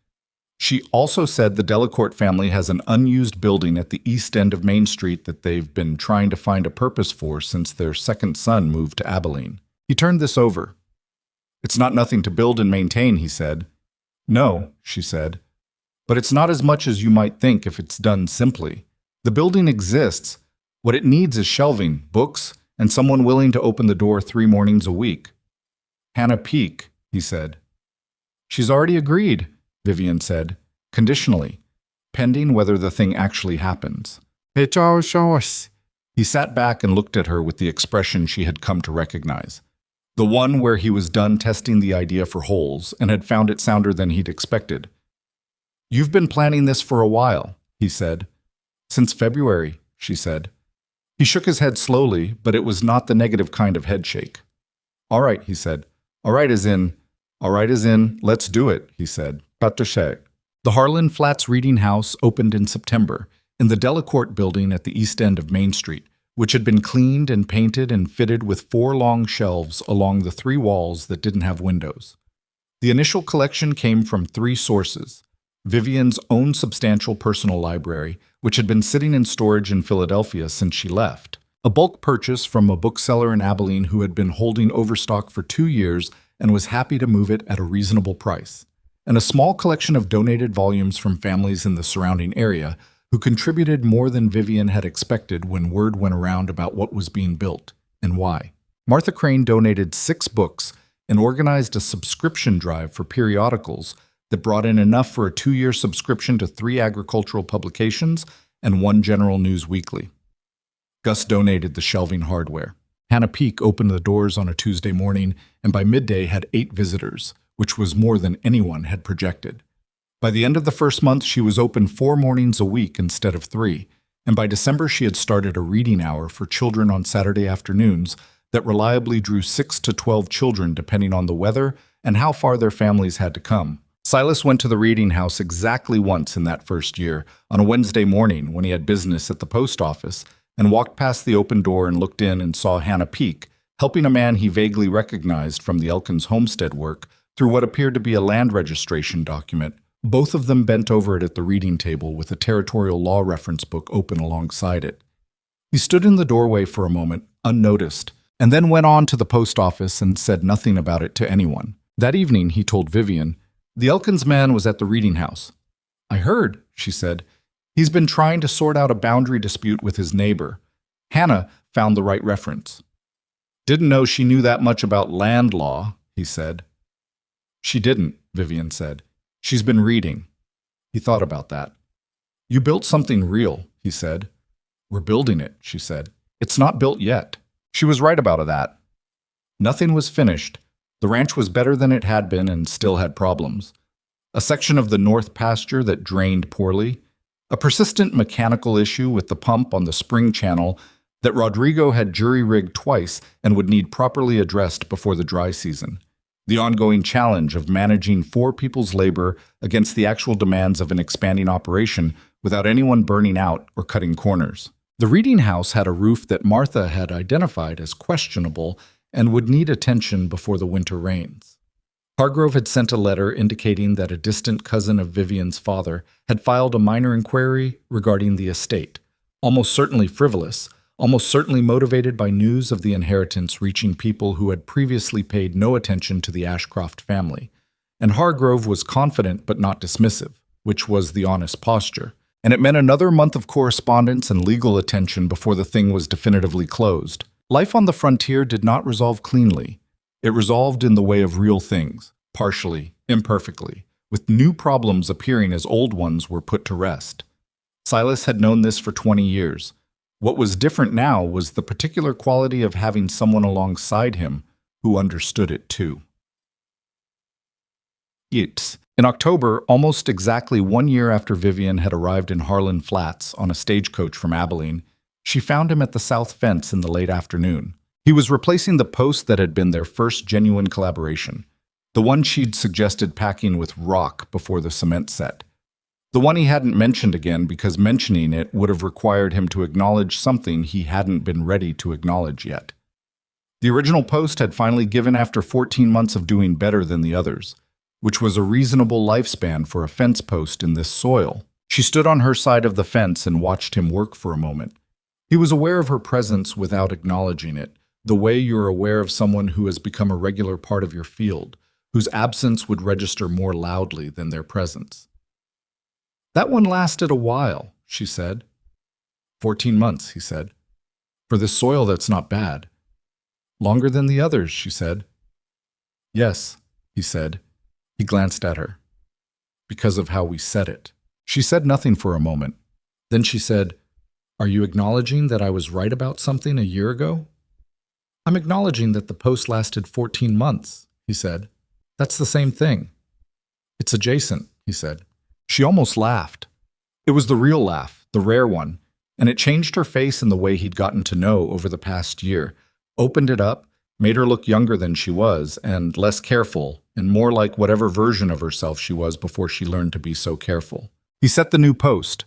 A: She also said the Delacourt family has an unused building at the east end of Main Street that they've been trying to find a purpose for since their second son moved to Abilene. He turned this over. It's not nothing to build and maintain, he said. No, she said. But it's not as much as you might think if it's done simply. The building exists. What it needs is shelving, books, and someone willing to open the door 3 mornings a week. Hannah Peake, he said. She's already agreed, Vivian said, conditionally, pending whether the thing actually happens. He sat back and looked at her with the expression she had come to recognize. The one where he was done testing the idea for holes and had found it sounder than he'd expected. You've been planning this for a while, he said. Since February, she said. He shook his head slowly, but it was not the negative kind of head shake. All right, he said. All right as in, let's do it, he said. Patriche. The Harlan Flats Reading House opened in September, in the Delacorte building at the east end of Main Street, which had been cleaned and painted and fitted with 4 long shelves along the 3 walls that didn't have windows. The initial collection came from 3 sources. Vivian's own substantial personal library, which had been sitting in storage in Philadelphia since she left, a bulk purchase from a bookseller in Abilene who had been holding overstock for 2 years and was happy to move it at a reasonable price, and a small collection of donated volumes from families in the surrounding area who contributed more than Vivian had expected when word went around about what was being built and why. Martha Crane donated 6 books and organized a subscription drive for periodicals that brought in enough for a 2-year subscription to 3 agricultural publications and 1 general news weekly. Gus donated the shelving hardware. Hannah Peake opened the doors on a Tuesday morning and by midday had 8 visitors, which was more than anyone had projected. By the end of the first month, she was open 4 mornings a week instead of 3, and by December she had started a reading hour for children on Saturday afternoons that reliably drew 6 to 12 children depending on the weather and how far their families had to come. Silas went to the reading house exactly once in that first year, on a Wednesday morning when he had business at the post office, and walked past the open door and looked in and saw Hannah Peake, helping a man he vaguely recognized from the Elkins homestead work through what appeared to be a land registration document. Both of them bent over it at the reading table with a territorial law reference book open alongside it. He stood in the doorway for a moment, unnoticed, and then went on to the post office and said nothing about it to anyone. That evening, he told Vivian, the Elkins man was at the reading house. I heard, she said. He's been trying to sort out a boundary dispute with his neighbor. Hannah found the right reference. Didn't know she knew that much about land law, he said. She didn't, Vivian said. She's been reading. He thought about that. You built something real, he said. We're building it, she said. It's not built yet. She was right about that. Nothing was finished. The ranch was better than it had been and still had problems. A section of the north pasture that drained poorly, a persistent mechanical issue with the pump on the spring channel that Rodrigo had jury-rigged twice and would need properly addressed before the dry season, the ongoing challenge of managing 4 people's labor against the actual demands of an expanding operation without anyone burning out or cutting corners. The reading house had a roof that Martha had identified as questionable and would need attention before the winter rains. Hargrove had sent a letter indicating that a distant cousin of Vivian's father had filed a minor inquiry regarding the estate, almost certainly frivolous, almost certainly motivated by news of the inheritance reaching people who had previously paid no attention to the Ashcroft family. And Hargrove was confident but not dismissive, which was the honest posture, and it meant another month of correspondence and legal attention before the thing was definitively closed. Life on the frontier did not resolve cleanly. It resolved in the way of real things, partially, imperfectly, with new problems appearing as old ones were put to rest. Silas had known this for 20 years. What was different now was the particular quality of having someone alongside him who understood it too. In October, almost exactly 1 year after Vivian had arrived in Harlan Flats on a stagecoach from Abilene, she found him at the south fence in the late afternoon. He was replacing the post that had been their first genuine collaboration, the one she'd suggested packing with rock before the cement set. The one he hadn't mentioned again because mentioning it would have required him to acknowledge something he hadn't been ready to acknowledge yet. The original post had finally given after 14 months of doing better than the others, which was a reasonable lifespan for a fence post in this soil. She stood on her side of the fence and watched him work for a moment. He was aware of her presence without acknowledging it, the way you're aware of someone who has become a regular part of your field, whose absence would register more loudly than their presence. That one lasted a while, she said. 14 months, he said. For this soil, that's not bad. Longer than the others, she said. Yes, he said. He glanced at her. Because of how we said it. She said nothing for a moment. Then she said, Are you acknowledging that I was right about something a year ago? I'm acknowledging that the post lasted 14 months, he said. That's the same thing. It's adjacent, he said. She almost laughed. It was the real laugh, the rare one, and it changed her face in the way he'd gotten to know over the past year, opened it up, made her look younger than she was, and less careful, and more like whatever version of herself she was before she learned to be so careful. He set the new post.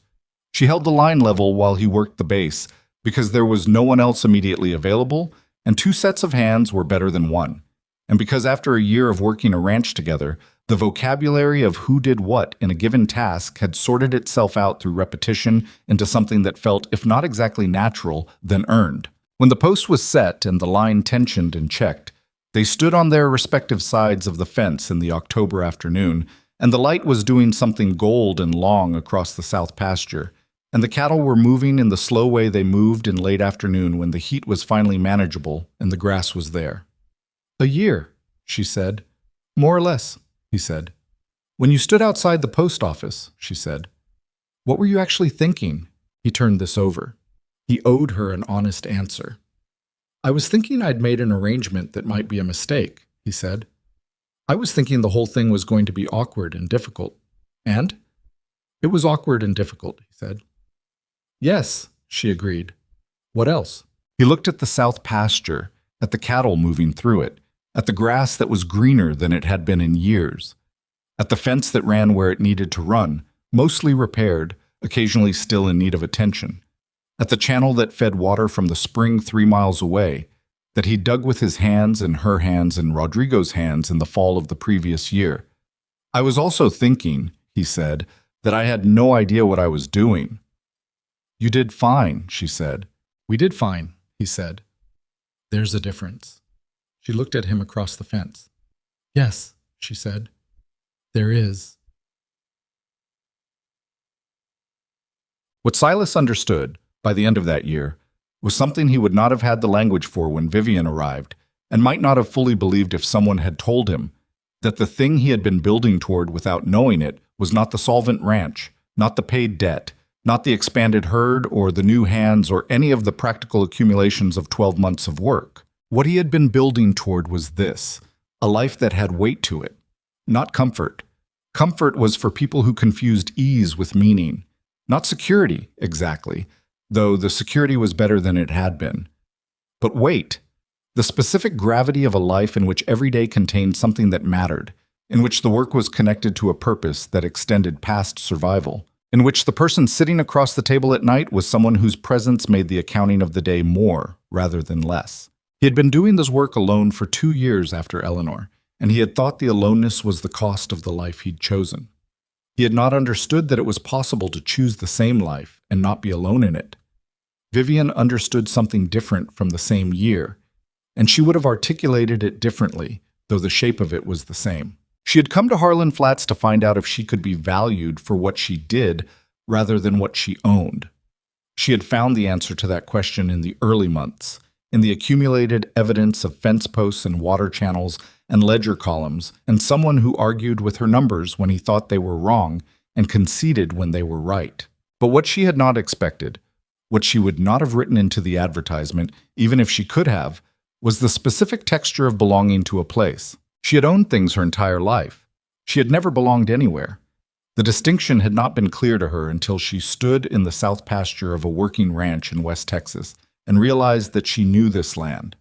A: She held the line level while he worked the base, because there was no one else immediately available, and 2 sets of hands were better than 1. And because after a year of working a ranch together, the vocabulary of who did what in a given task had sorted itself out through repetition into something that felt, if not exactly natural, then earned. When the post was set and the line tensioned and checked, they stood on their respective sides of the fence in the October afternoon, and the light was doing something gold and long across the south pasture, and the cattle were moving in the slow way they moved in late afternoon when the heat was finally manageable and the grass was there. "A year," she said. "More or less," he said. "When you stood outside the post office," she said. "What were you actually thinking?" He turned this over. He owed her an honest answer. "I was thinking I'd made an arrangement that might be a mistake," he said. "I was thinking the whole thing was going to be awkward and difficult." "And?" "It was awkward and difficult," he said. "Yes," she agreed. "What else?" He looked at the south pasture, at the cattle moving through it, at the grass that was greener than it had been in years, at the fence that ran where it needed to run, mostly repaired, occasionally still in need of attention, at the channel that fed water from the spring 3 miles away, that he dug with his hands and her hands and Rodrigo's hands in the fall of the previous year. "I was also thinking," he said, "that I had no idea what I was doing." "You did fine," she said. "We did fine," he said. "There's a difference." She looked at him across the fence. "Yes," she said. "There is." What Silas understood, by the end of that year, was something he would not have had the language for when Vivian arrived, and might not have fully believed if someone had told him, that the thing he had been building toward without knowing it was not the solvent ranch, not the paid debt, not the expanded herd or the new hands or any of the practical accumulations of 12 months of work. What he had been building toward was this, a life that had weight to it, not comfort. Comfort was for people who confused ease with meaning, not security, exactly, though the security was better than it had been. But weight, the specific gravity of a life in which every day contained something that mattered, in which the work was connected to a purpose that extended past survival, in which the person sitting across the table at night was someone whose presence made the accounting of the day more rather than less. He had been doing this work alone for 2 years after Eleanor, and he had thought the aloneness was the cost of the life he'd chosen. He had not understood that it was possible to choose the same life and not be alone in it. Vivian understood something different from the same year, and she would have articulated it differently, though the shape of it was the same. She had come to Harlan Flats to find out if she could be valued for what she did rather than what she owned. She had found the answer to that question in the early months, in the accumulated evidence of fence posts and water channels and ledger columns, and someone who argued with her numbers when he thought they were wrong and conceded when they were right. But what she had not expected, what she would not have written into the advertisement, even if she could have, was the specific texture of belonging to a place. She had owned things her entire life. She had never belonged anywhere. The distinction had not been clear to her until she stood in the south pasture of a working ranch in West Texas and realized that she knew this land.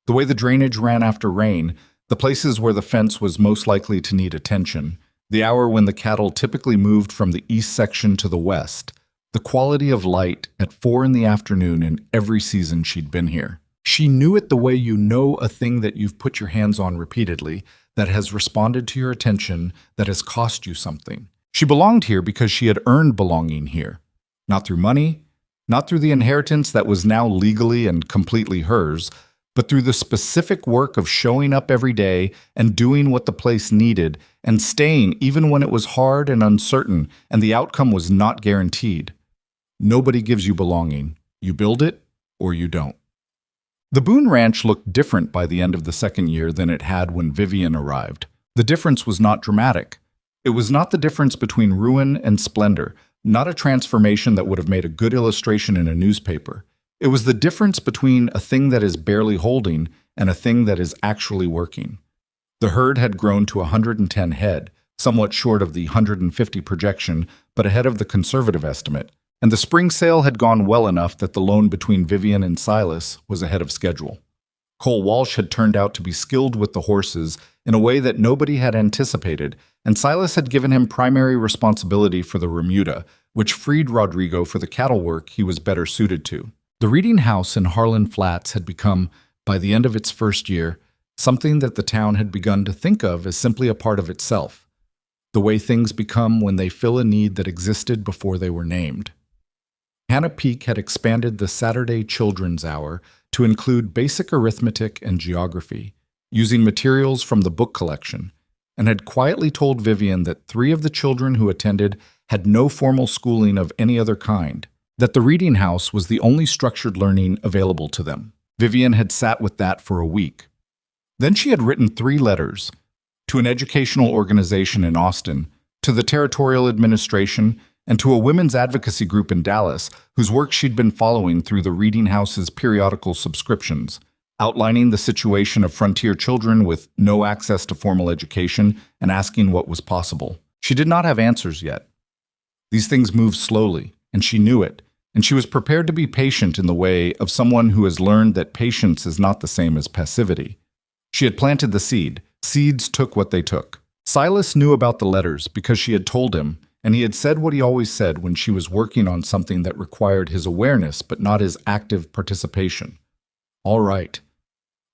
A: The way the drainage ran after rain, the places where the fence was most likely to need attention, the hour when the cattle typically moved from the east section to the west, the quality of light at 4 in the afternoon in every season she'd been here. She knew it the way you know a thing that you've put your hands on repeatedly, that has responded to your attention, that has cost you something. She belonged here because she had earned belonging here. Not through money, not through the inheritance that was now legally and completely hers, but through the specific work of showing up every day and doing what the place needed and staying even when it was hard and uncertain and the outcome was not guaranteed. Nobody gives you belonging. You build it or you don't. The Boone Ranch looked different by the end of the second year than it had when Vivian arrived. The difference was not dramatic. It was not the difference between ruin and splendor, not a transformation that would have made a good illustration in a newspaper. It was the difference between a thing that is barely holding and a thing that is actually working. The herd had grown to 110 head, somewhat short of the 150 projection, but ahead of the conservative estimate. And the spring sale had gone well enough that the loan between Vivian and Silas was ahead of schedule. Cole Walsh had turned out to be skilled with the horses in a way that nobody had anticipated, and Silas had given him primary responsibility for the remuda, which freed Rodrigo for the cattle work he was better suited to. The Reading House in Harlan Flats had become, by the end of its first year, something that the town had begun to think of as simply a part of itself, the way things become when they fill a need that existed before they were named. Hannah Peake had expanded the Saturday Children's Hour to include basic arithmetic and geography, using materials from the book collection, and had quietly told Vivian that 3 of the children who attended had no formal schooling of any other kind, that the Reading House was the only structured learning available to them. Vivian had sat with that for a week. Then she had written 3 letters, to an educational organization in Austin, to the territorial administration, and to a women's advocacy group in Dallas whose work she'd been following through the Reading House's periodical subscriptions, outlining the situation of frontier children with no access to formal education and asking what was possible. She did not have answers yet. These things move slowly, and she knew it, and she was prepared to be patient in the way of someone who has learned that patience is not the same as passivity. She had planted the seed. Seeds took what they took. Silas knew about the letters because she had told him, and he had said what he always said when she was working on something that required his awareness but not his active participation. All right.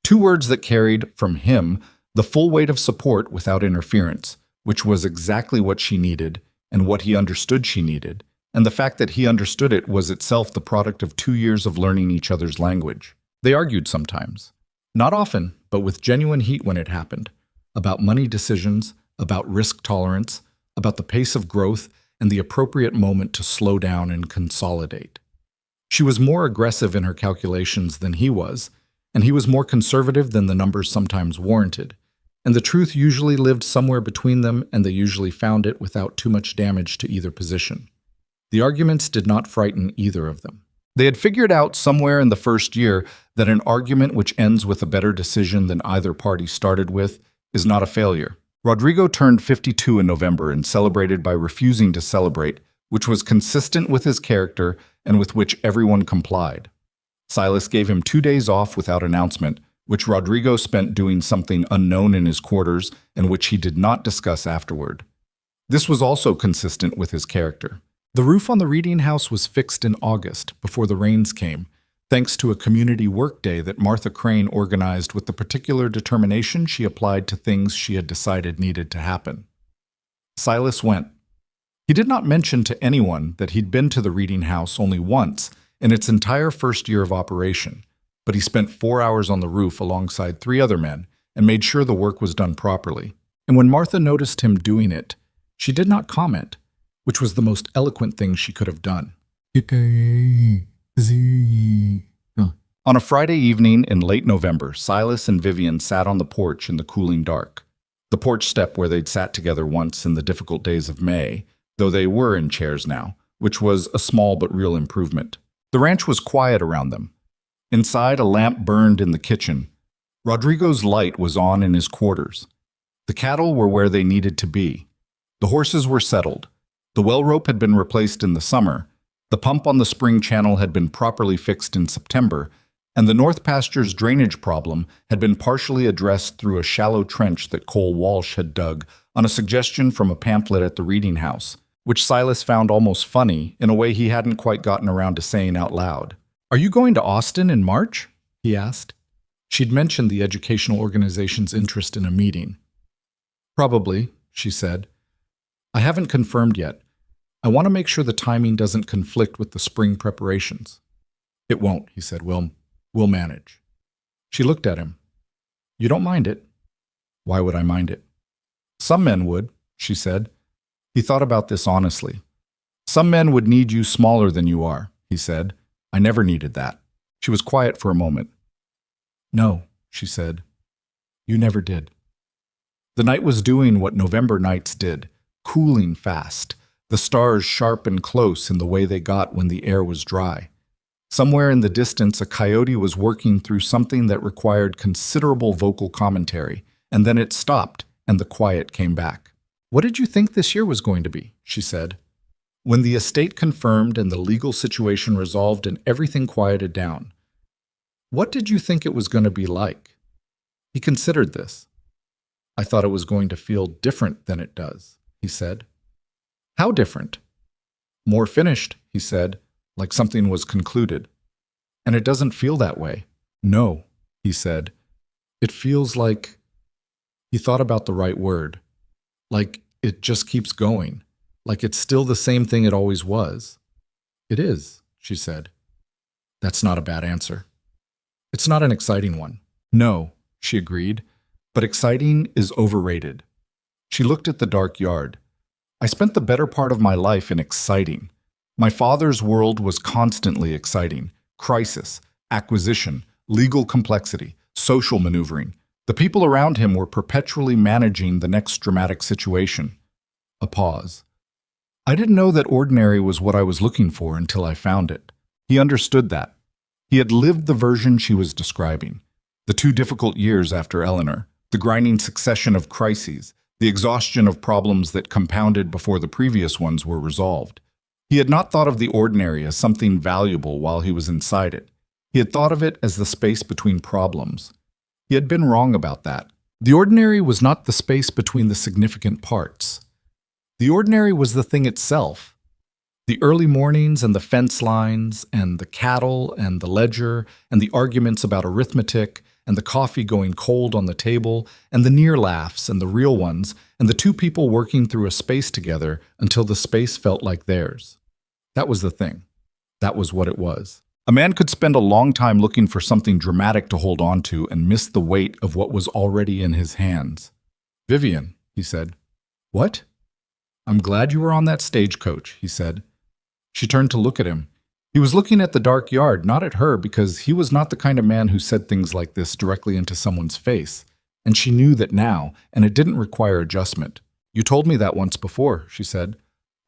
A: 2 words that carried, from him, the full weight of support without interference, which was exactly what she needed and what he understood she needed, and the fact that he understood it was itself the product of 2 years of learning each other's language. They argued sometimes. Not often, but with genuine heat when it happened, about money decisions, about risk tolerance, about the pace of growth and the appropriate moment to slow down and consolidate. She was more aggressive in her calculations than he was, and he was more conservative than the numbers sometimes warranted, and the truth usually lived somewhere between them, and they usually found it without too much damage to either position. The arguments did not frighten either of them. They had figured out somewhere in the first year that an argument which ends with a better decision than either party started with is not a failure. Rodrigo turned 52 in November and celebrated by refusing to celebrate, which was consistent with his character and with which everyone complied. Silas gave him 2 days off without announcement, which Rodrigo spent doing something unknown in his quarters and which he did not discuss afterward. This was also consistent with his character. The roof on the Reading House was fixed in August, before the rains came, thanks to a community work day that Martha Crane organized with the particular determination she applied to things she had decided needed to happen. Silas went. He did not mention to anyone that he'd been to the Reading House only once in its entire first year of operation, but he spent 4 hours on the roof alongside 3 other men and made sure the work was done properly. And when Martha noticed him doing it, she did not comment, which was the most eloquent thing she could have done. On a Friday evening in late November, Silas and Vivian sat on the porch in the cooling dark. The porch step where they'd sat together once in the difficult days of May, though they were in chairs now, which was a small but real improvement. The ranch was quiet around them. Inside, a lamp burned in the kitchen. Rodrigo's light was on in his quarters. The cattle were where they needed to be. The horses were settled. The well rope had been replaced in the summer. The pump on the spring channel had been properly fixed in September, and the North Pasture's drainage problem had been partially addressed through a shallow trench that Cole Walsh had dug on a suggestion from a pamphlet at the Reading House, which Silas found almost funny in a way he hadn't quite gotten around to saying out loud. "Are you going to Austin in March?" he asked. She'd mentioned the educational organization's interest in a meeting. "Probably," she said. "I haven't confirmed yet. I want to make sure the timing doesn't conflict with the spring preparations." "It won't," he said. We'll manage." She looked at him. "You don't mind it?" "Why would I mind it?" "Some men would," she said. He thought about this honestly. "Some men would need you smaller than you are," he said. "I never needed that." She was quiet for a moment. "No," she said. "You never did." The night was doing what November nights did, cooling fast, the stars sharp and close in the way they got when the air was dry. Somewhere in the distance, a coyote was working through something that required considerable vocal commentary, and then it stopped, and the quiet came back. What did you think this year was going to be? She said. When the estate confirmed and the legal situation resolved and everything quieted down, what did you think it was going to be like? He considered this. I thought it was going to feel different than it does, he said. How different? More finished, he said, like something was concluded. And it doesn't feel that way. No, he said. It feels like... He thought about the right word. Like it just keeps going. Like it's still the same thing it always was. It is, she said. That's not a bad answer. It's not an exciting one. No, she agreed, but exciting is overrated. She looked at the dark yard. I spent the better part of my life in exciting. My father's world was constantly exciting. Crisis, acquisition, legal complexity, social maneuvering. The people around him were perpetually managing the next dramatic situation. A pause. I didn't know that ordinary was what I was looking for until I found it. He understood that. He had lived the version she was describing. The 2 difficult years after Eleanor, the grinding succession of crises, the exhaustion of problems that compounded before the previous ones were resolved. He had not thought of the ordinary as something valuable while he was inside it. He had thought of it as the space between problems. He had been wrong about that. The ordinary was not the space between the significant parts. The ordinary was the thing itself. The early mornings and the fence lines and the cattle and the ledger and the arguments about arithmetic and the coffee going cold on the table and the near laughs and the real ones and the 2 people working through a space together until the space felt like theirs. That was the thing. That was what it was. A man could spend a long time looking for something dramatic to hold on to and miss the weight of what was already in his hands. Vivian, he said. What? I'm glad you were on that stagecoach, he said. She turned to look at him. He was looking at the dark yard, not at her, because he was not the kind of man who said things like this directly into someone's face. And she knew that now, and it didn't require adjustment. You told me that once before, she said.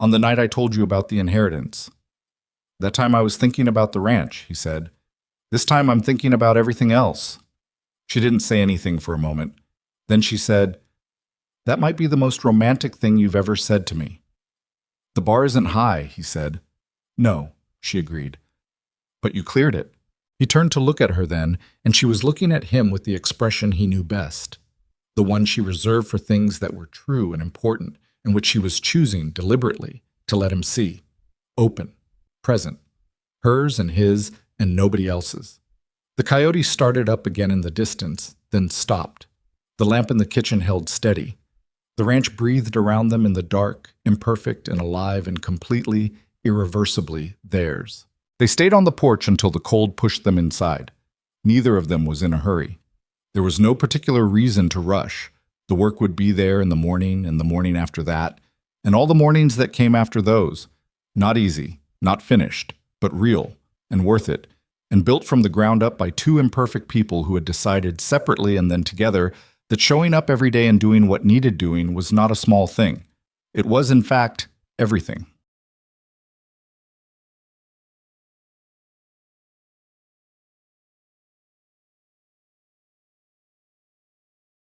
A: On the night I told you about the inheritance. That time I was thinking about the ranch, he said. This time I'm thinking about everything else. She didn't say anything for a moment. Then she said, That might be the most romantic thing you've ever said to me. The bar isn't high, he said. No, she agreed. But you cleared it. He turned to look at her then, and she was looking at him with the expression he knew best, the one she reserved for things that were true and important, and which she was choosing deliberately to let him see. Open, present, hers and his and nobody else's. The coyote started up again in the distance, then stopped. The lamp in the kitchen held steady. The ranch breathed around them in the dark, imperfect and alive and completely, irreversibly theirs. They stayed on the porch until the cold pushed them inside. Neither of them was in a hurry. There was no particular reason to rush. The work would be there in the morning and the morning after that, and all the mornings that came after those. Not easy, not finished, but real and worth it, and built from the ground up by 2 imperfect people who had decided separately and then together that showing up every day and doing what needed doing was not a small thing. It was, in fact, everything.